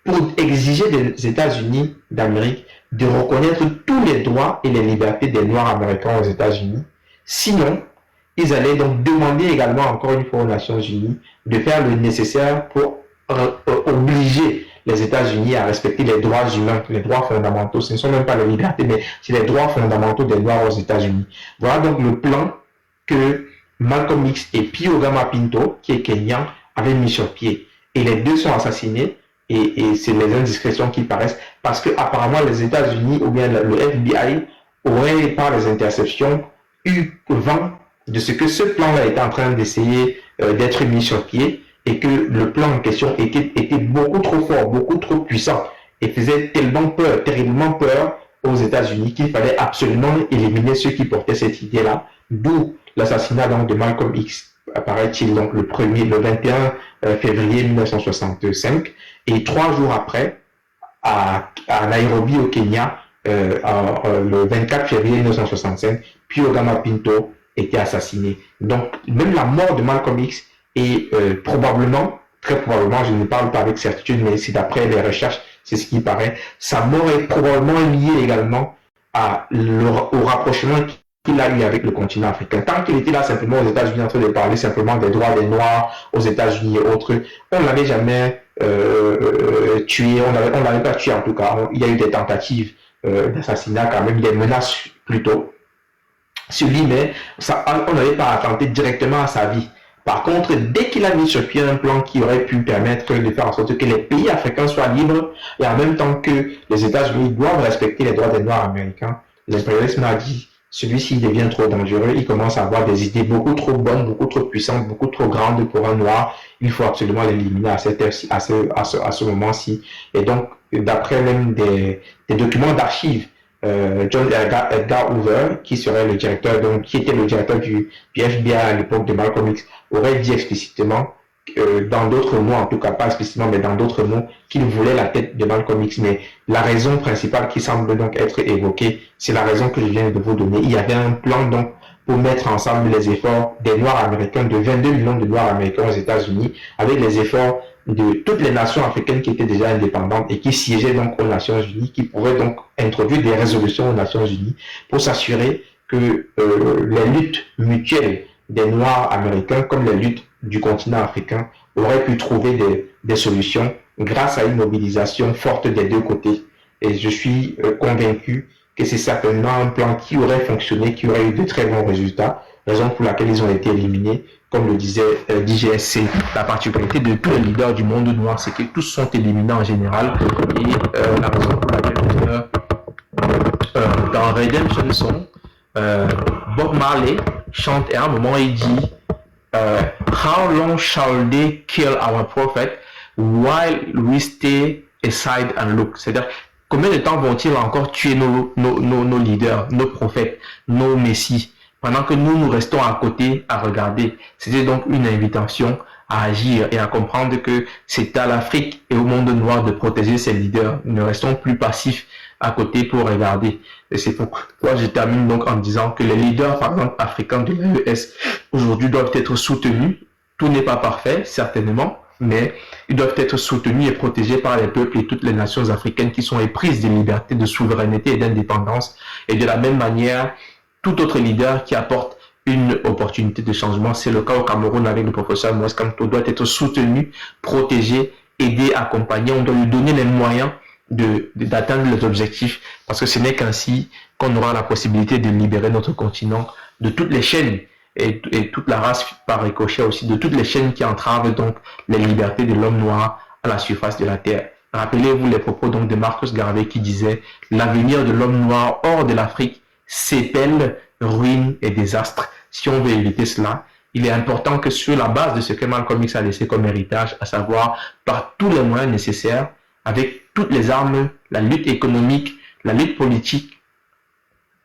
pour exiger des États-Unis d'Amérique de reconnaître tous les droits et les libertés des Noirs américains aux États-Unis. Sinon, ils allaient donc demander également encore une fois aux Nations Unies de faire le nécessaire pour obliger les États-Unis à respecter les droits humains, les droits fondamentaux. Ce ne sont même pas les libertés, mais c'est les droits fondamentaux des Noirs aux États-Unis. Voilà donc le plan que Malcolm X et Pio Gama Pinto, qui est kenyan, avaient mis sur pied. Et les deux sont assassinés, et c'est les indiscrétions qui paraissent, parce que apparemment les États-Unis ou bien le FBI auraient, par les interceptions, eu vent de ce que ce plan-là était en train d'essayer d'être mis sur pied, et que le plan en question était beaucoup trop fort, beaucoup trop puissant, et faisait tellement peur, terriblement peur aux États-Unis qu'il fallait absolument éliminer ceux qui portaient cette idée-là, d'où l'assassinat donc de Malcolm X, apparaît-il donc le 21 février 1965, et 3 jours après, à Nairobi au Kenya, le 24 février 1965, Pio Gama Pinto était assassiné. Donc même la mort de Malcolm X est probablement, très probablement, je ne parle pas avec certitude, mais c'est d'après les recherches, c'est ce qui paraît, sa mort est probablement liée également au rapprochement qu'il a eu avec le continent africain. Tant qu'il était là simplement aux États-Unis en train de parler simplement des droits des Noirs aux États-Unis et autres, on ne l'avait jamais tué, on l'avait pas tué en tout cas. Il y a eu des tentatives d'assassinat quand même, des menaces plutôt sur lui, mais on n'avait pas attenté directement à sa vie. Par contre, dès qu'il a mis sur pied un plan qui aurait pu permettre de faire en sorte que les pays africains soient libres et en même temps que les États-Unis doivent respecter les droits des Noirs américains, l'impérialisme a dit celui-ci devient trop dangereux, il commence à avoir des idées beaucoup trop bonnes, beaucoup trop puissantes, beaucoup trop grandes pour un noir, il faut absolument l'éliminer à ce moment-ci. Et donc, d'après même des documents d'archives, John Edgar Hoover, qui serait le directeur, donc qui était le directeur du FBI à l'époque de Malcolm X, aurait dit explicitement, dans d'autres mots, en tout cas pas explicitement, mais dans d'autres mots, qu'il voulait la tête de Malcolm X. Mais la raison principale qui semble donc être évoquée, c'est la raison que je viens de vous donner. Il y avait un plan donc pour mettre ensemble les efforts des Noirs américains, de 22 millions de Noirs américains aux États-Unis, avec les efforts de toutes les nations africaines qui étaient déjà indépendantes et qui siégeaient donc aux Nations Unies, qui pourraient donc introduire des résolutions aux Nations Unies pour s'assurer que les luttes mutuelles des Noirs américains comme les luttes du continent africain auraient pu trouver des solutions grâce à une mobilisation forte des deux côtés. Et je suis convaincu que c'est certainement un plan qui aurait fonctionné, qui aurait eu de très bons résultats, raison pour laquelle ils ont été éliminés. Comme le disait DGSC, la particularité de tous les leaders du monde noir, c'est que tous sont éliminés en général. Et la raison pour laquelle dans Redemption Song, Bob Marley chante et à un moment il dit How long shall they kill our prophet while we stay aside and look? C'est-à-dire, combien de temps vont-ils encore tuer nos leaders, nos prophètes, nos messies, pendant que nous restons à côté à regarder? C'était donc une invitation à agir et à comprendre que c'est à l'Afrique et au monde noir de protéger ses leaders. Ne restons plus passifs à côté pour regarder. Et c'est pourquoi je termine donc en disant que les leaders, par exemple, africains de l'AES, aujourd'hui doivent être soutenus. Tout n'est pas parfait, certainement, mais ils doivent être soutenus et protégés par les peuples et toutes les nations africaines qui sont éprises de liberté, de souveraineté et d'indépendance. Et de la même manière, tout autre leader qui apporte une opportunité de changement, c'est le cas au Cameroun avec le professeur Moïse Kamto, doit être soutenu, protégé, aidé, accompagné. On doit lui donner les moyens d'atteindre les objectifs, parce que ce n'est qu'ainsi qu'on aura la possibilité de libérer notre continent de toutes les chaînes et toute la race par ricochet aussi, de toutes les chaînes qui entravent donc les libertés de l'homme noir à la surface de la terre. Rappelez-vous les propos donc de Marcus Garvey qui disait: l'avenir de l'homme noir hors de l'Afrique s'épelle, ruine et désastre. Si on veut éviter cela, il est important que sur la base de ce que Malcolm X a laissé comme héritage, à savoir par tous les moyens nécessaires, avec toutes les armes, la lutte économique, la lutte politique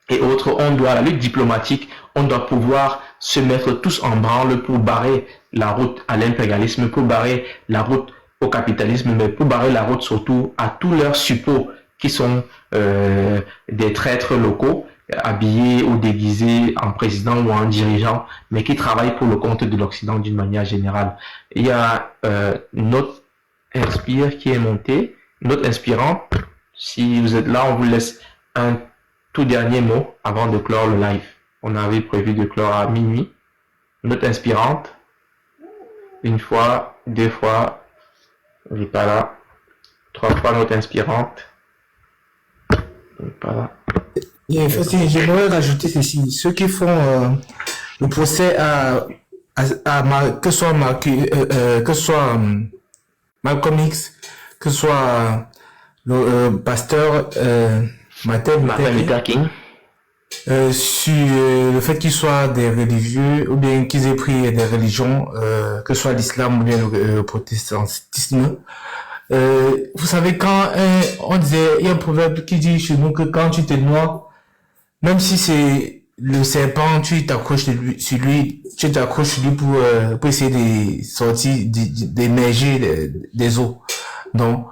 et autres, la lutte diplomatique, on doit pouvoir se mettre tous en branle pour barrer la route à l'impérialisme, pour barrer la route au capitalisme, mais pour barrer la route surtout à tous leurs suppôts qui sont des traîtres locaux, habillés ou déguisés en président ou en dirigeant, mais qui travaillent pour le compte de l'Occident d'une manière générale. Il y a notre Inspire qui est monté, notre inspirante. Si vous êtes là, on vous laisse un tout dernier mot avant de clore le live. On avait prévu de clore à minuit. Notre inspirante, une fois, deux fois, elle n'est pas là, trois fois notre inspirante, elle n'est pas là. Et j'aimerais rajouter ceci. Ceux qui font le procès que ce soit Malcolm X, que ce soit le pasteur Martin Luther King, sur le fait qu'ils soient des religieux ou bien qu'ils aient pris des religions, que ce soit l'islam ou bien le protestantisme. Vous savez, quand on disait, il y a un proverbe qui dit chez nous que quand tu te noies, même si c'est le serpent, tu t'accroches sur lui pour essayer de sortir, d'émerger des eaux. Donc,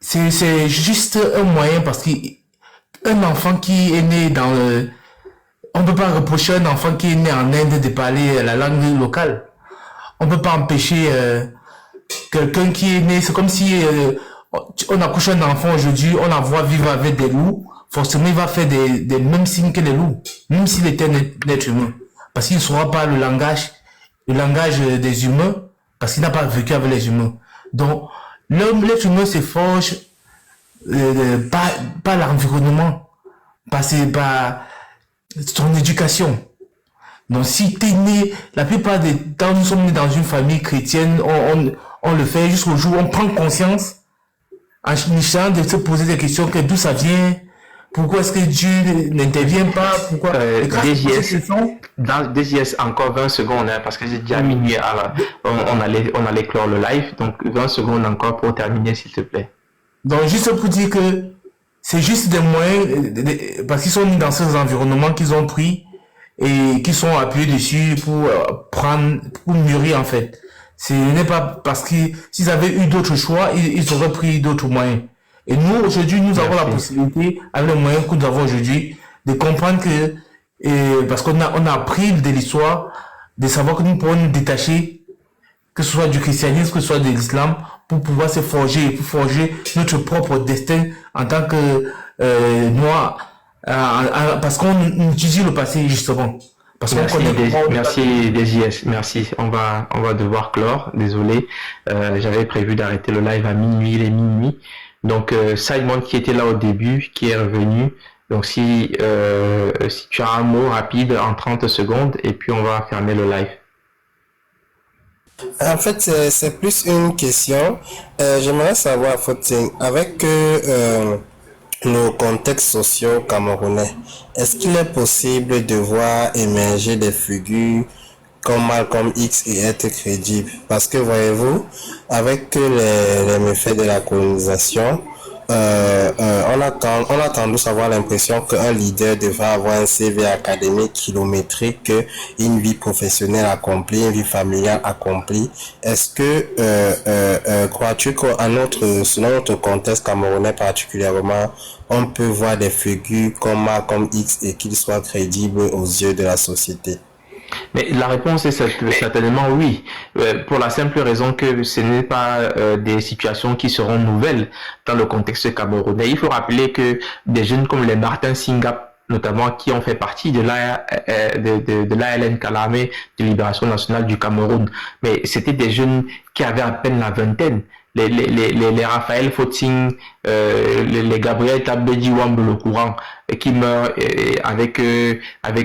c'est juste un moyen, parce qu'un enfant qui est né on peut pas reprocher un enfant qui est né en Inde de parler la langue locale. On peut pas empêcher quelqu'un qui est né, c'est comme si on accouche un enfant aujourd'hui, on la voit vivre avec des loups, forcément il va faire des mêmes signes que les loups, même s'il était un être humain, parce qu'il ne saura pas le langage des humains, parce qu'il n'a pas vécu avec les humains. Donc l'être humain se forge par l'environnement, par son éducation. Donc si t'es né, la plupart des temps nous sommes nés dans une famille chrétienne, on le fait jusqu'au jour où on prend conscience, en essayant de se poser des questions, que d'où ça vient, pourquoi est-ce que Dieu n'intervient pas, pourquoi DJS, encore 20 secondes, hein, parce que j'ai déjà minuit, on allait clore le live, donc 20 secondes encore pour terminer, s'il te plaît. Donc juste pour dire que c'est juste des moyens, parce qu'ils sont mis dans ces environnements qu'ils ont pris et qui sont appuyés dessus pour mûrir en fait. Ce n'est pas parce que s'ils avaient eu d'autres choix, ils auraient pris d'autres moyens. Et nous, aujourd'hui, nous avons la possibilité, avec les moyens que nous avons aujourd'hui, de comprendre que, parce qu'on a appris de l'histoire, de savoir que nous pouvons nous détacher, que ce soit du christianisme, que ce soit de l'islam, pour pouvoir se forger, pour forger notre propre destin en tant que noirs, parce qu'on utilise le passé justement. Parce merci DJS, merci. On va devoir clore, désolé. J'avais prévu d'arrêter le live à minuit, il est minuit. Donc Simon qui était là au début, qui est revenu. Donc si tu as un mot rapide en 30 secondes, et puis on va fermer le live. En fait, c'est plus une question. J'aimerais savoir, Fautine, avec nos contextes sociaux camerounais, est-ce qu'il est possible de voir émerger des figures comme Malcolm X et être crédible? Parce que voyez-vous, avec les méfaits de la colonisation, on a tendance à avoir l'impression qu'un leader devrait avoir un CV académique kilométrique, une vie professionnelle accomplie, une vie familiale accomplie. Est-ce que crois-tu selon notre contexte camerounais particulièrement, on peut voir des figures comme Malcolm X et qu'ils soient crédibles aux yeux de la société? Mais la réponse est certainement oui, pour la simple raison que ce n'est pas des situations qui seront nouvelles dans le contexte camerounais. Il faut rappeler que des jeunes comme les Martin Singap, notamment qui ont fait partie de l'ALN Kalamé, de Libération Nationale du Cameroun, mais c'était des jeunes qui avaient à peine la vingtaine. Les Raphaël Foting, les Gabriel Tabedi Wambe le courant, qui meurent avec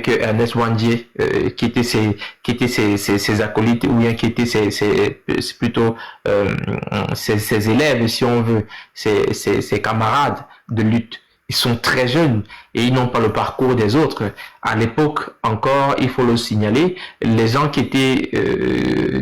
Ernest Wandier, qui étaient ses acolytes, ou bien qui étaient plutôt ses élèves, si on veut, ses camarades de lutte. Ils sont très jeunes et ils n'ont pas le parcours des autres. À l'époque encore, il faut le signaler, les gens qui étaient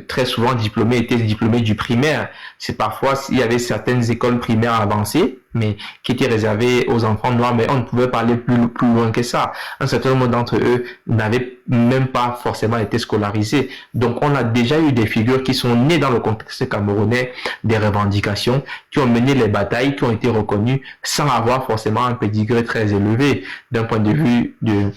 très souvent diplômés étaient diplômés du primaire. C'est parfois, il y avait certaines écoles primaires avancées, mais qui étaient réservées aux enfants noirs, mais on ne pouvait pas aller plus loin que ça. Un certain nombre d'entre eux n'avaient même pas forcément été scolarisés. Donc on a déjà eu des figures qui sont nées dans le contexte camerounais, des revendications, qui ont mené les batailles, qui ont été reconnues sans avoir forcément un pédigré très élevé d'un point de vue de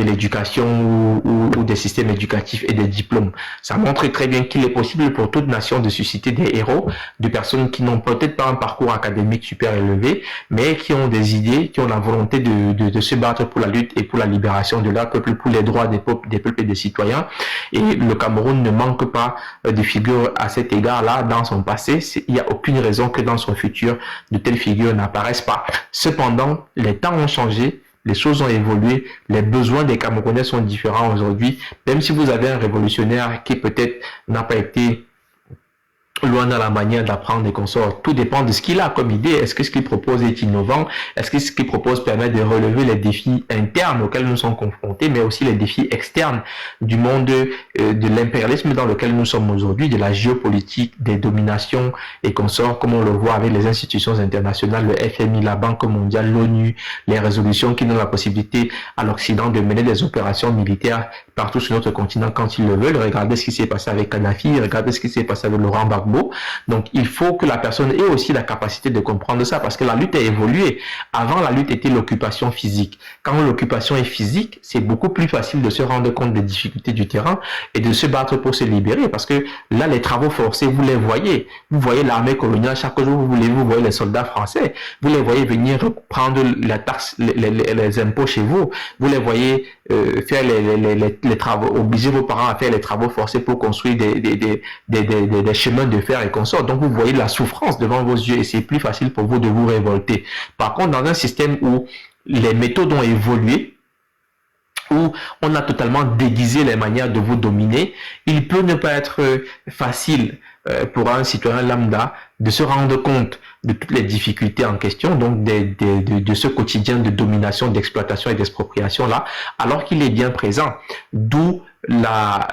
l'éducation ou des systèmes éducatifs et des diplômes. Ça montre très bien qu'il est possible pour toute nation de susciter des héros, de personnes qui n'ont peut-être pas un parcours académique super élevé, mais qui ont des idées, qui ont la volonté de se battre pour la lutte et pour la libération de leur peuple, pour les droits des peuples et des citoyens. Et le Cameroun ne manque pas de figures à cet égard-là dans son passé. Il n'y a aucune raison que dans son futur, de telles figures n'apparaissent pas. Cependant, les temps ont changé. Les choses ont évolué, les besoins des Camerounais sont différents aujourd'hui. Même si vous avez un révolutionnaire qui peut-être n'a pas été loin dans la manière d'apprendre et consorts, tout dépend de ce qu'il a comme idée. Est-ce que ce qu'il propose est innovant? Est-ce que ce qu'il propose permet de relever les défis internes auxquels nous sommes confrontés, mais aussi les défis externes du monde de l'impérialisme dans lequel nous sommes aujourd'hui, de la géopolitique, des dominations et consorts, comme on le voit avec les institutions internationales, le FMI, la Banque mondiale, l'ONU, les résolutions qui donnent la possibilité à l'Occident de mener des opérations militaires partout sur notre continent quand ils le veulent. Regardez ce qui s'est passé avec Kadhafi, regardez ce qui s'est passé avec Laurent Gbagbo. Donc, il faut que la personne ait aussi la capacité de comprendre ça, parce que la lutte a évolué. Avant, la lutte était l'occupation physique. Quand l'occupation est physique, c'est beaucoup plus facile de se rendre compte des difficultés du terrain et de se battre pour se libérer, parce que là, les travaux forcés, vous les voyez. Vous voyez l'armée coloniale, chaque jour, vous voyez les soldats français. Vous les voyez venir prendre la taxe, les impôts chez vous. Vous les voyez faire les travaux, obliger vos parents à faire les travaux forcés pour construire des chemins de fer et consorts. Donc vous voyez la souffrance devant vos yeux et c'est plus facile pour vous de vous révolter. Par contre, dans un système où les méthodes ont évolué, où on a totalement déguisé les manières de vous dominer, il peut ne pas être facile pour un citoyen lambda de se rendre compte de toutes les difficultés en question, donc de ce quotidien de domination, d'exploitation et d'expropriation là, alors qu'il est bien présent. D'où la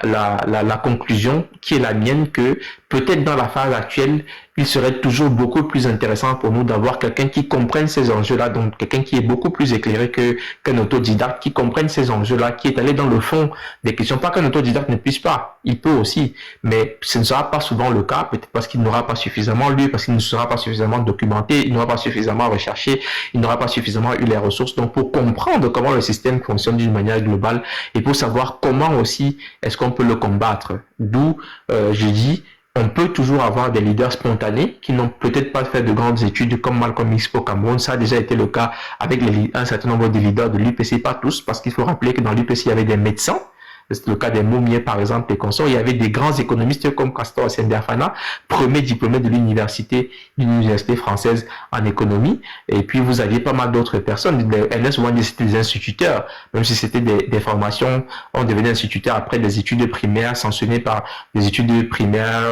conclusion qui est la mienne que peut-être dans la phase actuelle, il serait toujours beaucoup plus intéressant pour nous d'avoir quelqu'un qui comprenne ces enjeux-là, donc quelqu'un qui est beaucoup plus éclairé qu'un autodidacte, qui comprenne ces enjeux-là, qui est allé dans le fond des questions. Pas qu'un autodidacte ne puisse pas, il peut aussi, mais ce ne sera pas souvent le cas, peut-être parce qu'il n'aura pas suffisamment lu, parce qu'il ne sera pas suffisamment documenté, il n'aura pas suffisamment recherché, il n'aura pas suffisamment eu les ressources. Donc pour comprendre comment le système fonctionne d'une manière globale et pour savoir comment aussi est-ce qu'on peut le combattre, d'où je dis, on peut toujours avoir des leaders spontanés qui n'ont peut-être pas fait de grandes études comme Malcolm X au Cameroun. Ça a déjà été le cas avec un certain nombre de leaders de l'UPC, pas tous, parce qu'il faut rappeler que dans l'UPC, il y avait des médecins. C'est le cas des Moumiers, par exemple, et consorts. Il y avait des grands économistes comme Castor Sendiafana, premier diplômé de l'université française en économie. Et puis, vous aviez pas mal d'autres personnes. Ernest Wandier, c'était des instituteurs. Même si c'était des formations, on devenait instituteur après des études primaires, sanctionnées par des études primaires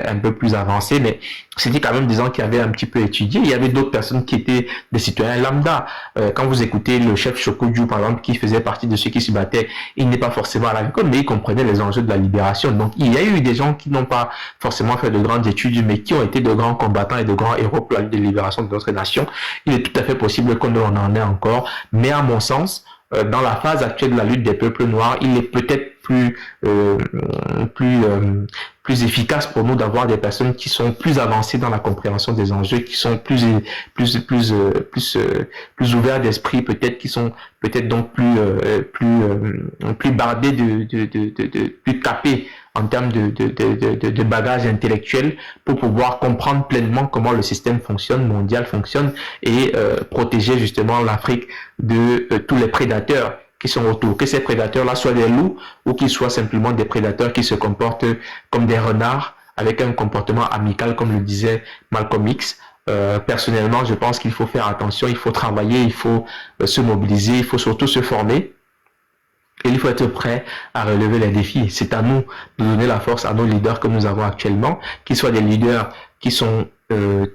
un peu plus avancées. Mais c'était quand même des gens qui avaient un petit peu étudié. Il y avait d'autres personnes qui étaient des citoyens lambda. Quand vous écoutez le chef Chokodjou, par exemple, qui faisait partie de ceux qui se battaient, il n'est pas forcément à la agricole, mais ils comprenaient les enjeux de la libération. Donc, il y a eu des gens qui n'ont pas forcément fait de grandes études, mais qui ont été de grands combattants et de grands héros pour la lutte de libération de notre nation. Il est tout à fait possible qu'on en ait encore, mais à mon sens, dans la phase actuelle de la lutte des peuples noirs, il est peut-être plus efficace pour nous d'avoir des personnes qui sont plus avancées dans la compréhension des enjeux, qui sont plus ouverts d'esprit, peut-être qui sont peut-être donc plus bardés plus capés en termes de bagages intellectuels pour pouvoir comprendre pleinement comment le système mondial fonctionne et protéger justement l'Afrique de tous les prédateurs qui sont autour, que ces prédateurs-là soient des loups ou qu'ils soient simplement des prédateurs qui se comportent comme des renards avec un comportement amical, comme le disait Malcolm X. Personnellement, je pense qu'il faut faire attention, il faut travailler, il faut se mobiliser, il faut surtout se former. Et il faut être prêt à relever les défis. C'est à nous de donner la force à nos leaders que nous avons actuellement, qu'ils soient des leaders qui sont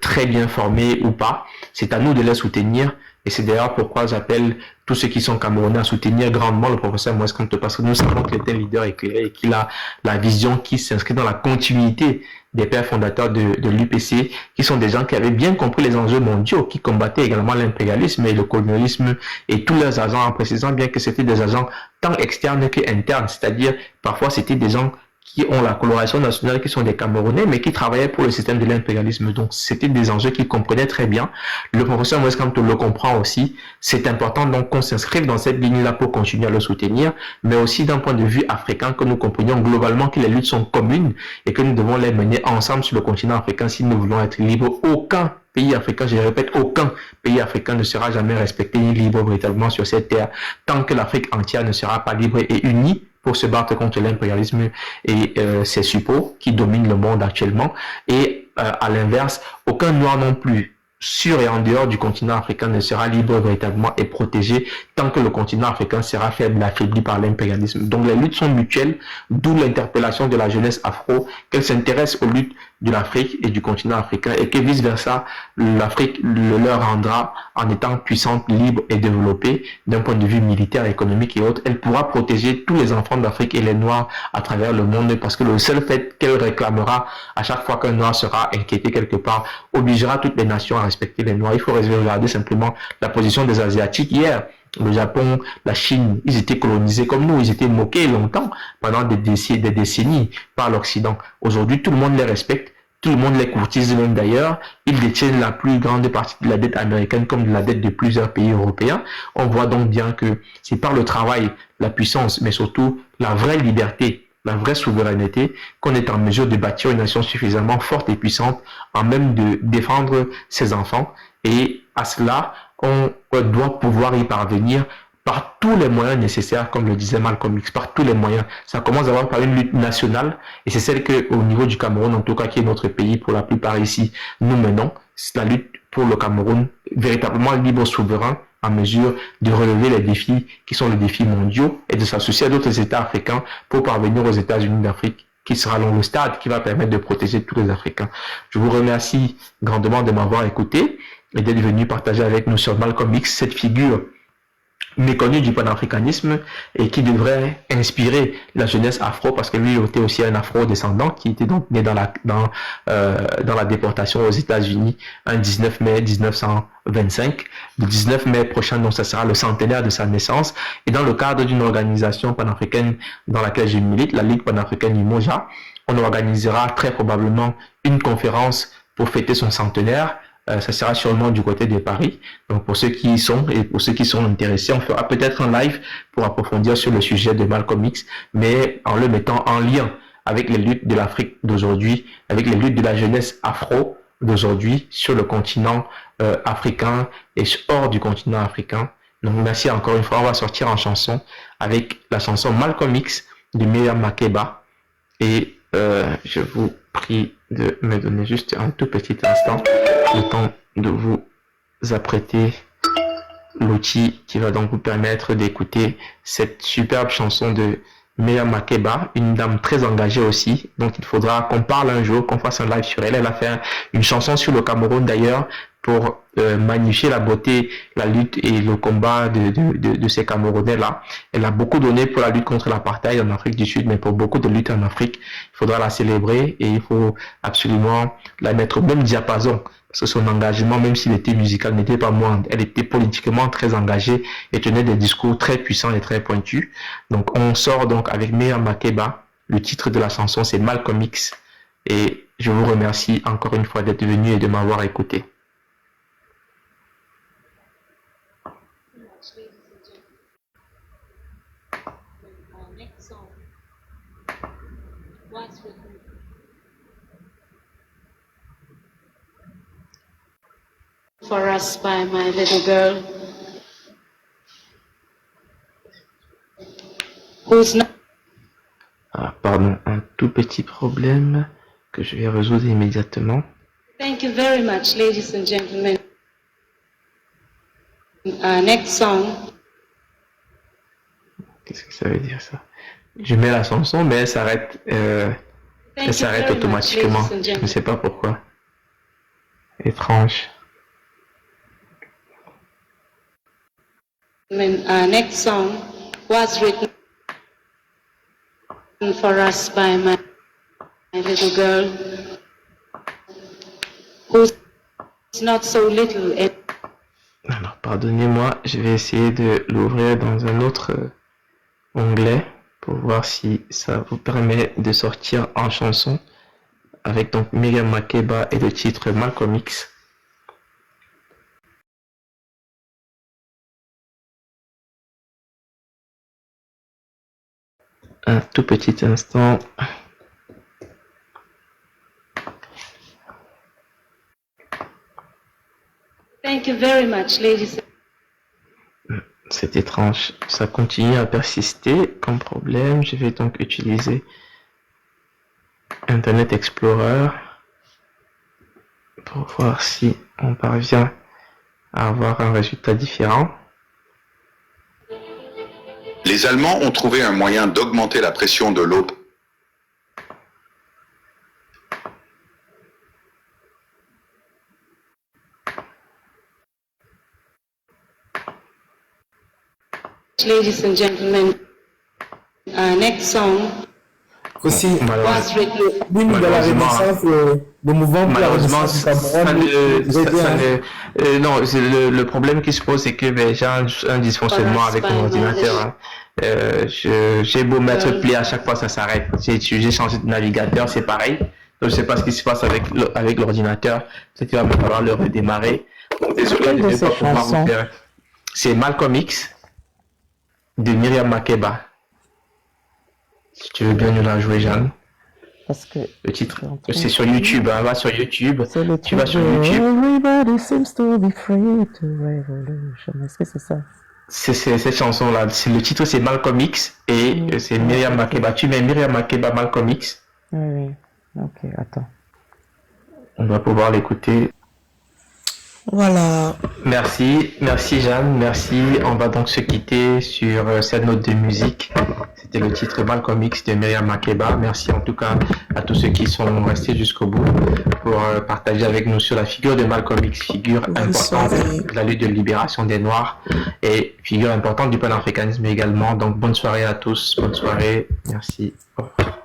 très bien formés ou pas. C'est à nous de les soutenir. Et c'est d'ailleurs pourquoi j'appelle tous ceux qui sont camerounais à soutenir grandement le professeur Moïse Kamto, parce que nous savons qu'il est un leader éclairé et qu'il a la vision qui s'inscrit dans la continuité des pères fondateurs de l'UPC, qui sont des gens qui avaient bien compris les enjeux mondiaux, qui combattaient également l'impérialisme et le colonialisme et tous leurs agents, en précisant bien que c'était des agents tant externes que internes, c'est-à-dire parfois c'était des gens qui ont la coloration nationale, qui sont des Camerounais, mais qui travaillaient pour le système de l'impérialisme. Donc, c'était des enjeux qu'ils comprenaient très bien. Le professeur Moïse Kamto le comprend aussi. C'est important donc qu'on s'inscrive dans cette ligne-là pour continuer à le soutenir, mais aussi d'un point de vue africain, que nous comprenions globalement que les luttes sont communes et que nous devons les mener ensemble sur le continent africain si nous voulons être libres. Aucun pays africain, je répète, aucun pays africain ne sera jamais respecté ni libre véritablement sur cette terre tant que l'Afrique entière ne sera pas libre et unie pour se battre contre l'impérialisme et ses suppôts qui dominent le monde actuellement. Et à l'inverse, aucun noir non plus sur et en dehors du continent africain ne sera libre véritablement et protégé tant que le continent africain sera faible et affaibli par l'impérialisme. Donc les luttes sont mutuelles, d'où l'interpellation de la jeunesse afro, qu'elle s'intéresse aux luttes de l'Afrique et du continent africain et que vice-versa, l'Afrique le leur rendra en étant puissante, libre et développée d'un point de vue militaire, économique et autres. Elle pourra protéger tous les enfants d'Afrique et les Noirs à travers le monde parce que le seul fait qu'elle réclamera à chaque fois qu'un Noir sera inquiété quelque part obligera toutes les nations à respecter les Noirs. Il faut regarder simplement la position des Asiatiques hier. Le Japon, la Chine, ils étaient colonisés comme nous, ils étaient moqués longtemps, pendant des décennies par l'Occident. Aujourd'hui, tout le monde les respecte, tout le monde les courtise même d'ailleurs. Ils détiennent la plus grande partie de la dette américaine comme de la dette de plusieurs pays européens. On voit donc bien que c'est par le travail, la puissance, mais surtout la vraie liberté, la vraie souveraineté, qu'on est en mesure de bâtir une nation suffisamment forte et puissante, en même de défendre ses enfants. Et à cela, on doit pouvoir y parvenir par tous les moyens nécessaires, comme le disait Malcolm X, par tous les moyens. Ça commence d'abord par une lutte nationale, et c'est celle que, au niveau du Cameroun, en tout cas, qui est notre pays, pour la plupart ici, nous menons. C'est la lutte pour le Cameroun, véritablement libre, souverain, en mesure de relever les défis qui sont les défis mondiaux, et de s'associer à d'autres États africains pour parvenir aux États-Unis d'Afrique, qui sera dans le stade qui va permettre de protéger tous les Africains. Je vous remercie grandement de m'avoir écouté et d'être venu partager avec nous sur Malcolm X cette figure méconnu du panafricanisme et qui devrait inspirer la jeunesse afro, parce que lui il était aussi un afro-descendant qui était donc né dans la déportation aux États-Unis un 19 mai 1925. Le 19 mai prochain, donc ça sera le centenaire de sa naissance, et dans le cadre d'une organisation panafricaine dans laquelle je milite, la Ligue panafricaine Umoja, on organisera très probablement une conférence pour fêter son centenaire. Ça sera sûrement du côté de Paris. Donc pour ceux qui y sont et pour ceux qui sont intéressés, on fera peut-être un live pour approfondir sur le sujet de Malcolm X, mais en le mettant en lien avec les luttes de l'Afrique d'aujourd'hui, avec les luttes de la jeunesse afro d'aujourd'hui sur le continent africain et hors du continent africain. Donc merci encore une fois. On va sortir en chanson avec la chanson Malcolm X de Myriam Makeba, et je vous prie de me donner juste un tout petit instant, le temps de vous apprêter l'outil qui va donc vous permettre d'écouter cette superbe chanson de Myriam Makeba, une dame très engagée aussi, donc il faudra qu'on parle un jour, qu'on fasse un live sur elle. Elle a fait une chanson sur le Cameroun d'ailleurs, pour magnifier la beauté, la lutte et le combat de ces Camerounais-là. Elle a beaucoup donné pour la lutte contre l'apartheid en Afrique du Sud, mais pour beaucoup de luttes en Afrique, il faudra la célébrer et il faut absolument la mettre au même diapason. Parce que son engagement, même s'il était musical, n'était pas moindre. Elle était politiquement très engagée et tenait des discours très puissants et très pointus. Donc, on sort donc avec Myriam Makeba. Le titre de la chanson, c'est Malcolm X. Et je vous remercie encore une fois d'être venu et de m'avoir écouté. For us by my little girl, who's not. Ah, pardon, un tout petit problème que je vais résoudre immédiatement. Thank you very much, ladies and gentlemen. Next song. Qu'est-ce que ça veut dire ça? Je mets la chanson, mais elle s'arrête automatiquement. Je ne sais pas pourquoi. Étrange. Next song was written for us by my little girl, who's not so little. Alors, pardonnez-moi, je vais essayer de l'ouvrir dans un autre onglet pour voir si ça vous permet de sortir en chanson avec donc Myriam Makeba et le titre Malcolm X. Un tout petit instant. Thank you very much, ladies. C'est étrange, ça continue à persister comme problème. Je vais donc utiliser Internet Explorer pour voir si on parvient à avoir un résultat différent. Les Allemands ont trouvé un moyen d'augmenter la pression de l'eau. Ladies and gentlemen, next song Aussi, was written. oui, mais dans la Renaissance, le mouvement pour la Malheureusement, Renaissance du Cameroun, non, c'est le problème qui se pose, c'est que j'ai un dysfonctionnement avec mon ordinateur. Hein. J'ai beau mettre play à chaque fois, ça s'arrête. J'ai changé de navigateur, c'est pareil. Donc, je sais pas ce qui se passe avec l'ordinateur. Peut-être qu'il va me falloir le redémarrer. Donc, désolé, je ne vais pas pouvoir vous faire. C'est Malcolm X de Myriam Makeba. Si tu veux bien nous la jouer, Jeanne. Parce que Le titre, c'est sur YouTube, hein, va sur YouTube. c'est le Tu vas titre sur de YouTube. Everybody seems to be free to revolution. Est-ce que c'est ça? C'est cette chanson-là. Le titre, c'est Malcolm X et c'est Myriam Makeba. Tu mets Myriam Makeba, Malcolm X. Oui, oui. Ok, attends. On va pouvoir l'écouter. Voilà. Merci Jeanne, merci. On va donc se quitter sur cette note de musique. C'était le titre Malcolm X de Myriam Makeba. Merci en tout cas à tous ceux qui sont restés jusqu'au bout pour partager avec nous sur la figure de Malcolm X, figure importante de la lutte de libération des Noirs et figure importante du panafricanisme également. Donc bonne soirée à tous, bonne soirée, merci. Au revoir.